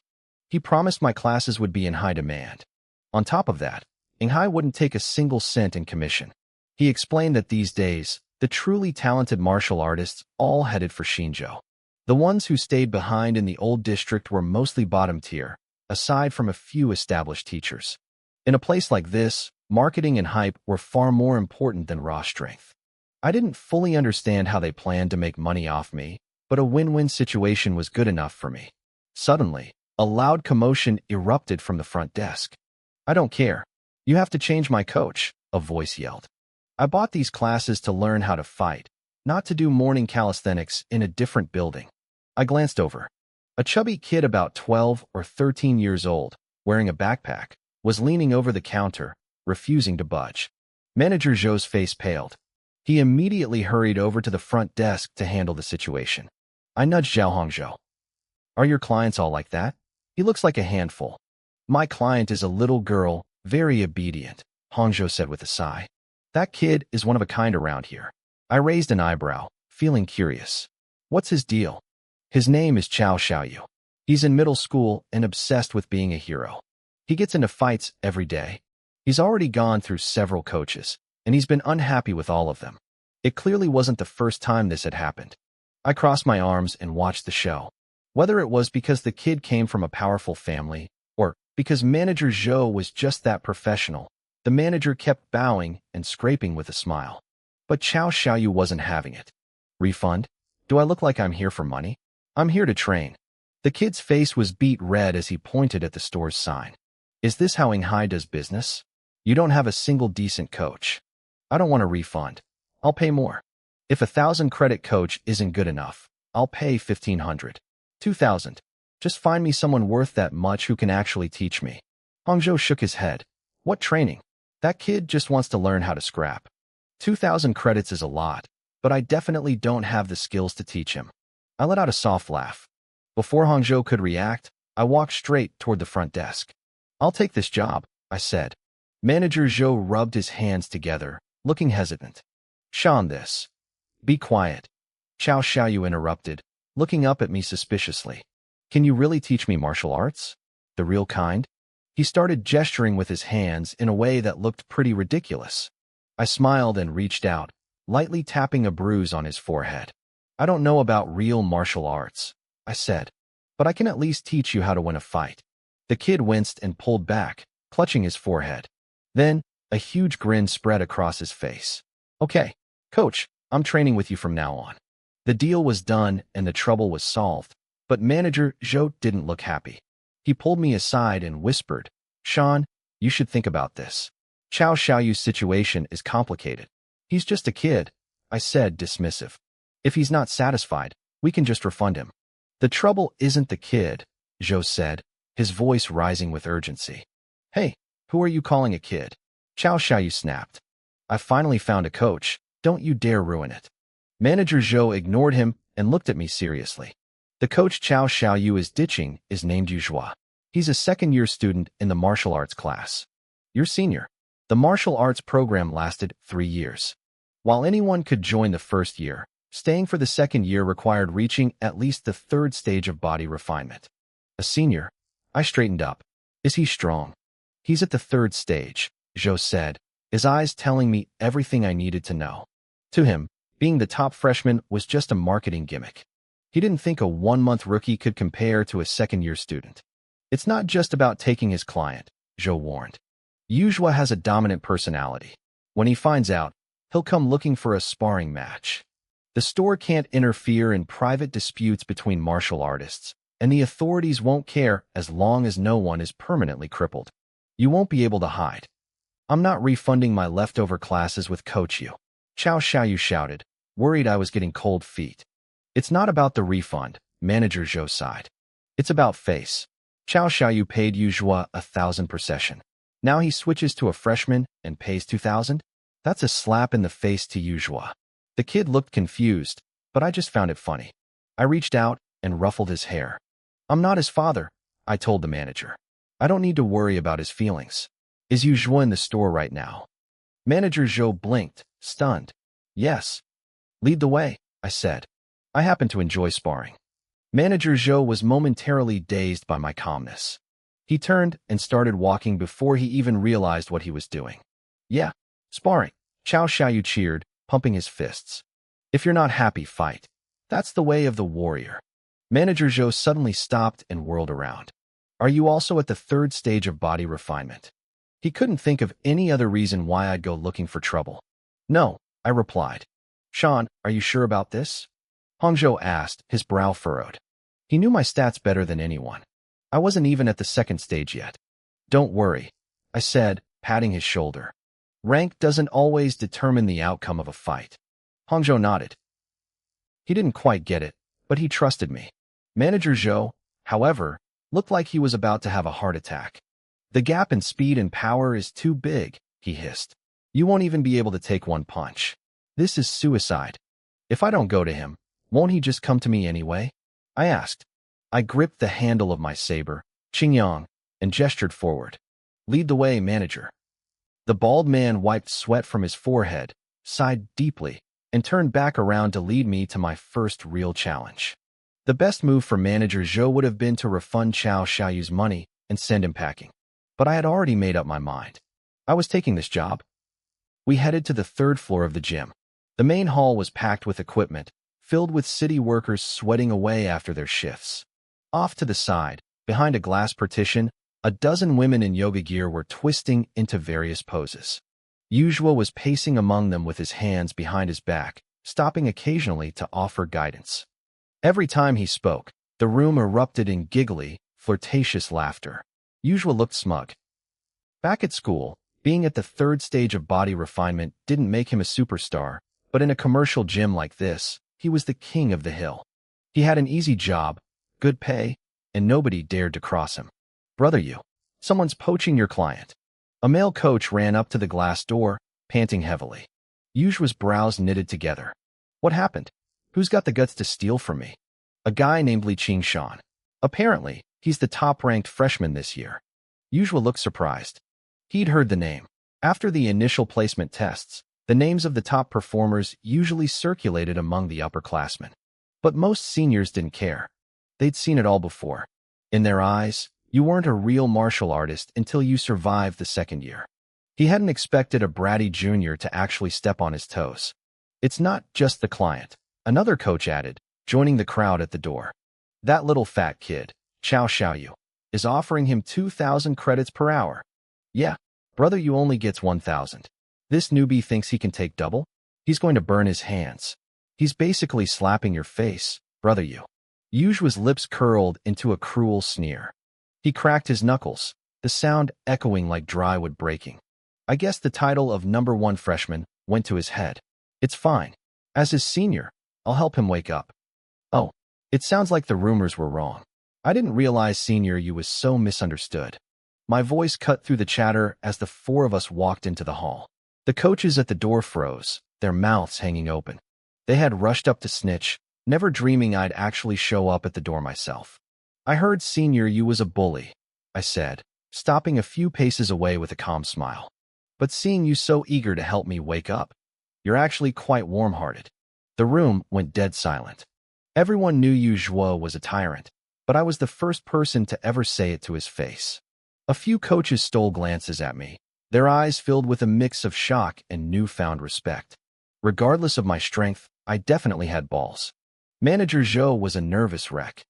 He promised my classes would be in high demand. On top of that, Inghai wouldn't take a single cent in commission. He explained that these days, the truly talented martial artists all headed for Xinzhou. The ones who stayed behind in the old district were mostly bottom tier, aside from a few established teachers. In a place like this, marketing and hype were far more important than raw strength. I didn't fully understand how they planned to make money off me, but a win-win situation was good enough for me. Suddenly, a loud commotion erupted from the front desk. I don't care. You have to change my coach, a voice yelled. I bought these classes to learn how to fight, not to do morning calisthenics in a different building. I glanced over. A chubby kid about 12 or 13 years old, wearing a backpack, was leaning over the counter, refusing to budge. Manager Zhou's face paled. He immediately hurried over to the front desk to handle the situation. I nudged Zhao Hongzhou. Are your clients all like that? He looks like a handful. My client is a little girl, very obedient, Hongzhou said with a sigh. That kid is one of a kind around here. I raised an eyebrow, feeling curious. What's his deal? His name is Chao Xiaoyu. He's in middle school and obsessed with being a hero. He gets into fights every day. He's already gone through several coaches, and he's been unhappy with all of them. It clearly wasn't the first time this had happened. I crossed my arms and watched the show. Whether it was because the kid came from a powerful family, or because Manager Zhou was just that professional, the manager kept bowing and scraping with a smile. But Chao Xiaoyu wasn't having it. Refund? Do I look like I'm here for money? I'm here to train. The kid's face was beet red as he pointed at the store's sign. Is this how Inghai does business? You don't have a single decent coach. I don't want a refund. I'll pay more. If 1,000 credit coach isn't good enough, I'll pay 1,500. 2,000. Just find me someone worth that much who can actually teach me. Hongzhou shook his head. What training? That kid just wants to learn how to scrap. 2,000 credits is a lot, but I definitely don't have the skills to teach him. I let out a soft laugh. Before Hongzhou could react, I walked straight toward the front desk. I'll take this job, I said. Manager Zhou rubbed his hands together, looking hesitant. Sean, this. Be quiet. Chao Xiaoyu interrupted, looking up at me suspiciously. Can you really teach me martial arts? The real kind? He started gesturing with his hands in a way that looked pretty ridiculous. I smiled and reached out, lightly tapping a bruise on his forehead. I don't know about real martial arts, I said, but I can at least teach you how to win a fight. The kid winced and pulled back, clutching his forehead. Then, a huge grin spread across his face. Okay, coach, I'm training with you from now on. The deal was done and the trouble was solved, but Manager Zhou didn't look happy. He pulled me aside and whispered, Sean, you should think about this. Chao Xiaoyu's situation is complicated. He's just a kid, I said, dismissive. If he's not satisfied, we can just refund him. The trouble isn't the kid, Zhou said, his voice rising with urgency. Hey, who are you calling a kid? Chao Xiaoyu snapped. I finally found a coach. Don't you dare ruin it. Manager Zhou ignored him and looked at me seriously. The coach Chao Xiaoyu is ditching is named Yuzhua. He's a second-year student in the martial arts class. You're senior. The martial arts program lasted 3 years. While anyone could join the first year, staying for the second year required reaching at least the 3rd stage of body refinement. A senior? I straightened up. Is he strong? He's at the 3rd stage, Zhou said, his eyes telling me everything I needed to know. To him, being the top freshman was just a marketing gimmick. He didn't think a 1-month rookie could compare to a second-year student. It's not just about taking his client, Zhou warned. Yuzhua has a dominant personality. When he finds out, he'll come looking for a sparring match. The store can't interfere in private disputes between martial artists, and the authorities won't care as long as no one is permanently crippled. You won't be able to hide. I'm not refunding my leftover classes with Coach Yu. Chao Xiaoyu shouted, worried I was getting cold feet. It's not about the refund, Manager Zhou sighed. It's about face. Chao Xiaoyu paid Yuzhua 1,000 per session. Now he switches to a freshman and pays 2,000? That's a slap in the face to Yuzhua. The kid looked confused, but I just found it funny. I reached out and ruffled his hair. I'm not his father, I told the manager. I don't need to worry about his feelings. Is Yuzhua in the store right now? Manager Zhou blinked, stunned. Yes. Lead the way, I said. I happen to enjoy sparring. Manager Zhou was momentarily dazed by my calmness. He turned and started walking before he even realized what he was doing. Yeah, sparring, Chao Xiaoyu cheered, pumping his fists. If you're not happy, fight. That's the way of the warrior. Manager Zhou suddenly stopped and whirled around. Are you also at the third stage of body refinement? He couldn't think of any other reason why I'd go looking for trouble. No, I replied. Sean, are you sure about this? Hangzhou asked, his brow furrowed. He knew my stats better than anyone. I wasn't even at the second stage yet. Don't worry, I said, patting his shoulder. Rank doesn't always determine the outcome of a fight. Hangzhou nodded. He didn't quite get it, but he trusted me. Manager Zhou, however, looked like he was about to have a heart attack. The gap in speed and power is too big, he hissed. You won't even be able to take one punch. This is suicide. If I don't go to him, won't he just come to me anyway? I asked. I gripped the handle of my saber, Qingyang, and gestured forward. Lead the way, manager. The bald man wiped sweat from his forehead, sighed deeply, and turned back around to lead me to my first real challenge. The best move for Manager Zhou would have been to refund Chao Xiaoyu's money and send him packing. But I had already made up my mind. I was taking this job. We headed to the third floor of the gym. The main hall was packed with equipment, filled with city workers sweating away after their shifts. Off to the side, behind a glass partition, a dozen women in yoga gear were twisting into various poses. Yuzhua was pacing among them with his hands behind his back, stopping occasionally to offer guidance. Every time he spoke, the room erupted in giggly, flirtatious laughter. Yuzhua looked smug. Back at school, being at the third stage of body refinement didn't make him a superstar, but in a commercial gym like this, he was the king of the hill. He had an easy job, good pay, and nobody dared to cross him. Brother Yu, someone's poaching your client. A male coach ran up to the glass door, panting heavily. Yuzhua's brows knitted together. What happened? Who's got the guts to steal from me? A guy named Li Qingshan. Apparently, he's the top-ranked freshman this year. Yuzhua looked surprised. He'd heard the name. After the initial placement tests, the names of the top performers usually circulated among the upperclassmen. But most seniors didn't care. They'd seen it all before. In their eyes, you weren't a real martial artist until you survived the second year. He hadn't expected a bratty junior to actually step on his toes. It's not just the client, another coach added, joining the crowd at the door. That little fat kid, Chao Xiaoyu, is offering him 2,000 credits per hour. Yeah, brother Yu only gets 1,000. This newbie thinks he can take double? He's going to burn his hands. He's basically slapping your face, brother Yu. Yuzhua's lips curled into a cruel sneer. He cracked his knuckles, the sound echoing like dry wood breaking. I guess the title of #1 freshman went to his head. It's fine. As his senior, I'll help him wake up. Oh, it sounds like the rumors were wrong. I didn't realize Senior Yu was so misunderstood. My voice cut through the chatter as the four of us walked into the hall. The coaches at the door froze, their mouths hanging open. They had rushed up to snitch, never dreaming I'd actually show up at the door myself. I heard Senior Yu was a bully, I said, stopping a few paces away with a calm smile. But seeing you so eager to help me wake up, you're actually quite warm-hearted. The room went dead silent. Everyone knew Yuzhua was a tyrant, but I was the first person to ever say it to his face. A few coaches stole glances at me, their eyes filled with a mix of shock and newfound respect. Regardless of my strength, I definitely had balls. Manager Zhou was a nervous wreck.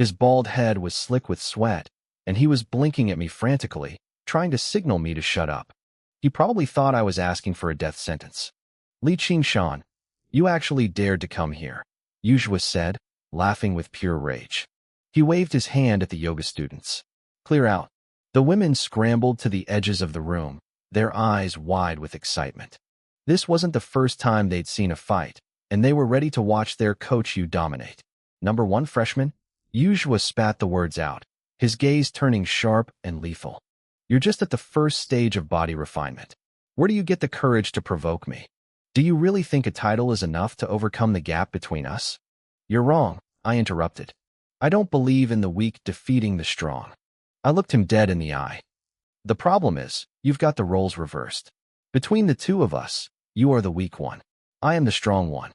His bald head was slick with sweat, and he was blinking at me frantically, trying to signal me to shut up. He probably thought I was asking for a death sentence. Li Qingshan, you actually dared to come here, Yuzhua said, laughing with pure rage. He waved his hand at the yoga students. Clear out. The women scrambled to the edges of the room, their eyes wide with excitement. This wasn't the first time they'd seen a fight, and they were ready to watch their coach you dominate. Number 1 freshman? Yuzhua spat the words out, his gaze turning sharp and lethal. You're just at the first stage of body refinement. Where do you get the courage to provoke me? Do you really think a title is enough to overcome the gap between us? You're wrong, I interrupted. I don't believe in the weak defeating the strong. I looked him dead in the eye. The problem is, you've got the roles reversed. Between the two of us, you are the weak one. I am the strong one.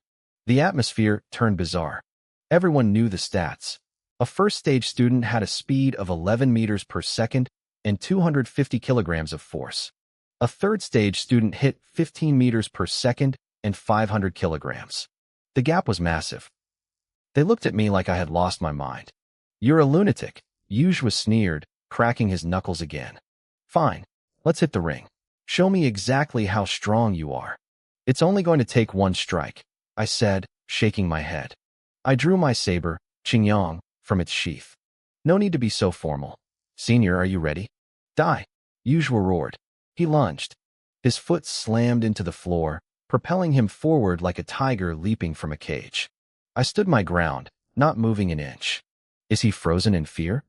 The atmosphere turned bizarre. Everyone knew the stats. A first-stage student had a speed of 11 meters per second and 250 kilograms of force. A third-stage student hit 15 meters per second and 500 kilograms. The gap was massive. They looked at me like I had lost my mind. You're a lunatic, Yuzhua sneered, cracking his knuckles again. Fine, let's hit the ring. Show me exactly how strong you are. It's only going to take one strike, I said, shaking my head. I drew my saber, Qingyang, from its sheath. No need to be so formal. Senior, are you ready? Die, Yuzhua roared. He lunged. His foot slammed into the floor, propelling him forward like a tiger leaping from a cage. I stood my ground, not moving an inch. Is he frozen in fear?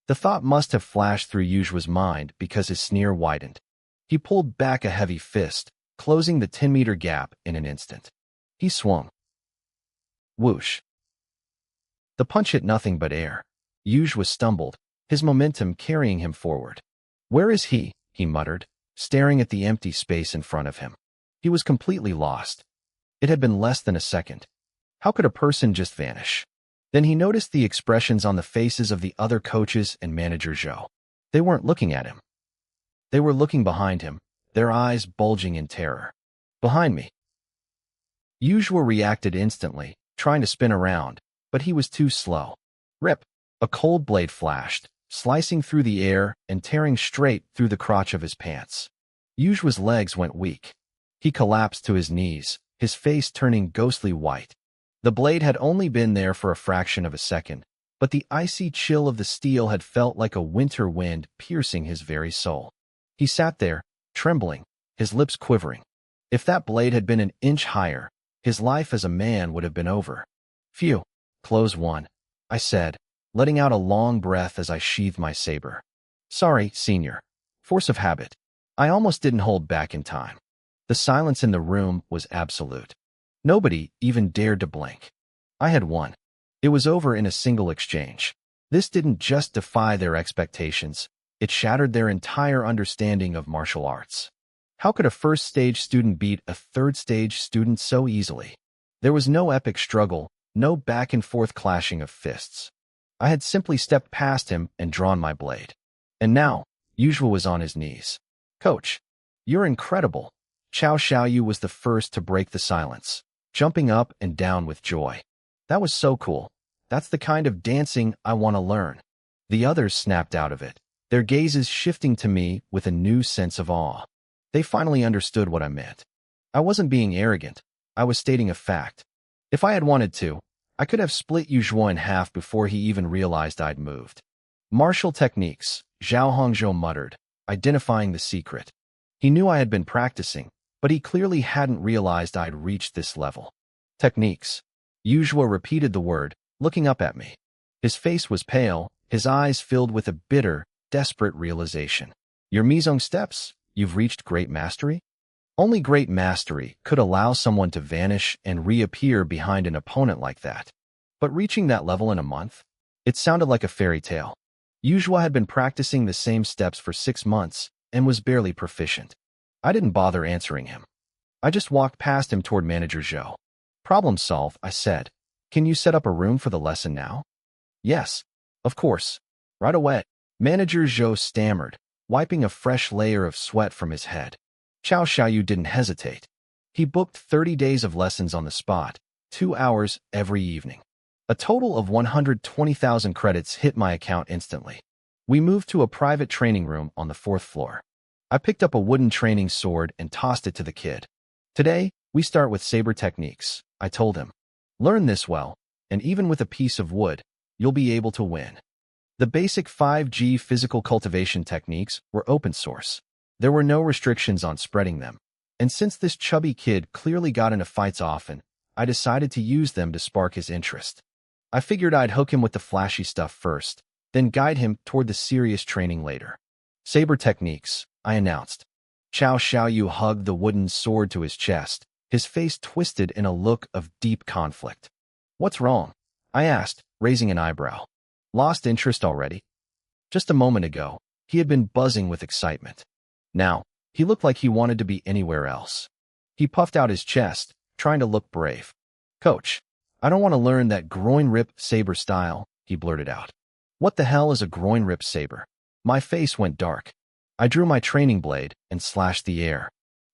The thought must have flashed through Yuzhua's mind because his sneer widened. He pulled back a heavy fist, closing the 10-meter gap in an instant. He swung. Whoosh. The punch hit nothing but air. Yuzhua stumbled, his momentum carrying him forward. Where is he? He muttered, staring at the empty space in front of him. He was completely lost. It had been less than a second. How could a person just vanish? Then he noticed the expressions on the faces of the other coaches and manager Zhou. They weren't looking at him. They were looking behind him, their eyes bulging in terror. Behind me. Yuzhua reacted instantly, trying to spin around, but he was too slow. Rip! A cold blade flashed, slicing through the air and tearing straight through the crotch of his pants. Yuzhua's legs went weak. He collapsed to his knees, his face turning ghostly white. The blade had only been there for a fraction of a second, but the icy chill of the steel had felt like a winter wind piercing his very soul. He sat there, trembling, his lips quivering. If that blade had been an inch higher, his life as a man would have been over. Phew, close one, I said, letting out a long breath as I sheathed my saber. Sorry, senior. Force of habit. I almost didn't hold back in time. The silence in the room was absolute. Nobody even dared to blink. I had won. It was over in a single exchange. This didn't just defy their expectations, it shattered their entire understanding of martial arts. How could a first-stage student beat a third-stage student so easily? There was no epic struggle, no back-and-forth clashing of fists. I had simply stepped past him and drawn my blade. And now, Yuzhua was on his knees. Coach, you're incredible. Chao Xiaoyu was the first to break the silence, jumping up and down with joy. That was so cool. That's the kind of dancing I want to learn. The others snapped out of it, their gazes shifting to me with a new sense of awe. They finally understood what I meant. I wasn't being arrogant. I was stating a fact. If I had wanted to, I could have split Yuzhua in half before he even realized I'd moved. Martial techniques, Zhao Hongzhou muttered, identifying the secret. He knew I had been practicing, but he clearly hadn't realized I'd reached this level. Techniques. Yuzhua repeated the word, looking up at me. His face was pale, his eyes filled with a bitter, desperate realization. Your Mizong steps? You've reached great mastery? Only great mastery could allow someone to vanish and reappear behind an opponent like that. But reaching that level in a month? It sounded like a fairy tale. Yuzhua had been practicing the same steps for 6 months and was barely proficient. I didn't bother answering him. I just walked past him toward Manager Zhou. Problem solved, I said. Can you set up a room for the lesson now? Yes, of course. Right away. Manager Zhou stammered, wiping a fresh layer of sweat from his head. Chao Xiaoyu didn't hesitate. He booked 30 days of lessons on the spot, 2 hours every evening. A total of 120,000 credits hit my account instantly. We moved to a private training room on the 4th floor. I picked up a wooden training sword and tossed it to the kid. Today, we start with saber techniques, I told him. Learn this well, and even with a piece of wood, you'll be able to win. The basic 5G physical cultivation techniques were open source. There were no restrictions on spreading them. And since this chubby kid clearly got into fights often, I decided to use them to spark his interest. I figured I'd hook him with the flashy stuff first, then guide him toward the serious training later. Saber techniques, I announced. Xiao Xiaoyu hugged the wooden sword to his chest, his face twisted in a look of deep conflict. What's wrong? I asked, raising an eyebrow. Lost interest already? Just a moment ago, he had been buzzing with excitement. Now, he looked like he wanted to be anywhere else. He puffed out his chest, trying to look brave. Coach, I don't want to learn that groin-rip saber style, he blurted out. What the hell is a groin-rip saber? My face went dark. I drew my training blade and slashed the air.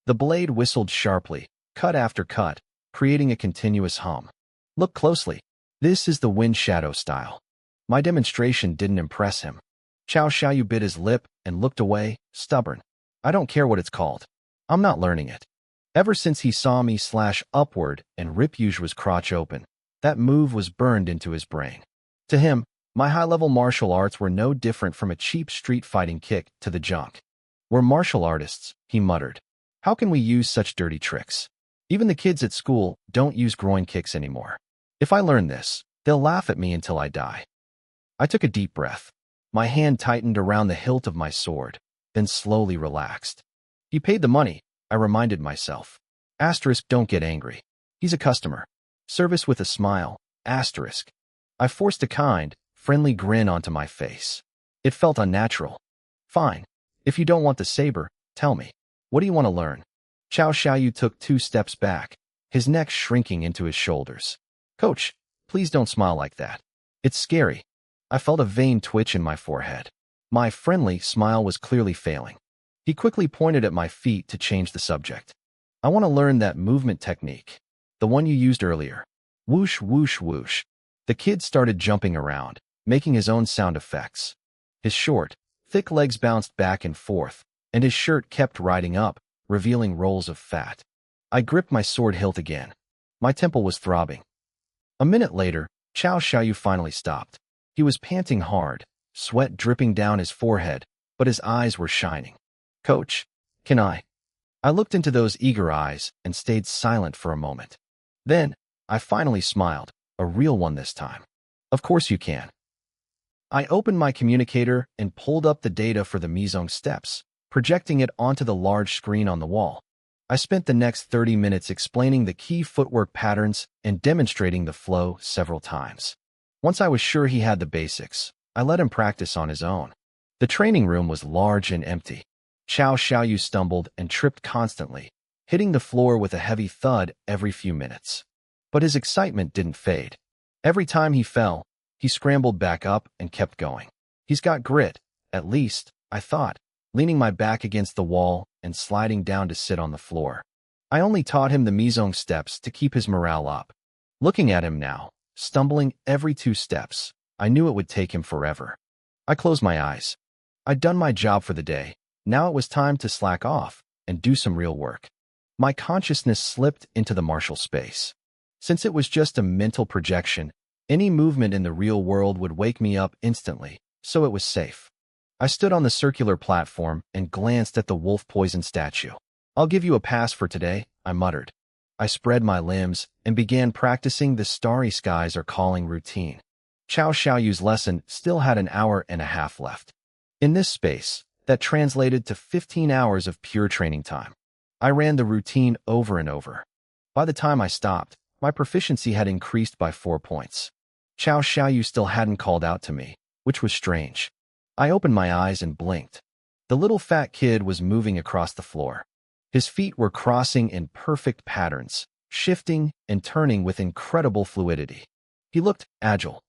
The blade whistled sharply, cut after cut, creating a continuous hum. Look closely. This is the wind shadow style. My demonstration didn't impress him. Xiao Xiaoyu bit his lip and looked away, stubborn. I don't care what it's called. I'm not learning it. Ever since he saw me slash upward and rip Yuju's crotch open, that move was burned into his brain. To him, my high-level martial arts were no different from a cheap street fighting kick to the junk. We're martial artists, he muttered. How can we use such dirty tricks? Even the kids at school don't use groin kicks anymore. If I learn this, they'll laugh at me until I die. I took a deep breath. My hand tightened around the hilt of my sword, then slowly relaxed. He paid the money, I reminded myself. Asterisk, don't get angry. He's a customer. Service with a smile, asterisk. I forced a kind, friendly grin onto my face. It felt unnatural. Fine. If you don't want the saber, tell me. What do you want to learn? Xiao Xiaoyu took 2 steps back, his neck shrinking into his shoulders. Coach, please don't smile like that. It's scary. I felt a vein twitch in my forehead. My friendly smile was clearly failing. He quickly pointed at my feet to change the subject. I want to learn that movement technique. The one you used earlier. Whoosh, whoosh, whoosh. The kid started jumping around, making his own sound effects. His short, thick legs bounced back and forth, and his shirt kept riding up, revealing rolls of fat. I gripped my sword hilt again. My temple was throbbing. A minute later, Xiao Xiaoyu finally stopped. He was panting hard, sweat dripping down his forehead, but his eyes were shining. Coach, can I? I looked into those eager eyes and stayed silent for a moment. Then, I finally smiled, a real one this time. Of course you can. I opened my communicator and pulled up the data for the Mizong steps, projecting it onto the large screen on the wall. I spent the next 30 minutes explaining the key footwork patterns and demonstrating the flow several times. Once I was sure he had the basics, I let him practice on his own. The training room was large and empty. Xiao Xiaoyu stumbled and tripped constantly, hitting the floor with a heavy thud every few minutes. But his excitement didn't fade. Every time he fell, he scrambled back up and kept going. He's got grit, at least, I thought, leaning my back against the wall and sliding down to sit on the floor. I only taught him the Mizong steps to keep his morale up. Looking at him now, stumbling every 2 steps, I knew it would take him forever. I closed my eyes. I'd done my job for the day. Now it was time to slack off and do some real work. My consciousness slipped into the martial space. Since it was just a mental projection, any movement in the real world would wake me up instantly, so it was safe. I stood on the circular platform and glanced at the wolf poison statue. I'll give you a pass for today, I muttered. I spread my limbs and began practicing the starry skies are calling routine. Xiao Xiaoyu's lesson still had an hour and a half left. In this space, that translated to 15 hours of pure training time. I ran the routine over and over. By the time I stopped, my proficiency had increased by 4 points. Xiao Xiaoyu still hadn't called out to me, which was strange. I opened my eyes and blinked. The little fat kid was moving across the floor. His feet were crossing in perfect patterns, shifting and turning with incredible fluidity. He looked agile.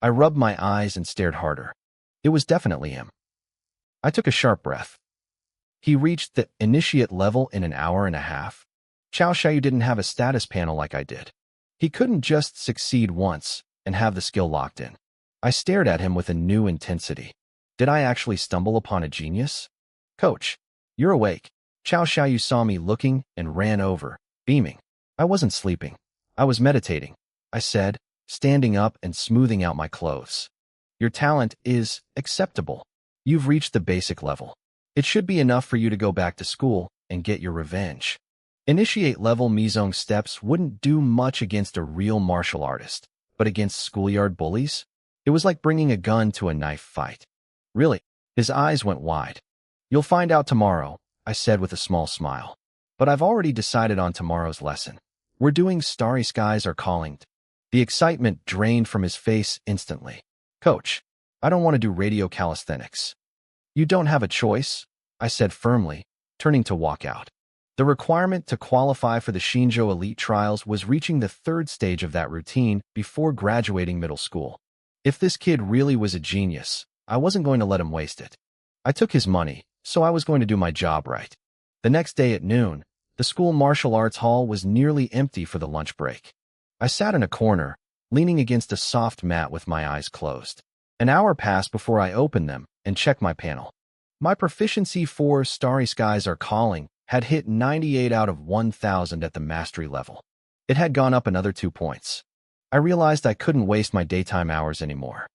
I rubbed my eyes and stared harder. It was definitely him. I took a sharp breath. He reached the initiate level in an hour and a half. Xiao Xiaoyu didn't have a status panel like I did. He couldn't just succeed once and have the skill locked in. I stared at him with a new intensity. Did I actually stumble upon a genius? Coach, you're awake. Chow Xiaoyu saw me looking and ran over, beaming. I wasn't sleeping. I was meditating, I said, standing up and smoothing out my clothes. Your talent is acceptable. You've reached the basic level. It should be enough for you to go back to school and get your revenge. Initiate level Mizong steps wouldn't do much against a real martial artist, but against schoolyard bullies? It was like bringing a gun to a knife fight. Really? His eyes went wide. You'll find out tomorrow, I said with a small smile. But I've already decided on tomorrow's lesson. We're doing Starry Skies Are Calling. The excitement drained from his face instantly. Coach, I don't want to do radio calisthenics. You don't have a choice, I said firmly, turning to walk out. The requirement to qualify for the Shinjo Elite Trials was reaching the third stage of that routine before graduating middle school. If this kid really was a genius, I wasn't going to let him waste it. I took his money, so I was going to do my job right. The next day at noon, the school martial arts hall was nearly empty for the lunch break. I sat in a corner, leaning against a soft mat with my eyes closed. An hour passed before I opened them and checked my panel. My proficiency for Starry Skies Are Calling had hit 98 out of 1,000 at the mastery level. It had gone up another 2 points. I realized I couldn't waste my daytime hours anymore.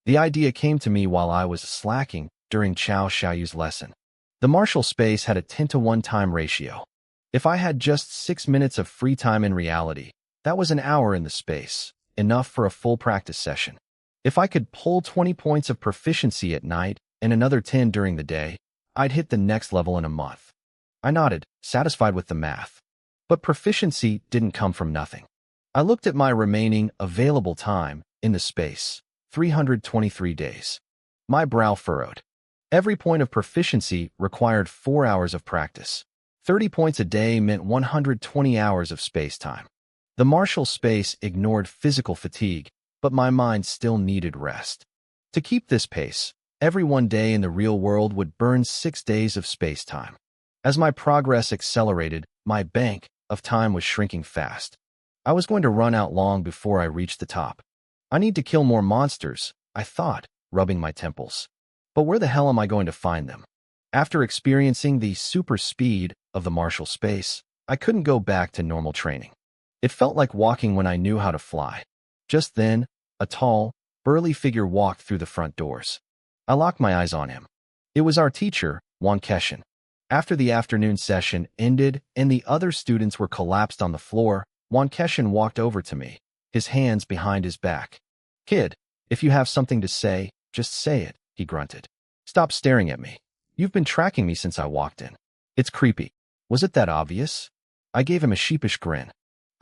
The idea came to me while I was slacking during Chow Xiaoyu's lesson. The martial space had a 10-to-1 time ratio. If I had just 6 minutes of free time in reality, that was an hour in the space, enough for a full practice session. If I could pull 20 points of proficiency at night and another 10 during the day, I'd hit the next level in a month. I nodded, satisfied with the math. But proficiency didn't come from nothing. I looked at my remaining available time in the space, 323 days. My brow furrowed. Every point of proficiency required 4 hours of practice. 30 points a day meant 120 hours of space-time. The martial space ignored physical fatigue, but my mind still needed rest. To keep this pace, every one day in the real world would burn 6 days of space-time. As my progress accelerated, my bank of time was shrinking fast. I was going to run out long before I reached the top. I need to kill more monsters, I thought, rubbing my temples. But where the hell am I going to find them? After experiencing the super speed of the martial space, I couldn't go back to normal training. It felt like walking when I knew how to fly. Just then, a tall, burly figure walked through the front doors. I locked my eyes on him. It was our teacher, Wan Keshin. After the afternoon session ended and the other students were collapsed on the floor, Wan Keshin walked over to me, his hands behind his back. Kid, if you have something to say, just say it, he grunted. Stop staring at me. You've been tracking me since I walked in. It's creepy. Was it that obvious? I gave him a sheepish grin.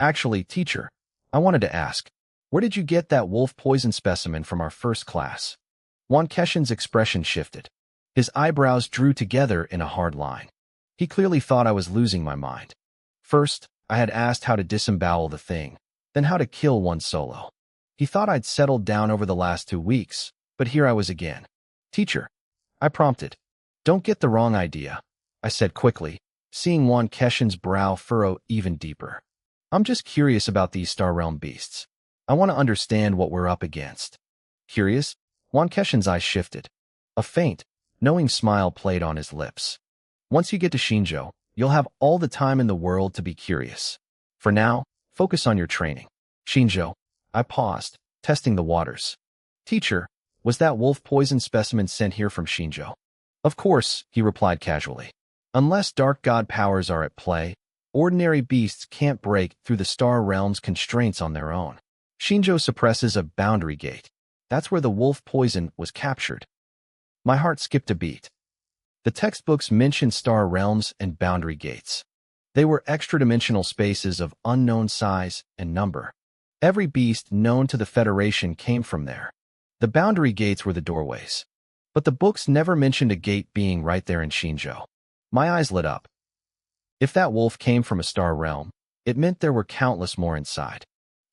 Actually, teacher, I wanted to ask, where did you get that wolf poison specimen from our first class? Wan Keshin's expression shifted. His eyebrows drew together in a hard line. He clearly thought I was losing my mind. First, I had asked how to disembowel the thing, then how to kill one solo. He thought I'd settled down over the last 2 weeks, but here I was again. Teacher, I prompted. Don't get the wrong idea, I said quickly, seeing Wan Keshin's brow furrow even deeper. I'm just curious about these Star Realm beasts. I want to understand what we're up against. Curious? Wan Keshin's eyes shifted. A faint, knowing smile played on his lips. Once you get to Shinjo, you'll have all the time in the world to be curious. For now, focus on your training. Shinjo, I paused, testing the waters. Teacher, was that wolf poison specimen sent here from Shinjo? Of course, he replied casually. Unless dark god powers are at play, ordinary beasts can't break through the Star Realm's constraints on their own. Shinjo suppresses a boundary gate. That's where the wolf poison was captured. My heart skipped a beat. The textbooks mentioned Star Realms and boundary gates. They were extra-dimensional spaces of unknown size and number. Every beast known to the Federation came from there. The boundary gates were the doorways. But the books never mentioned a gate being right there in Shinjo. My eyes lit up. If that wolf came from a Star Realm, it meant there were countless more inside.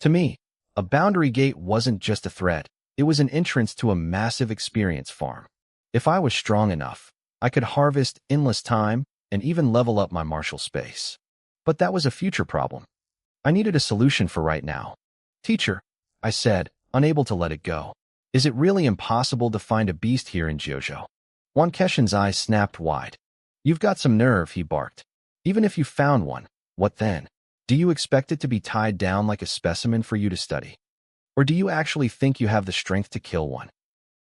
To me, a boundary gate wasn't just a threat, it was an entrance to a massive experience farm. If I was strong enough, I could harvest endless time and even level up my martial space. But that was a future problem. I needed a solution for right now. Teacher, I said, unable to let it go. Is it really impossible to find a beast here in Jojo? Wan Keshin's eyes snapped wide. You've got some nerve, he barked. Even if you found one, what then? Do you expect it to be tied down like a specimen for you to study? Or do you actually think you have the strength to kill one?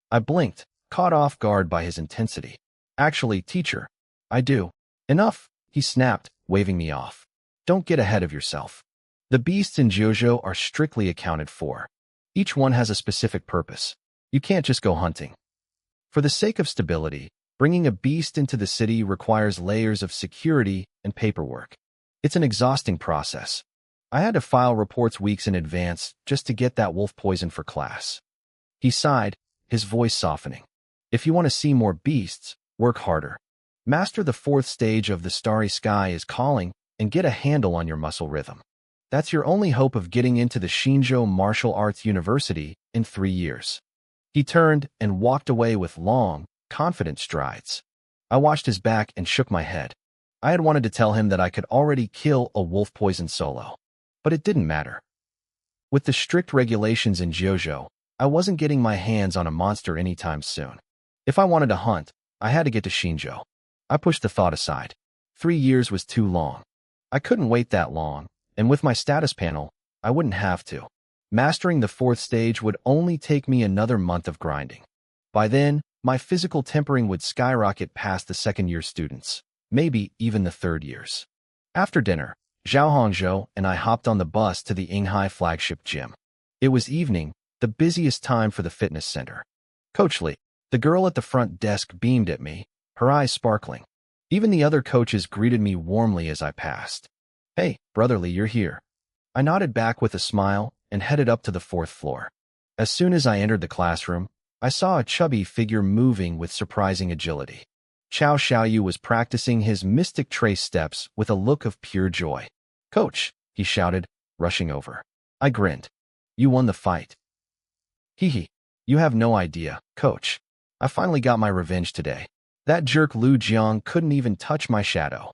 I blinked, caught off guard by his intensity. Actually, teacher, I do. Enough, he snapped, waving me off. Don't get ahead of yourself. The beasts in Jojo are strictly accounted for. Each one has a specific purpose. You can't just go hunting. For the sake of stability, bringing a beast into the city requires layers of security and paperwork. It's an exhausting process. I had to file reports weeks in advance just to get that wolf poison for class. He sighed, his voice softening. If you want to see more beasts, work harder. Master the 4th stage of the Starry Sky is calling and get a handle on your muscle rhythm. That's your only hope of getting into the Shinjo Martial Arts University in 3 years. He turned and walked away with long, confident strides. I watched his back and shook my head. I had wanted to tell him that I could already kill a wolf poison solo, but it didn't matter. With the strict regulations in Jojo, I wasn't getting my hands on a monster anytime soon. If I wanted to hunt, I had to get to Shinjo. I pushed the thought aside. 3 years was too long. I couldn't wait that long, and with my status panel, I wouldn't have to. Mastering the 4th stage would only take me another month of grinding. By then, my physical tempering would skyrocket past the 2nd-year students, maybe even the 3rd years. After dinner, Zhao Hongzhou and I hopped on the bus to the Yinghai flagship gym. It was evening, the busiest time for the fitness center. Coach Li, the girl at the front desk, beamed at me, her eyes sparkling. Even the other coaches greeted me warmly as I passed. Hey, brotherly, you're here. I nodded back with a smile and headed up to the 4th floor. As soon as I entered the classroom, I saw a chubby figure moving with surprising agility. Chao Xiaoyu was practicing his mystic trace steps with a look of pure joy. Coach, he shouted, rushing over. I grinned. You won the fight. Hee hee. You have no idea, coach. I finally got my revenge today. That jerk Lu Jiang couldn't even touch my shadow.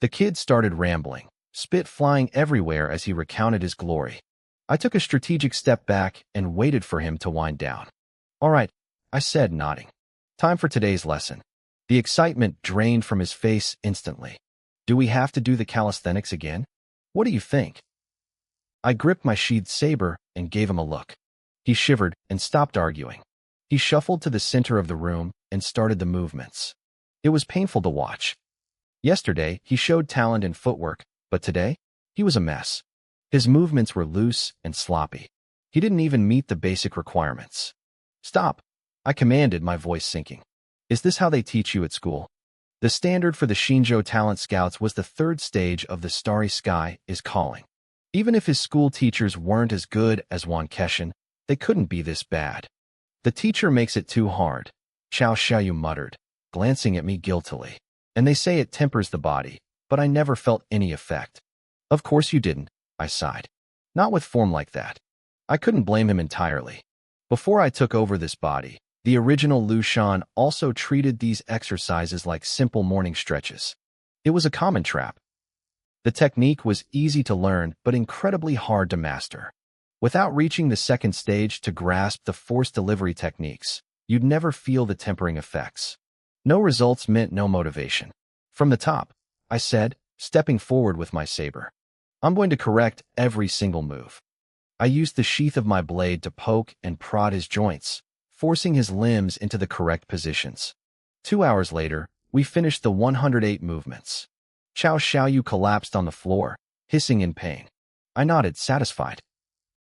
The kid started rambling, spit flying everywhere as he recounted his glory. I took a strategic step back and waited for him to wind down. All right, I said, nodding. Time for today's lesson. The excitement drained from his face instantly. Do we have to do the calisthenics again? What do you think? I gripped my sheathed saber and gave him a look. He shivered and stopped arguing. He shuffled to the center of the room and started the movements. It was painful to watch. Yesterday, he showed talent in footwork, but today, he was a mess. His movements were loose and sloppy. He didn't even meet the basic requirements. Stop, I commanded, my voice sinking. Is this how they teach you at school? The standard for the Shinjo Talent Scouts was the 3rd stage of the Starry Sky is calling. Even if his school teachers weren't as good as Wan Keshin, they couldn't be this bad. The teacher makes it too hard, Chao Xiaoyu muttered, glancing at me guiltily. And they say it tempers the body, but I never felt any effect. Of course you didn't, I sighed. Not with form like that. I couldn't blame him entirely. Before I took over this body, the original Lu Shan also treated these exercises like simple morning stretches. It was a common trap. The technique was easy to learn but incredibly hard to master. Without reaching the 2nd stage to grasp the force delivery techniques, you'd never feel the tempering effects. No results meant no motivation. From the top, I said, stepping forward with my saber. I'm going to correct every single move. I used the sheath of my blade to poke and prod his joints, forcing his limbs into the correct positions. 2 hours later, we finished the 108 movements. Chao Xiaoyu collapsed on the floor, hissing in pain. I nodded, satisfied.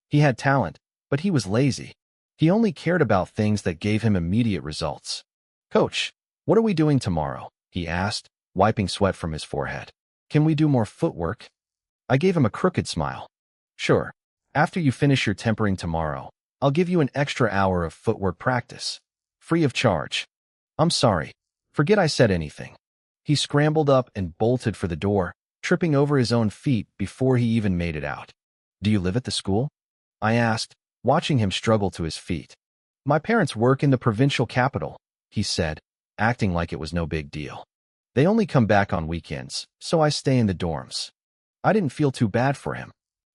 He had talent, but he was lazy. He only cared about things that gave him immediate results. Coach, what are we doing tomorrow? He asked, wiping sweat from his forehead. Can we do more footwork? I gave him a crooked smile. Sure. After you finish your tempering tomorrow, I'll give you an extra hour of footwork practice. Free of charge. I'm sorry. Forget I said anything. He scrambled up and bolted for the door, tripping over his own feet before he even made it out. Do you live at the school? I asked, watching him struggle to his feet. My parents work in the provincial capital, he said, acting like it was no big deal. They only come back on weekends, so I stay in the dorms. I didn't feel too bad for him.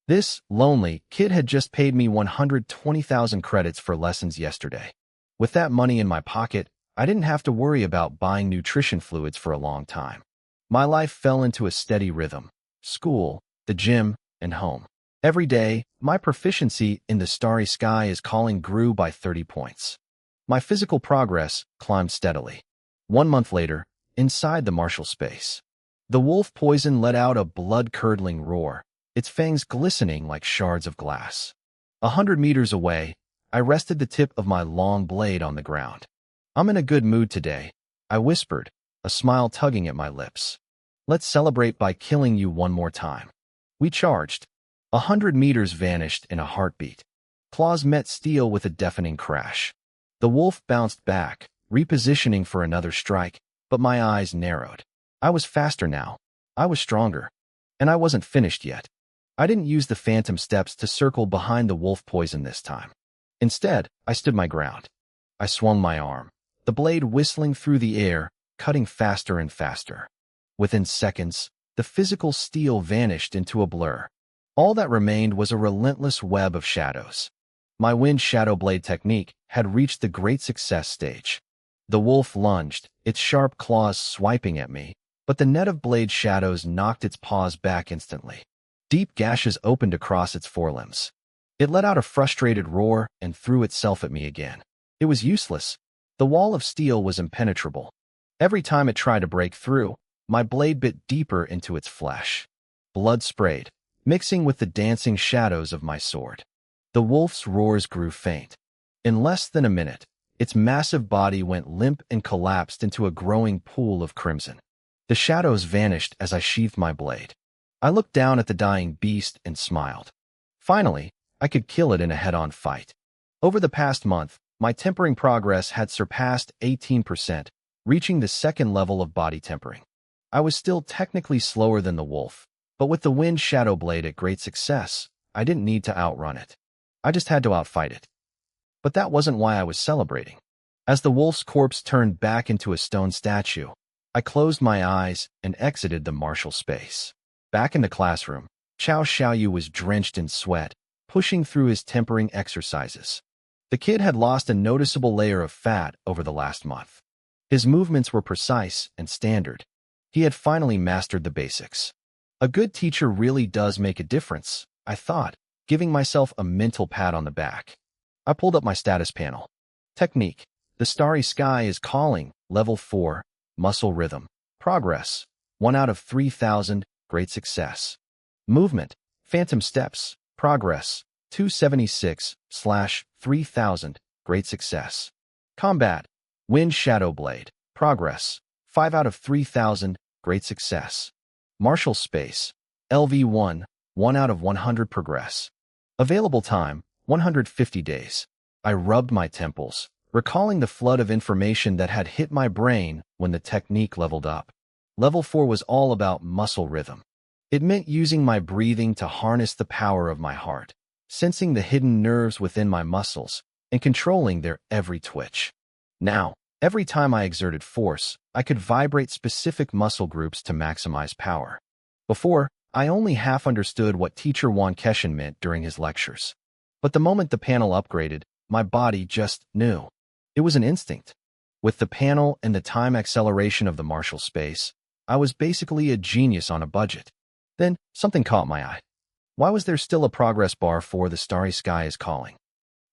This lonely kid had just paid me 120,000 credits for lessons yesterday. With that money in my pocket, I didn't have to worry about buying nutrition fluids for a long time. My life fell into a steady rhythm: school, the gym, and home. Every day, my proficiency in the starry sky is calling grew by 30 points. My physical progress climbed steadily. 1 month later, inside the martial space, the wolf poison let out a blood-curdling roar, its fangs glistening like shards of glass. 100 meters away, I rested the tip of my long blade on the ground. "I'm in a good mood today," I whispered, a smile tugging at my lips. "Let's celebrate by killing you one more time." We charged. 100 meters vanished in a heartbeat. Claws met steel with a deafening crash. The wolf bounced back, repositioning for another strike, but my eyes narrowed. I was faster now. I was stronger. And I wasn't finished yet. I didn't use the phantom steps to circle behind the wolf poison this time. Instead, I stood my ground. I swung my arm, the blade whistling through the air, cutting faster and faster. Within seconds, the physical steel vanished into a blur. All that remained was a relentless web of shadows. My wind shadow blade technique had reached the great success stage. The wolf lunged, its sharp claws swiping at me, but the net of blade shadows knocked its paws back instantly. Deep gashes opened across its forelimbs. It let out a frustrated roar and threw itself at me again. It was useless. The wall of steel was impenetrable. Every time it tried to break through, my blade bit deeper into its flesh. Blood sprayed, mixing with the dancing shadows of my sword. The wolf's roars grew faint. In less than a minute, its massive body went limp and collapsed into a growing pool of crimson. The shadows vanished as I sheathed my blade. I looked down at the dying beast and smiled. Finally, I could kill it in a head-on fight. Over the past month, my tempering progress had surpassed 18%, reaching the second level of body tempering. I was still technically slower than the wolf, but with the wind shadow blade at great success, I didn't need to outrun it. I just had to outfight it. But that wasn't why I was celebrating. As the wolf's corpse turned back into a stone statue, I closed my eyes and exited the martial space. Back in the classroom, Xiao Xiaoyu was drenched in sweat, pushing through his tempering exercises. The kid had lost a noticeable layer of fat over the last month. His movements were precise and standard. He had finally mastered the basics. A good teacher really does make a difference, I thought, giving myself a mental pat on the back. I pulled up my status panel. Technique: the starry sky is calling, level 4, muscle rhythm. Progress: 1 out of 3,000, great success. Movement: phantom steps. Progress: 276/3000, great success. Combat: wind shadow blade. Progress: 5 out of 3,000, great success. Martial space: LV1, 1 out of 100 progress. Available time: 150 days. I rubbed my temples, recalling the flood of information that had hit my brain when the technique leveled up. Level 4 was all about muscle rhythm. It meant using my breathing to harness the power of my heart, sensing the hidden nerves within my muscles, and controlling their every twitch. Now, every time I exerted force, I could vibrate specific muscle groups to maximize power. Before, I only half understood what Teacher Wan Keshin meant during his lectures. But the moment the panel upgraded, my body just knew. It was an instinct. With the panel and the time acceleration of the martial space, I was basically a genius on a budget. Then, something caught my eye. Why was there still a progress bar for the starry sky is calling?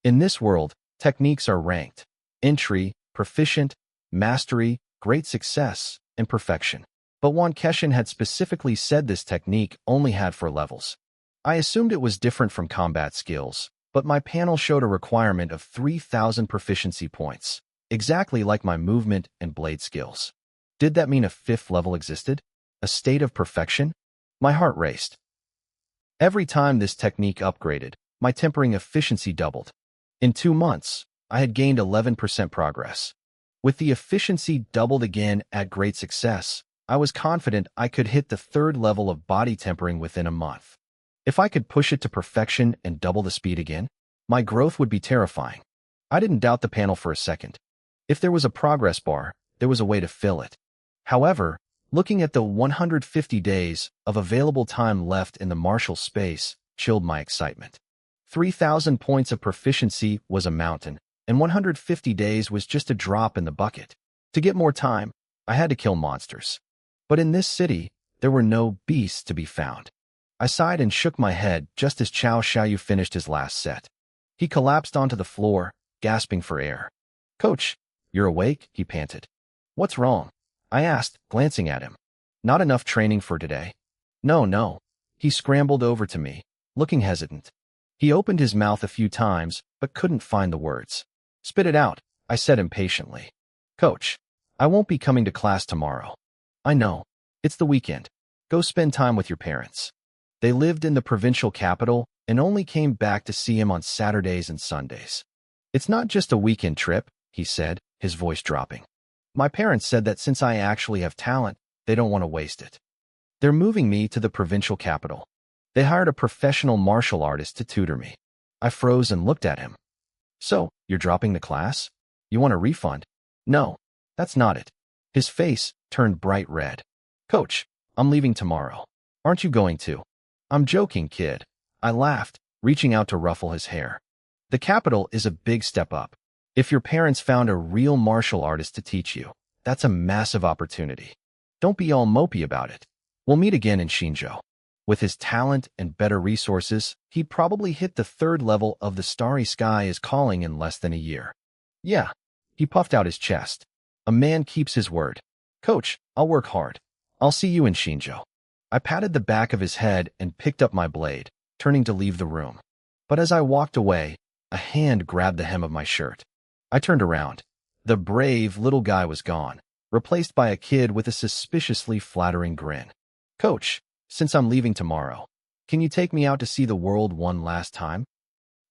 In this world, techniques are ranked: entry, proficient, mastery, great success, and perfection. But Wan Keshin had specifically said this technique only had 4 levels. I assumed it was different from combat skills, but my panel showed a requirement of 3,000 proficiency points, exactly like my movement and blade skills. Did that mean a 5th level existed? A state of perfection? My heart raced. Every time this technique upgraded, my tempering efficiency doubled. In 2 months, I had gained 11% progress. With the efficiency doubled again at great success, I was confident I could hit the 3rd level of body tempering within a month. If I could push it to perfection and double the speed again, my growth would be terrifying. I didn't doubt the panel for a second. If there was a progress bar, there was a way to fill it. However, looking at the 150 days of available time left in the martial space chilled my excitement. 3,000 points of proficiency was a mountain, and 150 days was just a drop in the bucket. To get more time, I had to kill monsters. But in this city, there were no beasts to be found. I sighed and shook my head just as Chao Xiaoyu finished his last set. He collapsed onto the floor, gasping for air. "Coach, you're awake?" he panted. "What's wrong?" I asked, glancing at him. "Not enough training for today?" No. He scrambled over to me, looking hesitant. He opened his mouth a few times, but couldn't find the words. "Spit it out," I said impatiently. "Coach, I won't be coming to class tomorrow." "I know. It's the weekend. Go spend time with your parents." They lived in the provincial capital and only came back to see him on Saturdays and Sundays. "It's not just a weekend trip," he said, his voice dropping. "My parents said that since I actually have talent, they don't want to waste it. They're moving me to the provincial capital. They hired a professional martial artist to tutor me." I froze and looked at him. "So, you're dropping the class? You want a refund?" "No, that's not it." His face turned bright red. "Coach, I'm leaving tomorrow. Aren't you going to?" "I'm joking, kid." I laughed, reaching out to ruffle his hair. "The capital is a big step up. If your parents found a real martial artist to teach you, that's a massive opportunity. Don't be all mopey about it. We'll meet again in Shinjo." With his talent and better resources, he'd probably hit the 3rd level of the Starry Sky is Calling in less than a year. "Yeah." He puffed out his chest. "A man keeps his word. Coach, I'll work hard. I'll see you in Shinjo." I patted the back of his head and picked up my blade, turning to leave the room. But as I walked away, a hand grabbed the hem of my shirt. I turned around. The brave little guy was gone, replaced by a kid with a suspiciously flattering grin. "Coach, since I'm leaving tomorrow, can you take me out to see the world one last time?"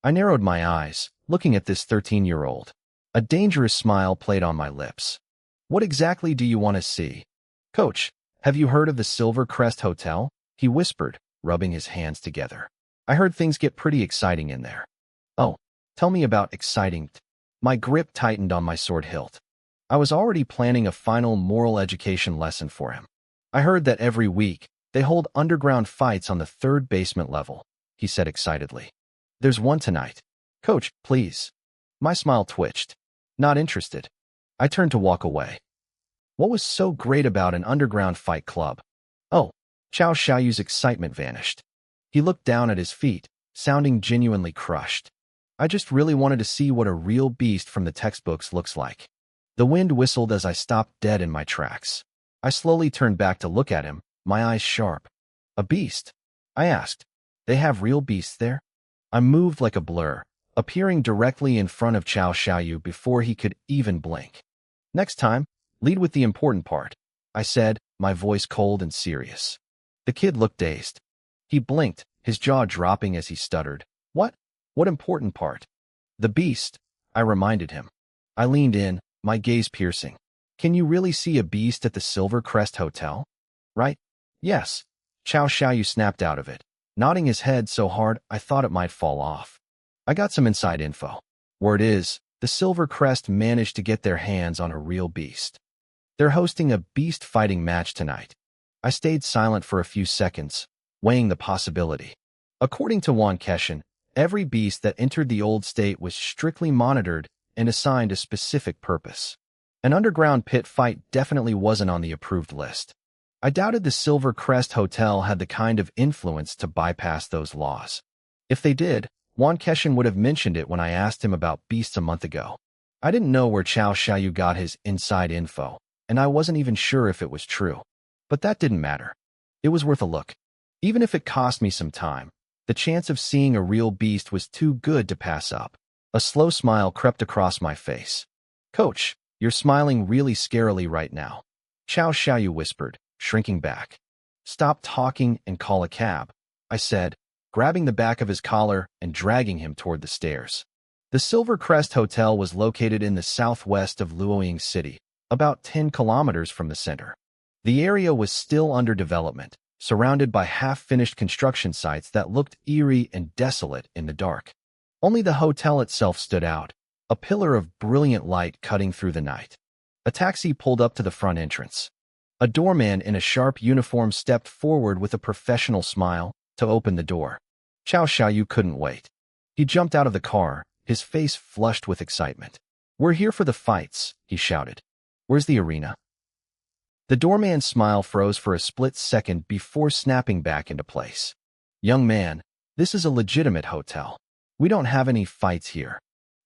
I narrowed my eyes, looking at this 13-year-old. A dangerous smile played on my lips. "What exactly do you want to see?" "Coach, have you heard of the Silver Crest Hotel?" he whispered, rubbing his hands together. "I heard things get pretty exciting in there." "Oh, tell me about exciting." My grip tightened on my sword hilt. I was already planning a final moral education lesson for him. "I heard that every week, they hold underground fights on the 3rd basement level," he said excitedly. "There's one tonight. Coach, please." My smile twitched. "Not interested." I turned to walk away. What was so great about an underground fight club? "Oh," Chao Xiaoyu's excitement vanished. He looked down at his feet, sounding genuinely crushed. "I just really wanted to see what a real beast from the textbooks looks like." The wind whistled as I stopped dead in my tracks. I slowly turned back to look at him, my eyes sharp. "A beast?" I asked. "They have real beasts there?" I moved like a blur, appearing directly in front of Chao Xiaoyu before he could even blink. "Next time, lead with the important part," I said, my voice cold and serious. The kid looked dazed. He blinked, his jaw dropping as he stuttered. "What? What important part?" "The beast," I reminded him. I leaned in, my gaze piercing. "Can you really see a beast at the Silver Crest Hotel?" "Right?" "Yes." Chao Xiaoyu snapped out of it, nodding his head so hard I thought it might fall off. "I got some inside info. Word is, the Silver Crest managed to get their hands on a real beast. They're hosting a beast fighting match tonight." I stayed silent for a few seconds, weighing the possibility. According to Wan Keshin, every beast that entered the old state was strictly monitored and assigned a specific purpose. An underground pit fight definitely wasn't on the approved list. I doubted the Silver Crest Hotel had the kind of influence to bypass those laws. If they did, Wan Keshin would have mentioned it when I asked him about beasts a month ago. I didn't know where Chao Xiaoyu got his inside info, and I wasn't even sure if it was true. But that didn't matter. It was worth a look. Even if it cost me some time, the chance of seeing a real beast was too good to pass up. A slow smile crept across my face. "Coach, you're smiling really scarily right now," Chao Xiaoyu whispered, shrinking back. "Stop talking and call a cab," I said, grabbing the back of his collar and dragging him toward the stairs. The Silver Crest Hotel was located in the southwest of Luoying City, about 10 kilometers from the center. The area was still under development, surrounded by half-finished construction sites that looked eerie and desolate in the dark. Only the hotel itself stood out, a pillar of brilliant light cutting through the night. A taxi pulled up to the front entrance. A doorman in a sharp uniform stepped forward with a professional smile to open the door. Chao Xiaoyu couldn't wait. He jumped out of the car, his face flushed with excitement. "We're here for the fights," he shouted. "Where's the arena?" The doorman's smile froze for a split second before snapping back into place. "Young man, this is a legitimate hotel. We don't have any fights here."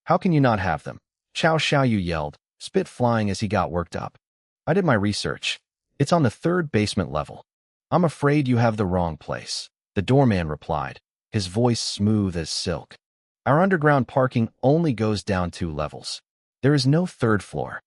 "How can you not have them?" Chow Xiaoyu yelled, spit flying as he got worked up. "I did my research. It's on the 3rd basement level." "I'm afraid you have the wrong place," the doorman replied, his voice smooth as silk. "Our underground parking only goes down 2 levels. There is no 3rd floor."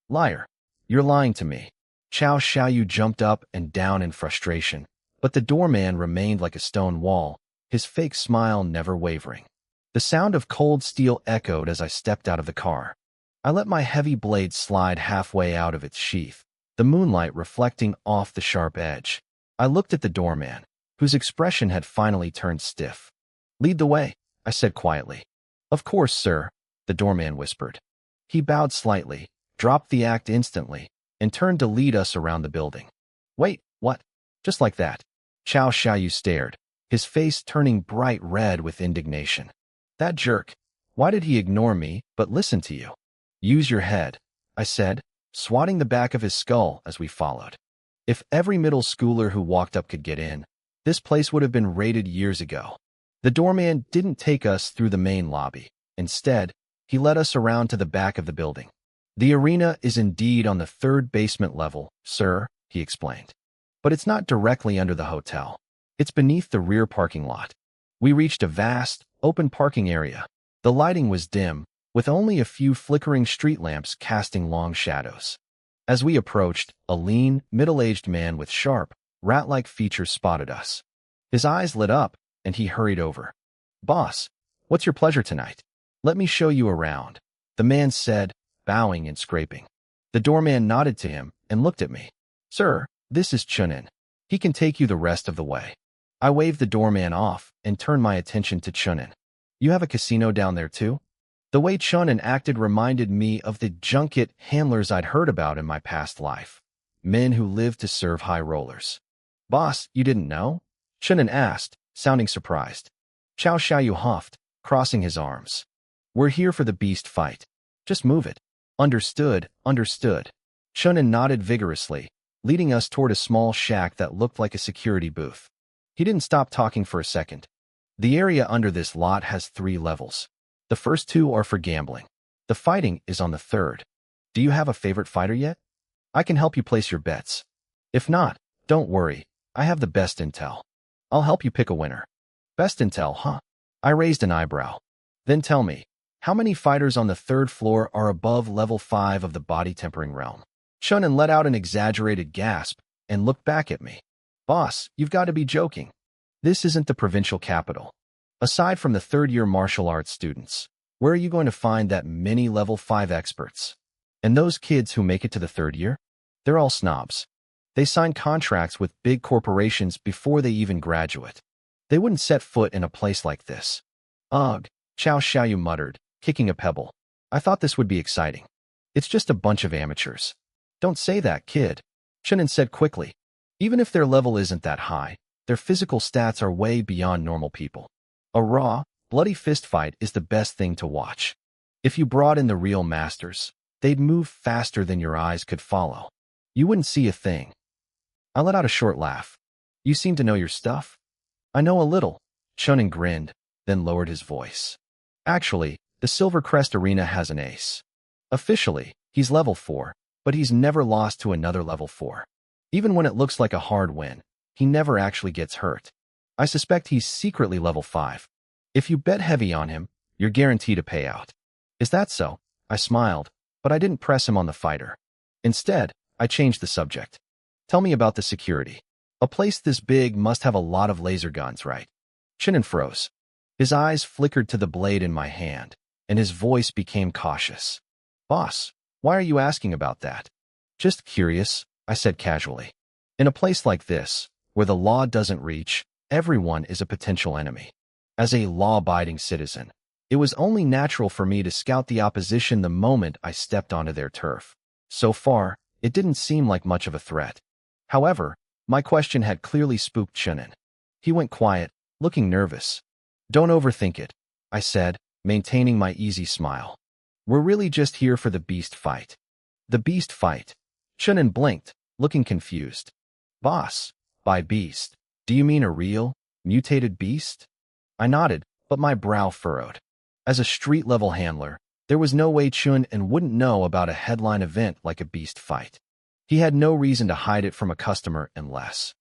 "Liar. You're lying to me." Chow Xiaoyu jumped up and down in frustration, but the doorman remained like a stone wall, his fake smile never wavering. The sound of cold steel echoed as I stepped out of the car. I let my heavy blade slide halfway out of its sheath, the moonlight reflecting off the sharp edge. I looked at the doorman, whose expression had finally turned stiff. "Lead the way," I said quietly. "Of course, sir," the doorman whispered. He bowed slightly, dropped the act instantly, and turned to lead us around the building. "Wait, what?" Just like that. Chow Xiaoyu stared, his face turning bright red with indignation. "That jerk. Why did he ignore me but listen to you?" "Use your head," I said, swatting the back of his skull as we followed. If every middle schooler who walked up could get in, this place would have been raided years ago. The doorman didn't take us through the main lobby. Instead, he led us around to the back of the building. "The arena is indeed on the 3rd basement level, sir," he explained. "But it's not directly under the hotel. It's beneath the rear parking lot." We reached a vast, open parking area. The lighting was dim, with only a few flickering street lamps casting long shadows. As we approached, a lean, middle-aged man with sharp, rat-like features spotted us. His eyes lit up, and he hurried over. "Boss, what's your pleasure tonight? Let me show you around," the man said, bowing and scraping. The doorman nodded to him and looked at me. "Sir, this is Chunin. He can take you the rest of the way." I waved the doorman off and turned my attention to Chunin. "You have a casino down there too?" The way Chunin acted reminded me of the junket handlers I'd heard about in my past life. Men who lived to serve high rollers. "Boss, you didn't know?" Chunin asked, sounding surprised. Chow Xiaoyu huffed, crossing his arms. "We're here for the beast fight. Just move it." "Understood, understood." Chunin nodded vigorously, leading us toward a small shack that looked like a security booth. He didn't stop talking for a second. "The area under this lot has 3 levels. The first 2 are for gambling. The fighting is on the 3rd. Do you have a favorite fighter yet? I can help you place your bets. If not, don't worry, I have the best intel. I'll help you pick a winner." "Best intel, huh?" I raised an eyebrow. "Then tell me, how many fighters on the 3rd floor are above level 5 of the body tempering realm?" Chunin let out an exaggerated gasp and looked back at me. "Boss, you've got to be joking. This isn't the provincial capital. Aside from the 3rd-year martial arts students, where are you going to find that many level 5 experts? And those kids who make it to the 3rd year? They're all snobs. They sign contracts with big corporations before they even graduate. They wouldn't set foot in a place like this." "Ugh," Chow Xiaoyu muttered, kicking a pebble. "I thought this would be exciting. It's just a bunch of amateurs." "Don't say that, kid," Chunin said quickly. "Even if their level isn't that high, their physical stats are way beyond normal people. A raw, bloody fistfight is the best thing to watch. If you brought in the real masters, they'd move faster than your eyes could follow. You wouldn't see a thing." I let out a short laugh. "You seem to know your stuff." "I know a little," Chunin grinned, then lowered his voice. "Actually, the Silver Crest Arena has an ace. Officially, he's level 4, but he's never lost to another level 4. Even when it looks like a hard win, he never actually gets hurt. I suspect he's secretly level 5. If you bet heavy on him, you're guaranteed a payout." "Is that so?" I smiled, but I didn't press him on the fighter. Instead, I changed the subject. "Tell me about the security. A place this big must have a lot of laser guns, right?" Chunin froze. His eyes flickered to the blade in my hand, and his voice became cautious. "Boss, why are you asking about that?" "Just curious," I said casually. "In a place like this, where the law doesn't reach, everyone is a potential enemy. As a law-abiding citizen, it was only natural for me to scout the opposition the moment I stepped onto their turf. So far, it didn't seem like much of a threat. However, my question had clearly spooked Chunin. He went quiet, looking nervous. "Don't overthink it," I said, maintaining my easy smile. We're really just here for the beast fight. The beast fight. Chunin blinked, looking confused. Boss, by beast, do you mean a real, mutated beast? I nodded, but my brow furrowed. As a street-level handler, there was no way Chunin wouldn't know about a headline event like a beast fight. He had no reason to hide it from a customer unless.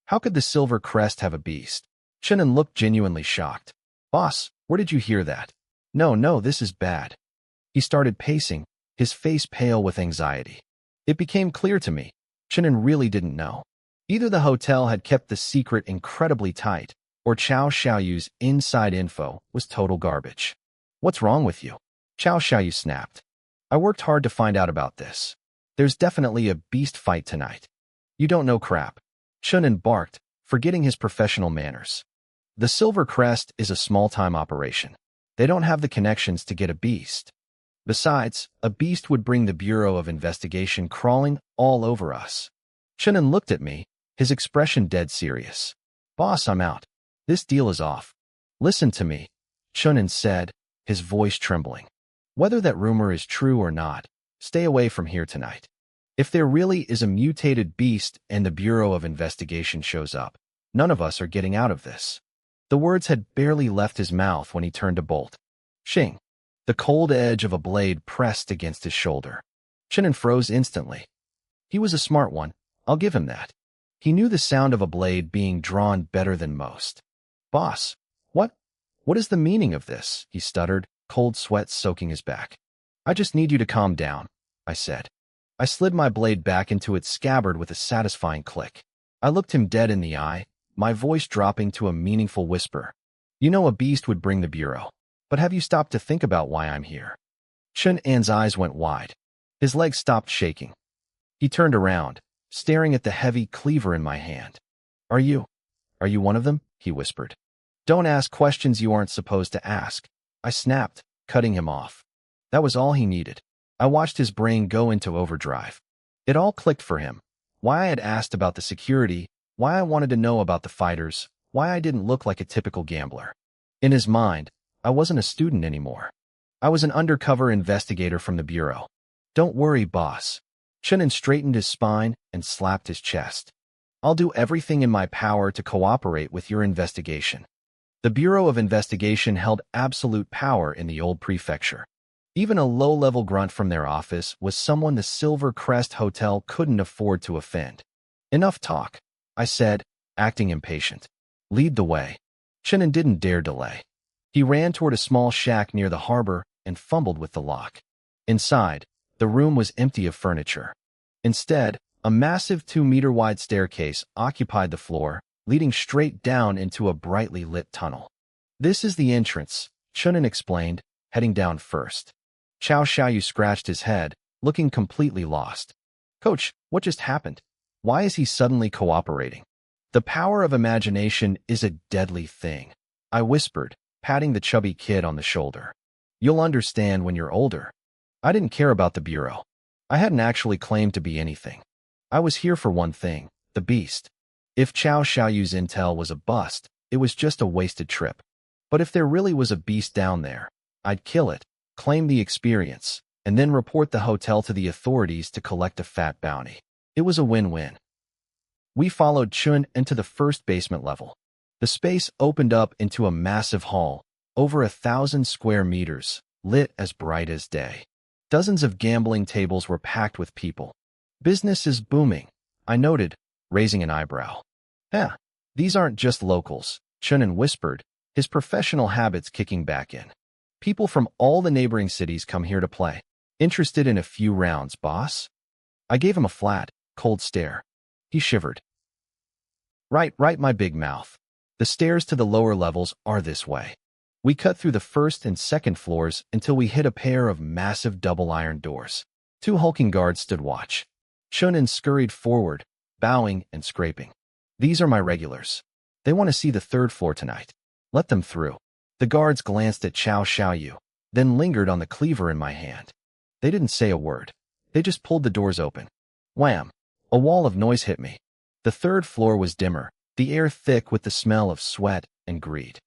How could the Silver Crest have a beast? Chunin looked genuinely shocked. Boss, where did you hear that? No, this is bad. He started pacing, his face pale with anxiety. It became clear to me, Chunin really didn't know. Either the hotel had kept the secret incredibly tight, or Cao Xiaoyu's inside info was total garbage. What's wrong with you? Cao Xiaoyu snapped. I worked hard to find out about this. There's definitely a beast fight tonight. You don't know crap. Chunin barked, forgetting his professional manners. The Silver Crest is a small-time operation. They don't have the connections to get a beast. Besides, a beast would bring the Bureau of Investigation crawling all over us. Chunin looked at me, his expression dead serious. Boss, I'm out. This deal is off. Listen to me, Chunin said, his voice trembling. Whether that rumor is true or not, stay away from here tonight. If there really is a mutated beast and the Bureau of Investigation shows up, none of us are getting out of this. The words had barely left his mouth when he turned to bolt. Shing. The cold edge of a blade pressed against his shoulder. Chunin froze instantly. He was a smart one, I'll give him that. He knew the sound of a blade being drawn better than most. Boss, what is the meaning of this? He stuttered, cold sweat soaking his back. I just need you to calm down, I said. I slid my blade back into its scabbard with a satisfying click. I looked him dead in the eye, my voice dropping to a meaningful whisper. You know a beast would bring the Bureau, but have you stopped to think about why I'm here? Chunin's eyes went wide. His legs stopped shaking. He turned around, staring at the heavy cleaver in my hand. Are you one of them? He whispered. Don't ask questions you aren't supposed to ask. I snapped, cutting him off. That was all he needed. I watched his brain go into overdrive. It all clicked for him. Why I had asked about the security, why I wanted to know about the fighters, why I didn't look like a typical gambler. In his mind, I wasn't a student anymore. I was an undercover investigator from the Bureau. Don't worry, boss. Chunin straightened his spine and slapped his chest. I'll do everything in my power to cooperate with your investigation. The Bureau of Investigation held absolute power in the old prefecture. Even a low-level grunt from their office was someone the Silver Crest Hotel couldn't afford to offend. Enough talk, I said, acting impatient. Lead the way. Chunin didn't dare delay. He ran toward a small shack near the harbor and fumbled with the lock. Inside, the room was empty of furniture. Instead, a massive 2-meter-wide staircase occupied the floor, leading straight down into a brightly lit tunnel. This is the entrance, Chunin explained, heading down first. Cao Xiaoyu scratched his head, looking completely lost. Coach, what just happened? Why is he suddenly cooperating? The power of imagination is a deadly thing, I whispered, patting the chubby kid on the shoulder. You'll understand when you're older. I didn't care about the Bureau. I hadn't actually claimed to be anything. I was here for one thing, the beast. If Cao Xiaoyu's intel was a bust, it was just a wasted trip. But if there really was a beast down there, I'd kill it, claim the experience, and then report the hotel to the authorities to collect a fat bounty. It was a win-win. We followed Chun into the first basement level. The space opened up into a massive hall, over 1,000 square meters, lit as bright as day. Dozens of gambling tables were packed with people. Business is booming, I noted, raising an eyebrow. These aren't just locals, Chunin whispered, his professional habits kicking back in. People from all the neighboring cities come here to play. Interested in a few rounds, boss? I gave him a flat, cold stare. He shivered. Right, my big mouth. The stairs to the lower levels are this way. We cut through the first and second floors until we hit a pair of massive double-iron doors. 2 hulking guards stood watch. Chunin scurried forward, bowing and scraping. These are my regulars. They want to see the 3rd floor tonight. Let them through. The guards glanced at Cao Xiaoyu, then lingered on the cleaver in my hand. They didn't say a word. They just pulled the doors open. Wham! A wall of noise hit me. The 3rd floor was dimmer, the air thick with the smell of sweat and greed.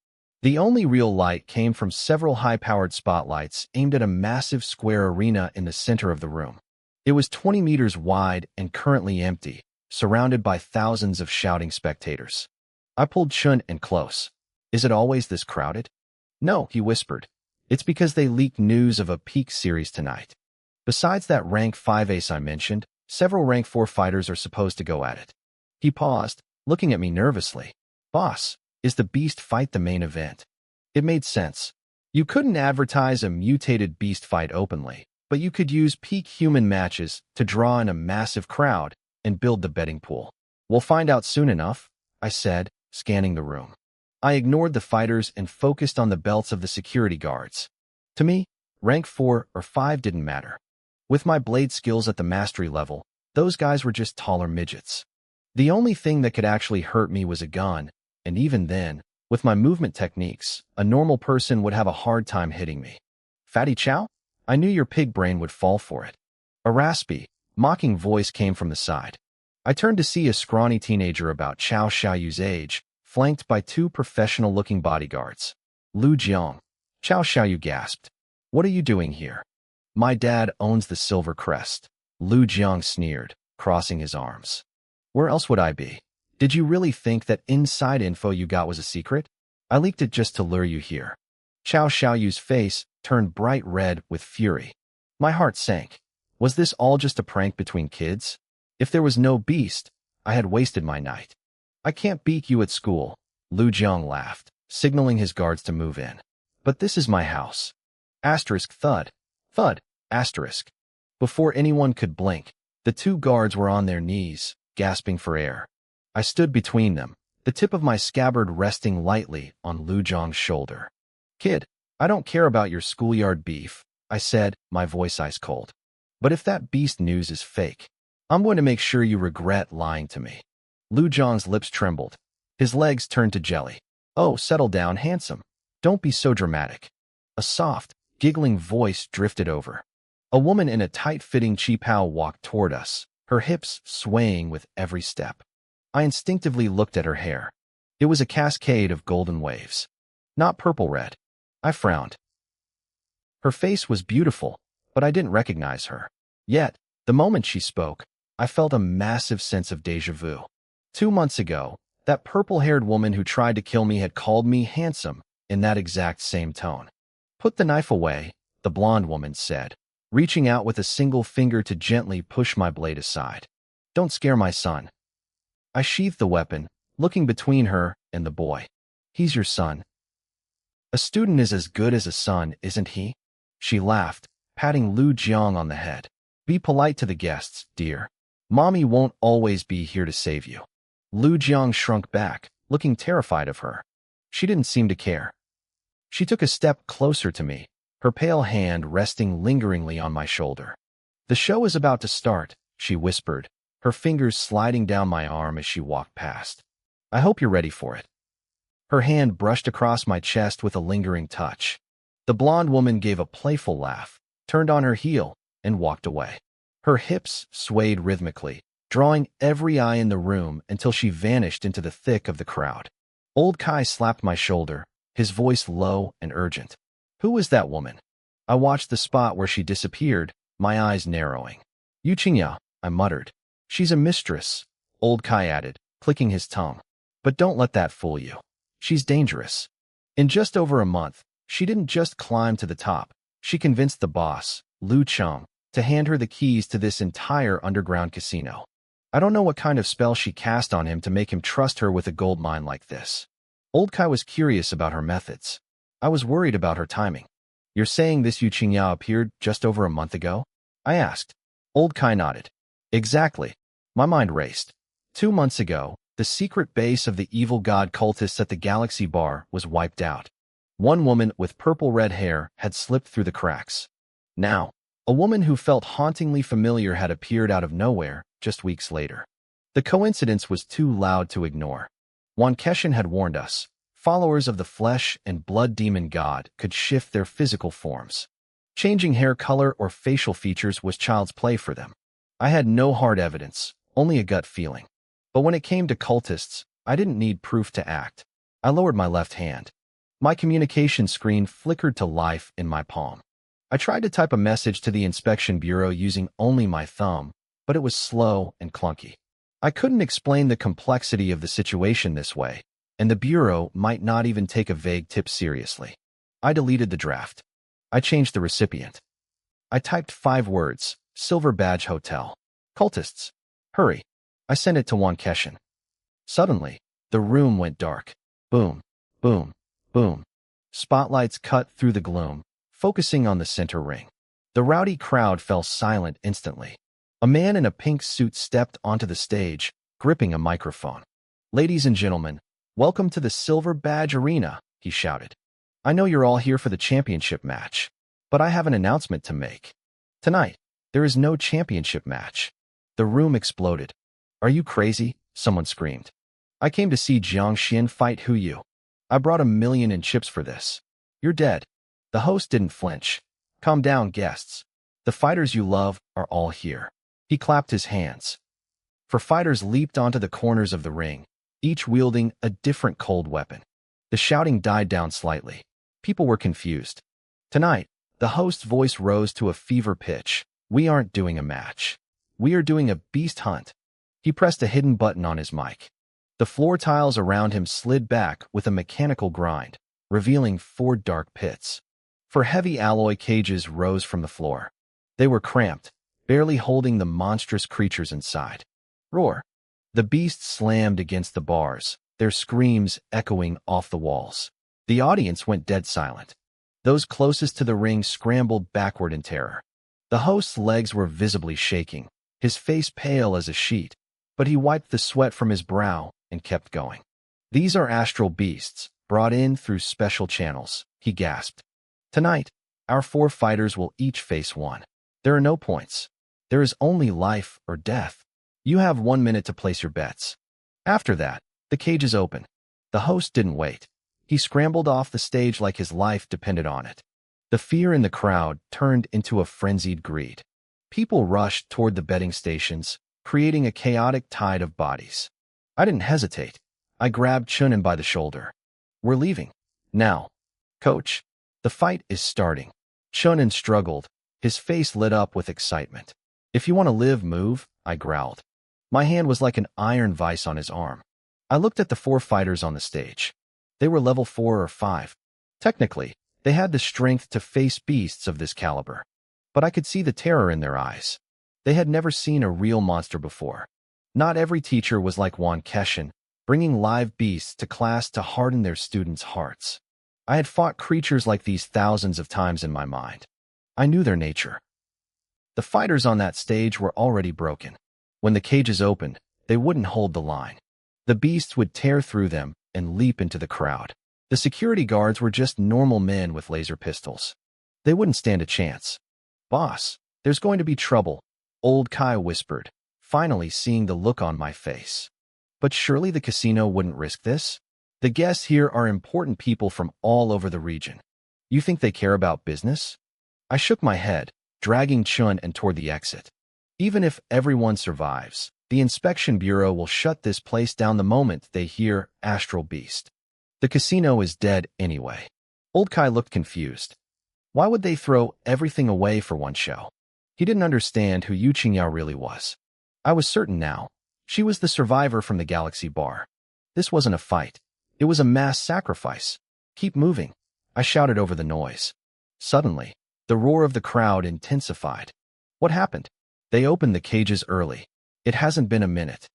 The only real light came from several high-powered spotlights aimed at a massive square arena in the center of the room. It was 20 meters wide and currently empty, surrounded by thousands of shouting spectators. I pulled Chun in close. Is it always this crowded? No, he whispered. It's because they leaked news of a peak series tonight. Besides that rank 5 ace I mentioned, several rank 4 fighters are supposed to go at it. He paused, looking at me nervously. Boss, is the beast fight the main event? It made sense. You couldn't advertise a mutated beast fight openly, but you could use peak human matches to draw in a massive crowd and build the betting pool. We'll find out soon enough, I said, scanning the room. I ignored the fighters and focused on the belts of the security guards. To me, rank 4 or 5 didn't matter. With my blade skills at the mastery level, those guys were just taller midgets. The only thing that could actually hurt me was a gun, and even then, with my movement techniques, a normal person would have a hard time hitting me. Fatty Chow? I knew your pig brain would fall for it. A raspy, mocking voice came from the side. I turned to see a scrawny teenager about Chow Xiaoyu's age, flanked by 2 professional-looking bodyguards. Lu Jiang. Chow Xiaoyu gasped. What are you doing here? My dad owns the Silver Crest. Lu Jiang sneered, crossing his arms. Where else would I be? Did you really think that inside info you got was a secret? I leaked it just to lure you here. Chow Xiaoyu's face turned bright red with fury. My heart sank. Was this all just a prank between kids? If there was no beast, I had wasted my night. I can't beat you at school, Lu Jiang laughed, signaling his guards to move in. But this is my house. Asterisk thud. Thud. Asterisk. Before anyone could blink, the 2 guards were on their knees, gasping for air. I stood between them, the tip of my scabbard resting lightly on Lu Jiang's shoulder. Kid, I don't care about your schoolyard beef, I said, my voice ice cold. But if that beast news is fake, I'm going to make sure you regret lying to me. Lu Jiang's lips trembled. His legs turned to jelly. Oh, settle down, handsome. Don't be so dramatic. A soft, giggling voice drifted over. A woman in a tight-fitting qipao walked toward us, her hips swaying with every step. I instinctively looked at her hair. It was a cascade of golden waves. Not purple-red. I frowned. Her face was beautiful, but I didn't recognize her. Yet, the moment she spoke, I felt a massive sense of déjà vu. 2 months ago, that purple-haired woman who tried to kill me had called me handsome in that exact same tone. Put the knife away, the blonde woman said, reaching out with a single finger to gently push my blade aside. Don't scare my son. I sheathed the weapon, looking between her and the boy. He's your son. A student is as good as a son, isn't he? She laughed, patting Lu Jiang on the head. Be polite to the guests, dear. Mommy won't always be here to save you. Lu Jiang shrunk back, looking terrified of her. She didn't seem to care. She took a step closer to me, her pale hand resting lingeringly on my shoulder. The show is about to start, she whispered, her fingers sliding down my arm as she walked past. I hope you're ready for it. Her hand brushed across my chest with a lingering touch. The blonde woman gave a playful laugh, turned on her heel, and walked away. Her hips swayed rhythmically, drawing every eye in the room until she vanished into the thick of the crowd. Old Kai slapped my shoulder, his voice low and urgent. Who was that woman? I watched the spot where she disappeared, my eyes narrowing. Yu Qingya, I muttered. She's a mistress, Old Kai added, clicking his tongue. But don't let that fool you. She's dangerous. In just over a month, she didn't just climb to the top. She convinced the boss, Lu Cheng, to hand her the keys to this entire underground casino. I don't know what kind of spell she cast on him to make him trust her with a gold mine like this. Old Kai was curious about her methods. I was worried about her timing. You're saying this Yu Qingya appeared just over a month ago? I asked. Old Kai nodded. Exactly. My mind raced. 2 months ago, the secret base of the evil god cultists at the Galaxy Bar was wiped out. One woman with purple-red hair had slipped through the cracks. Now, a woman who felt hauntingly familiar had appeared out of nowhere just weeks later. The coincidence was too loud to ignore. Wan Keshin had warned us. Followers of the flesh and blood demon god could shift their physical forms. Changing hair color or facial features was child's play for them. I had no hard evidence, only a gut feeling. But when it came to cultists, I didn't need proof to act. I lowered my left hand. My communication screen flickered to life in my palm. I tried to type a message to the inspection bureau using only my thumb, but it was slow and clunky. I couldn't explain the complexity of the situation this way, and the bureau might not even take a vague tip seriously. I deleted the draft. I changed the recipient. I typed 5 words: Silver Badge Hotel. Cultists. Hurry. I sent it to Wan Keshin. Suddenly, the room went dark. Boom, boom, boom. Spotlights cut through the gloom, focusing on the center ring. The rowdy crowd fell silent instantly. A man in a pink suit stepped onto the stage, gripping a microphone. "Ladies and gentlemen, welcome to the Silver Badge Arena," he shouted. "I know you're all here for the championship match, but I have an announcement to make. Tonight, there is no championship match." The room exploded. "Are you crazy?" someone screamed. "I came to see Jiang Xin fight Hu Yu. I brought $1 million in chips for this. You're dead." The host didn't flinch. "Calm down, guests. The fighters you love are all here." He clapped his hands. 4 fighters leaped onto the corners of the ring, each wielding a different cold weapon. The shouting died down slightly. People were confused. Tonight, the host's voice rose to a fever pitch. "We aren't doing a match. We are doing a beast hunt." He pressed a hidden button on his mic. The floor tiles around him slid back with a mechanical grind, revealing 4 dark pits. 4 heavy alloy cages rose from the floor. They were cramped, barely holding the monstrous creatures inside. Roar! The beasts slammed against the bars, their screams echoing off the walls. The audience went dead silent. Those closest to the ring scrambled backward in terror. The host's legs were visibly shaking, his face pale as a sheet, but he wiped the sweat from his brow and kept going. "These are astral beasts, brought in through special channels," he gasped. "Tonight, our 4 fighters will each face one. There are no points. There is only life or death. You have 1 minute to place your bets. After that, the cages open." The host didn't wait. He scrambled off the stage like his life depended on it. The fear in the crowd turned into a frenzied greed. People rushed toward the betting stations, creating a chaotic tide of bodies. I didn't hesitate. I grabbed Chunin by the shoulder. "We're leaving. Now. Coach, the fight is starting." Chunin struggled, his face lit up with excitement. "If you want to live, move," I growled. My hand was like an iron vise on his arm. I looked at the 4 fighters on the stage. They were level 4 or 5. Technically, they had the strength to face beasts of this caliber. But I could see the terror in their eyes. They had never seen a real monster before. Not every teacher was like Wan Keshin, bringing live beasts to class to harden their students' hearts. I had fought creatures like these thousands of times in my mind. I knew their nature. The fighters on that stage were already broken. When the cages opened, they wouldn't hold the line. The beasts would tear through them and leap into the crowd. The security guards were just normal men with laser pistols. They wouldn't stand a chance. "Boss, there's going to be trouble," Old Kai whispered, finally seeing the look on my face. "But surely the casino wouldn't risk this? The guests here are important people from all over the region. You think they care about business?" I shook my head, dragging Chun and toward the exit. "Even if everyone survives, the inspection bureau will shut this place down the moment they hear Astral Beast. The casino is dead anyway." Old Kai looked confused. Why would they throw everything away for one show? He didn't understand who Yu Qingyao really was. I was certain now. She was the survivor from the Galaxy Bar. This wasn't a fight. It was a mass sacrifice. "Keep moving," I shouted over the noise. Suddenly, the roar of the crowd intensified. What happened? They opened the cages early. It hasn't been a minute.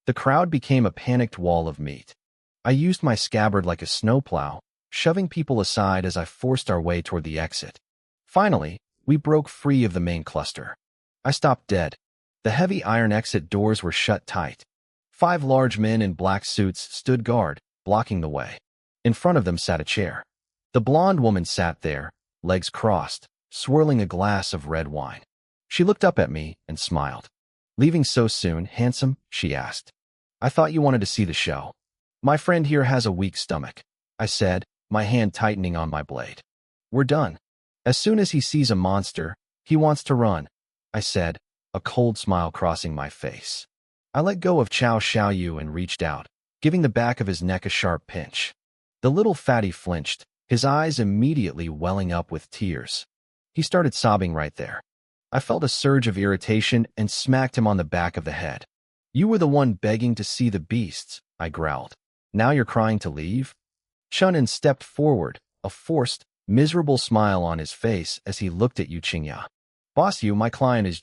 The crowd became a panicked wall of meat. I used my scabbard like a snowplow, shoving people aside as I forced our way toward the exit. Finally, we broke free of the main cluster. I stopped dead. The heavy iron exit doors were shut tight. 5 large men in black suits stood guard, blocking the way. In front of them sat a chair. The blonde woman sat there, legs crossed, swirling a glass of red wine. She looked up at me and smiled. "Leaving so soon, handsome?" she asked. "I thought you wanted to see the show." "My friend here has a weak stomach," I said, my hand tightening on my blade. "We're done. As soon as he sees a monster, he wants to run," I said, a cold smile crossing my face. I let go of Chao Xiaoyu and reached out, giving the back of his neck a sharp pinch. The little fatty flinched, his eyes immediately welling up with tears. He started sobbing right there. I felt a surge of irritation and smacked him on the back of the head. "You were the one begging to see the beasts," I growled. "Now you're crying to leave?" Chunin stepped forward, a forced, miserable smile on his face as he looked at Yu Qingya. "Boss, my client is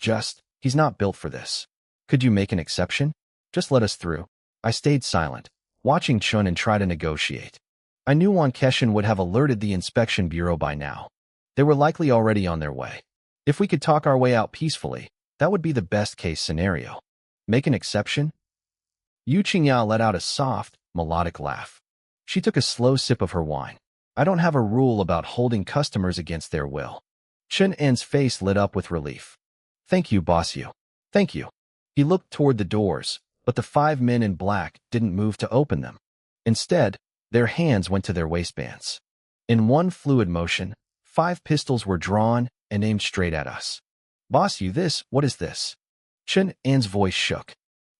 he's not built for this. Could you make an exception? Just let us through." I stayed silent, watching Chunin try to negotiate. I knew Wan Keshin would have alerted the inspection bureau by now. They were likely already on their way. If we could talk our way out peacefully, that would be the best-case scenario. Make an exception? Yu Qingya let out a soft, melodic laugh. She took a slow sip of her wine. "I don't have a rule about holding customers against their will." Chen En's face lit up with relief. "Thank you, boss Yu. Thank you." He looked toward the doors, but the 5 men in black didn't move to open them. Instead, their hands went to their waistbands. In one fluid motion, 5 pistols were drawn and aimed straight at us. "Boss Yu, what is this?" Chen En's voice shook.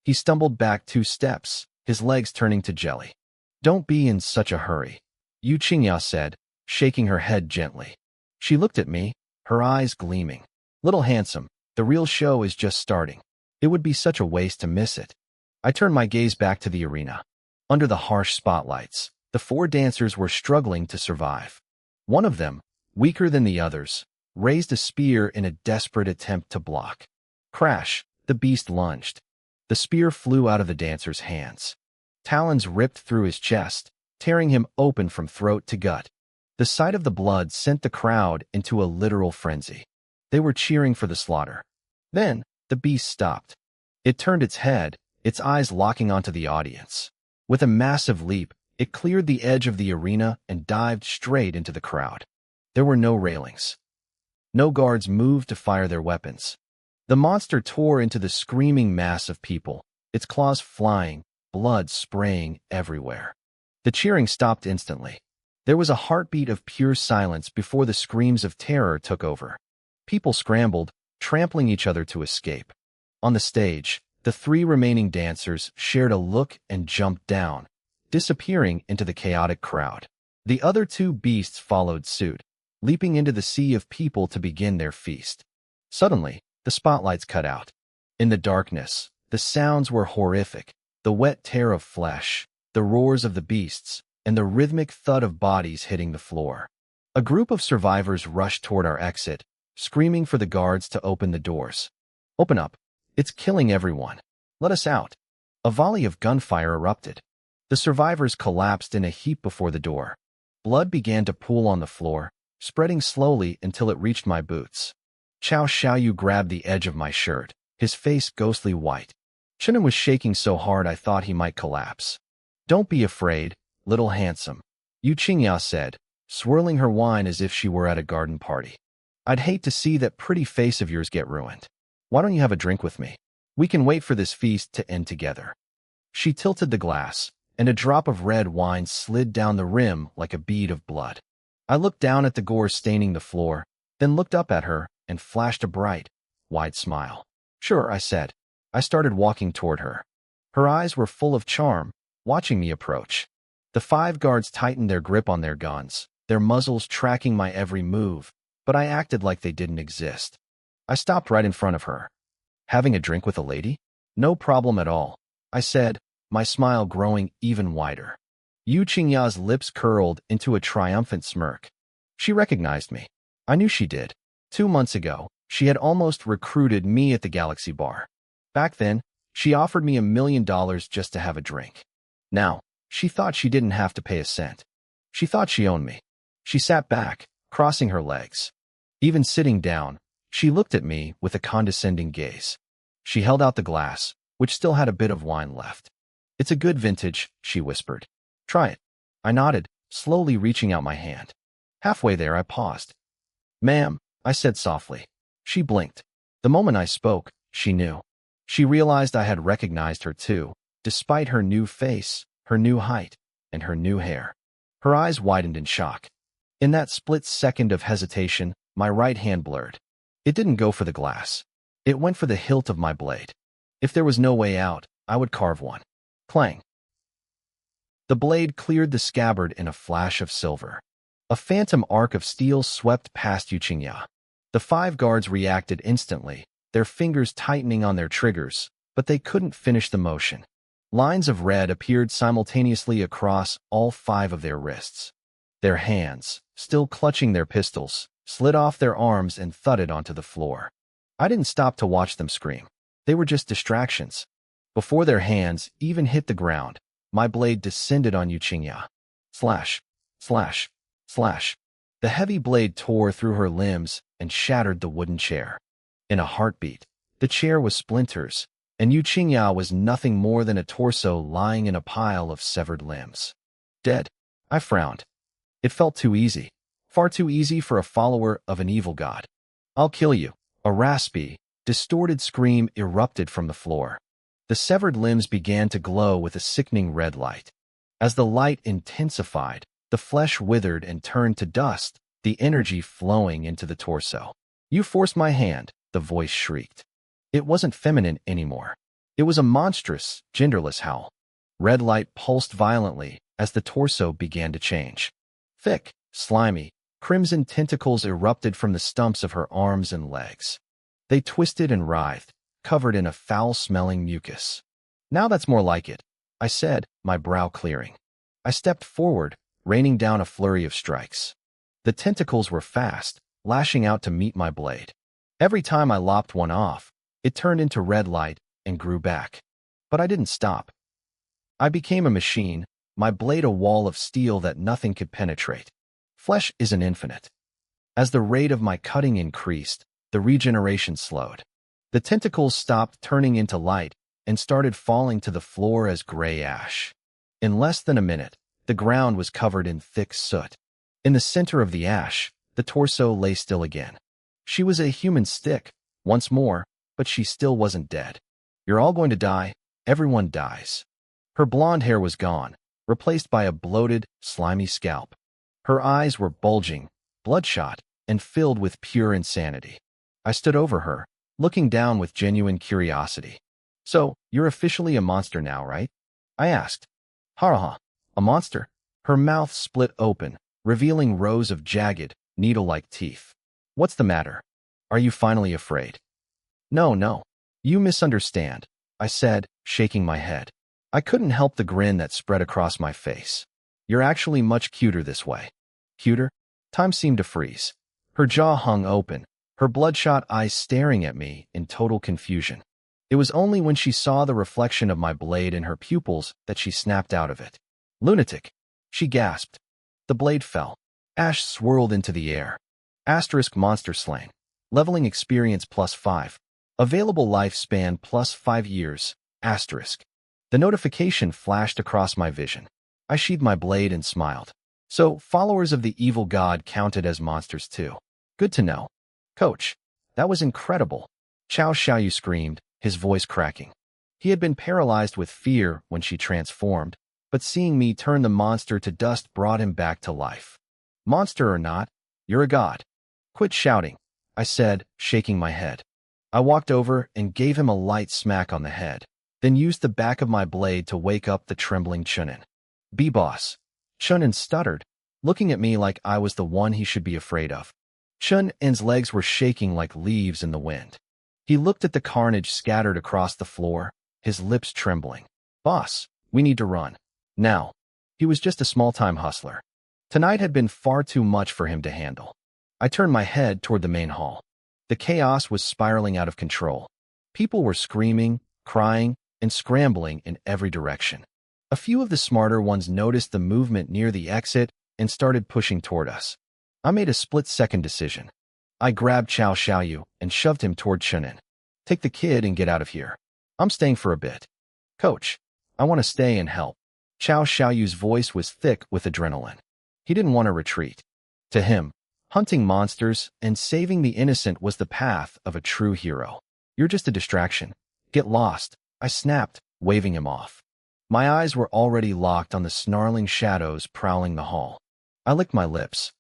He stumbled back 2 steps, his legs turning to jelly. "Don't be in such a hurry," Yu Qingya said, shaking her head gently. She looked at me, her eyes gleaming. "Little handsome, the real show is just starting. It would be such a waste to miss it." I turned my gaze back to the arena. Under the harsh spotlights, the 4 dancers were struggling to survive. One of them, weaker than the others, raised a spear in a desperate attempt to block. Crash, the beast lunged. The spear flew out of the dancer's hands. Talons ripped through his chest, tearing him open from throat to gut. The sight of the blood sent the crowd into a literal frenzy. They were cheering for the slaughter. Then, the beast stopped. It turned its head, its eyes locking onto the audience. With a massive leap, it cleared the edge of the arena and dived straight into the crowd. There were no railings. No guards moved to fire their weapons. The monster tore into the screaming mass of people, its claws flying, blood spraying everywhere. The cheering stopped instantly. There was a heartbeat of pure silence before the screams of terror took over. People scrambled, trampling each other to escape. On the stage, the 3 remaining dancers shared a look and jumped down, disappearing into the chaotic crowd. The other 2 beasts followed suit, leaping into the sea of people to begin their feast. Suddenly, the spotlights cut out. In the darkness, the sounds were horrific, the wet tear of flesh, the roars of the beasts, and the rhythmic thud of bodies hitting the floor. A group of survivors rushed toward our exit, screaming for the guards to open the doors. "Open up. It's killing everyone. Let us out." A volley of gunfire erupted. The survivors collapsed in a heap before the door. Blood began to pool on the floor, spreading slowly until it reached my boots. Chao Xiaoyu grabbed the edge of my shirt, his face ghostly white. Chunin was shaking so hard I thought he might collapse. "Don't be afraid, little handsome," Yu Qingya said, swirling her wine as if she were at a garden party. "I'd hate to see that pretty face of yours get ruined. Why don't you have a drink with me? We can wait for this feast to end together." She tilted the glass, and a drop of red wine slid down the rim like a bead of blood. I looked down at the gore staining the floor, then looked up at her and flashed a bright, wide smile. "Sure," I said. I started walking toward her. Her eyes were full of charm, watching me approach. The 5 guards tightened their grip on their guns, their muzzles tracking my every move, but I acted like they didn't exist. I stopped right in front of her. "Having a drink with a lady? No problem at all," I said, my smile growing even wider. Yu Qingya's lips curled into a triumphant smirk. She recognized me. I knew she did. 2 months ago, she had almost recruited me at the Galaxy Bar. Back then, she offered me $1 million just to have a drink. Now, she thought she didn't have to pay a cent. She thought she owned me. She sat back, crossing her legs. Even sitting down, she looked at me with a condescending gaze. She held out the glass, which still had a bit of wine left. "It's a good vintage," she whispered. "Try it." I nodded, slowly reaching out my hand. Halfway there, I paused. "Ma'am," I said softly. She blinked. The moment I spoke, she knew. She realized I had recognized her too, despite her new face, her new height, and her new hair. Her eyes widened in shock. In that split second of hesitation, my right hand blurred. It didn't go for the glass. It went for the hilt of my blade. If there was no way out, I would carve one. Clang. The blade cleared the scabbard in a flash of silver. A phantom arc of steel swept past Yuqingya. The 5 guards reacted instantly, their fingers tightening on their triggers, but they couldn't finish the motion. Lines of red appeared simultaneously across all 5 of their wrists. Their hands, still clutching their pistols, slid off their arms and thudded onto the floor. I didn't stop to watch them scream. They were just distractions. Before their hands even hit the ground, my blade descended on Yuqingya. Slash, slash, slash. The heavy blade tore through her limbs and shattered the wooden chair. In a heartbeat, the chair was splinters, and Yuqingya was nothing more than a torso lying in a pile of severed limbs. Dead. I frowned. It felt too easy. Far too easy for a follower of an evil god. I'll kill you. A raspy, distorted scream erupted from the floor. The severed limbs began to glow with a sickening red light. As the light intensified, the flesh withered and turned to dust, the energy flowing into the torso. You forced my hand, the voice shrieked. It wasn't feminine anymore. It was a monstrous, genderless howl. Red light pulsed violently as the torso began to change. Thick, slimy, crimson tentacles erupted from the stumps of her arms and legs. They twisted and writhed, covered in a foul-smelling mucus. Now that's more like it, I said, my brow clearing. I stepped forward, raining down a flurry of strikes. The tentacles were fast, lashing out to meet my blade. Every time I lopped one off, it turned into red light and grew back. But I didn't stop. I became a machine, my blade a wall of steel that nothing could penetrate. Flesh isn't infinite. As the rate of my cutting increased, the regeneration slowed. The tentacles stopped turning into light and started falling to the floor as gray ash. In less than a minute, the ground was covered in thick soot. In the center of the ash, the torso lay still again. She was a human stick, once more, but she still wasn't dead. You're all going to die. Everyone dies. Her blonde hair was gone, replaced by a bloated, slimy scalp. Her eyes were bulging, bloodshot, and filled with pure insanity. I stood over her, looking down with genuine curiosity. So, you're officially a monster now, right? I asked. Ha, a monster? Her mouth split open, revealing rows of jagged, needle-like teeth. What's the matter? Are you finally afraid? No. You misunderstand, I said, shaking my head. I couldn't help the grin that spread across my face. You're actually much cuter this way. Cuter? Time seemed to freeze. Her jaw hung open, her bloodshot eyes staring at me in total confusion. It was only when she saw the reflection of my blade in her pupils that she snapped out of it. Lunatic! She gasped. The blade fell. Ash swirled into the air. Asterisk monster slain. Leveling experience +5. Available lifespan +5 years. Asterisk. The notification flashed across my vision. I sheathed my blade and smiled. So, followers of the evil god counted as monsters too. Good to know. Coach, that was incredible. Xiao Xiaoyu screamed, his voice cracking. He had been paralyzed with fear when she transformed, but seeing me turn the monster to dust brought him back to life. Monster or not, you're a god. Quit shouting, I said, shaking my head. I walked over and gave him a light smack on the head, then used the back of my blade to wake up the trembling Chunin. B-boss. Chunin stuttered, looking at me like I was the one he should be afraid of. Chunin's legs were shaking like leaves in the wind. He looked at the carnage scattered across the floor, his lips trembling. Boss, we need to run. Now. He was just a small-time hustler. Tonight had been far too much for him to handle. I turned my head toward the main hall. The chaos was spiraling out of control. People were screaming, crying, and scrambling in every direction. A few of the smarter ones noticed the movement near the exit and started pushing toward us. I made a split-second decision. I grabbed Xiao Xiaoyu and shoved him toward Chunin. Take the kid and get out of here. I'm staying for a bit. Coach, I want to stay and help. Xiao Xiaoyu's voice was thick with adrenaline. He didn't want to retreat. To him, hunting monsters and saving the innocent was the path of a true hero. You're just a distraction. Get lost, I snapped, waving him off. My eyes were already locked on the snarling shadows prowling the hall. I licked my lips.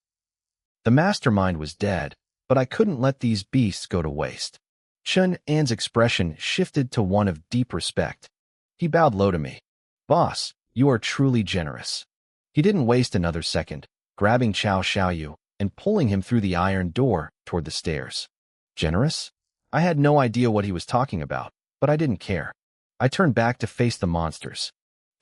The mastermind was dead, but I couldn't let these beasts go to waste. Chun-An's expression shifted to one of deep respect. He bowed low to me. Boss, you are truly generous. He didn't waste another second, grabbing Chow Xiaoyu and pulling him through the iron door toward the stairs. Generous? I had no idea what he was talking about, but I didn't care. I turned back to face the monsters.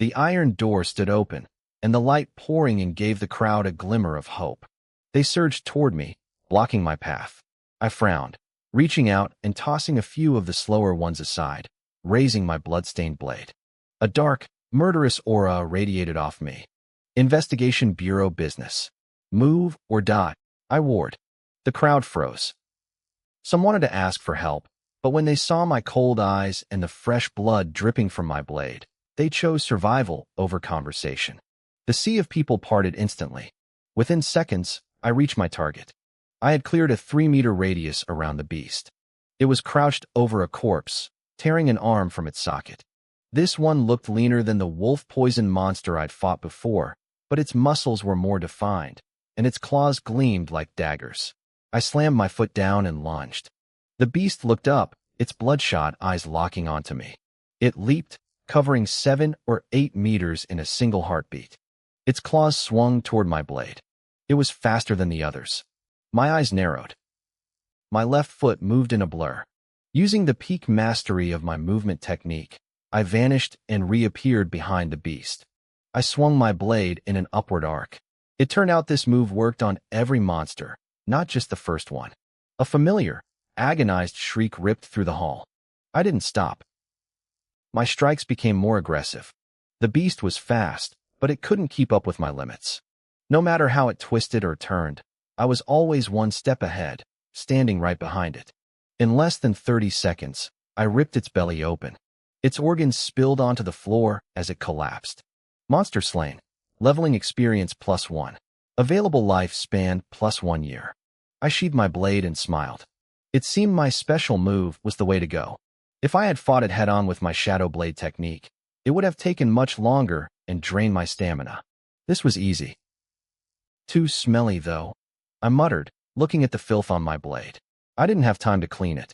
The iron door stood open, and the light pouring in gave the crowd a glimmer of hope. They surged toward me, blocking my path. I frowned, reaching out and tossing a few of the slower ones aside, raising my blood-stained blade. A dark, murderous aura radiated off me. Investigation Bureau business. Move or die, I warned. The crowd froze. Some wanted to ask for help, but when they saw my cold eyes and the fresh blood dripping from my blade, they chose survival over conversation. The sea of people parted instantly. Within seconds, I reached my target. I had cleared a 3-meter radius around the beast. It was crouched over a corpse, tearing an arm from its socket. This one looked leaner than the wolf-poison monster I'd fought before, but its muscles were more defined, and its claws gleamed like daggers. I slammed my foot down and lunged. The beast looked up, its bloodshot eyes locking onto me. It leaped, covering 7 or 8 meters in a single heartbeat. Its claws swung toward my blade. It was faster than the others. My eyes narrowed. My left foot moved in a blur. Using the peak mastery of my movement technique, I vanished and reappeared behind the beast. I swung my blade in an upward arc. It turned out this move worked on every monster, not just the first one. A familiar, agonized shriek ripped through the hall. I didn't stop. My strikes became more aggressive. The beast was fast, but it couldn't keep up with my limits. No matter how it twisted or turned, I was always one step ahead, standing right behind it. In less than 30 seconds, I ripped its belly open. Its organs spilled onto the floor as it collapsed. Monster slain. Leveling experience +1. Available lifespan +1 year. I sheathed my blade and smiled. It seemed my special move was the way to go. If I had fought it head-on with my shadow blade technique, it would have taken much longer and drained my stamina. This was easy. Too smelly, though, I muttered, looking at the filth on my blade. I didn't have time to clean it.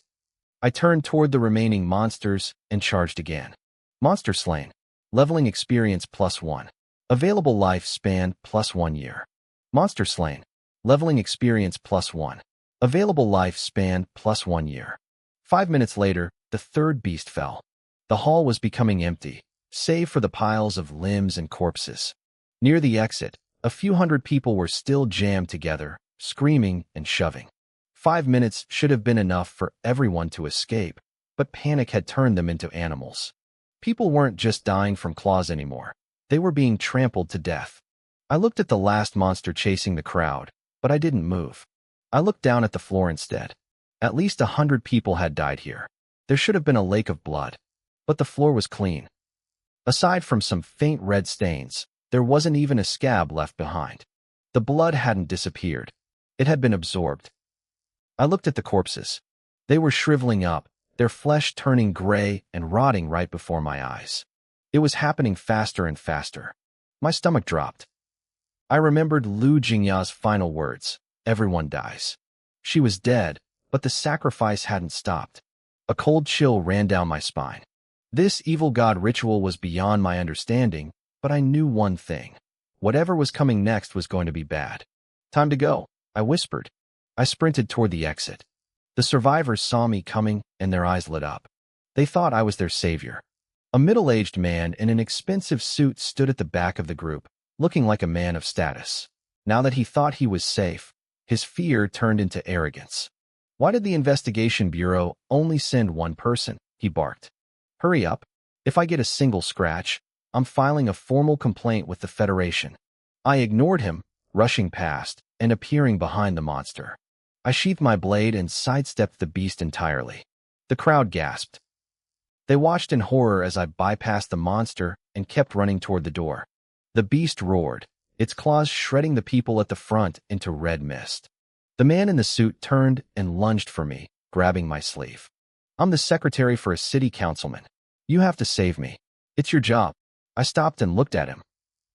I turned toward the remaining monsters and charged again. Monster slain. Leveling experience +1. Available lifespan +1 year. Monster slain. Leveling experience +1. Available lifespan +1 year. 5 minutes later, the third beast fell. The hall was becoming empty, save for the piles of limbs and corpses. Near the exit, a few hundred people were still jammed together, screaming and shoving. 5 minutes should have been enough for everyone to escape, but panic had turned them into animals. People weren't just dying from claws anymore. They were being trampled to death. I looked at the last monster chasing the crowd, but I didn't move. I looked down at the floor instead. At least 100 people had died here. There should have been a lake of blood, but the floor was clean. Aside from some faint red stains, there wasn't even a scab left behind. The blood hadn't disappeared. It had been absorbed. I looked at the corpses. They were shriveling up, their flesh turning gray and rotting right before my eyes. It was happening faster and faster. My stomach dropped. I remembered Lu Jingya's final words, "Everyone dies." She was dead, but the sacrifice hadn't stopped. A cold chill ran down my spine. This evil god ritual was beyond my understanding, but I knew one thing. Whatever was coming next was going to be bad. "Time to go," I whispered. I sprinted toward the exit. The survivors saw me coming, and their eyes lit up. They thought I was their savior. A middle-aged man in an expensive suit stood at the back of the group, looking like a man of status. Now that he thought he was safe, his fear turned into arrogance. "Why did the investigation bureau only send one person?" he barked. "Hurry up. If I get a single scratch, I'm filing a formal complaint with the Federation." I ignored him, rushing past and appearing behind the monster. I sheathed my blade and sidestepped the beast entirely. The crowd gasped. They watched in horror as I bypassed the monster and kept running toward the door. The beast roared, its claws shredding the people at the front into red mist. The man in the suit turned and lunged for me, grabbing my sleeve. "I'm the secretary for a city councilman. You have to save me. It's your job." I stopped and looked at him.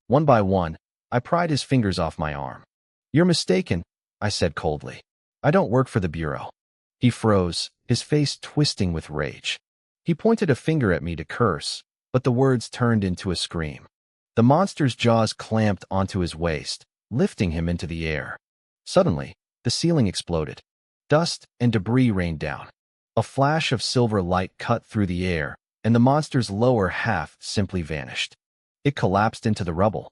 One by one, I pried his fingers off my arm. "You're mistaken," I said coldly. "I don't work for the bureau." He froze, his face twisting with rage. He pointed a finger at me to curse, but the words turned into a scream. The monster's jaws clamped onto his waist, lifting him into the air. Suddenly, the ceiling exploded. Dust and debris rained down. A flash of silver light cut through the air, and the monster's lower half simply vanished. It collapsed into the rubble.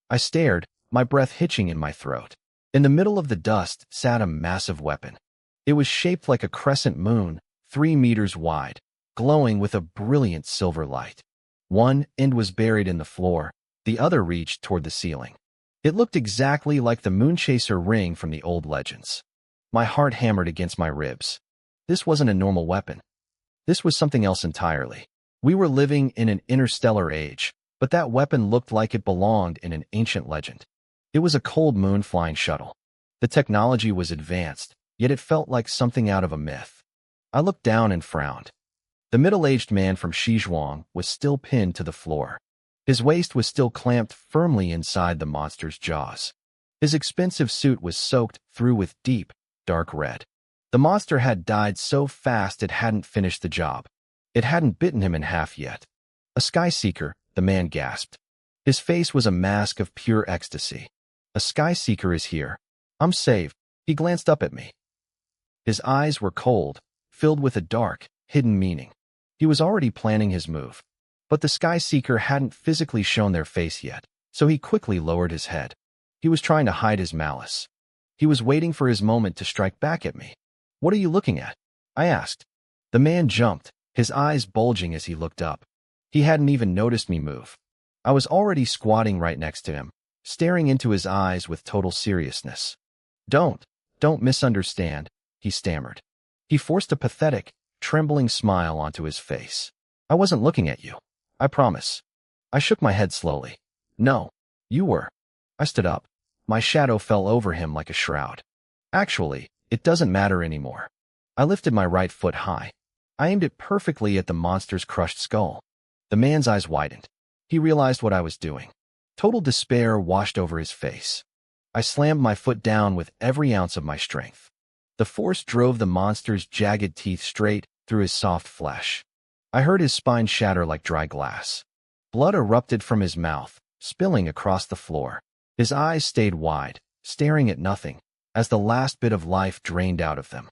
I stared, my breath hitching in my throat. In the middle of the dust sat a massive weapon. It was shaped like a crescent moon, 3 meters wide, glowing with a brilliant silver light. One end was buried in the floor, the other reached toward the ceiling. It looked exactly like the Moonchaser ring from the old legends. My heart hammered against my ribs. This wasn't a normal weapon. This was something else entirely. We were living in an interstellar age, but that weapon looked like it belonged in an ancient legend. It was a cold moon flying shuttle. The technology was advanced, yet it felt like something out of a myth. I looked down and frowned. The middle-aged man from Xizhuang was still pinned to the floor. His waist was still clamped firmly inside the monster's jaws. His expensive suit was soaked through with deep, dark red. The monster had died so fast it hadn't finished the job. It hadn't bitten him in half yet. A sky seeker, the man gasped. His face was a mask of pure ecstasy. A sky seeker is here. I'm saved. He glanced up at me. His eyes were cold, filled with a dark, hidden meaning. He was already planning his move. But the sky seeker hadn't physically shown their face yet, so he quickly lowered his head. He was trying to hide his malice. He was waiting for his moment to strike back at me. What are you looking at? I asked. The man jumped, his eyes bulging as he looked up. He hadn't even noticed me move. I was already squatting right next to him, staring into his eyes with total seriousness. Don't misunderstand, he stammered. He forced a pathetic, trembling smile onto his face. I wasn't looking at you. I promise. I shook my head slowly. No, you were. I stood up. My shadow fell over him like a shroud. Actually, it doesn't matter anymore. I lifted my right foot high. I aimed it perfectly at the monster's crushed skull. The man's eyes widened. He realized what I was doing. Total despair washed over his face. I slammed my foot down with every ounce of my strength. The force drove the monster's jagged teeth straight through his soft flesh. I heard his spine shatter like dry glass. Blood erupted from his mouth, spilling across the floor. His eyes stayed wide, staring at nothing, as the last bit of life drained out of them.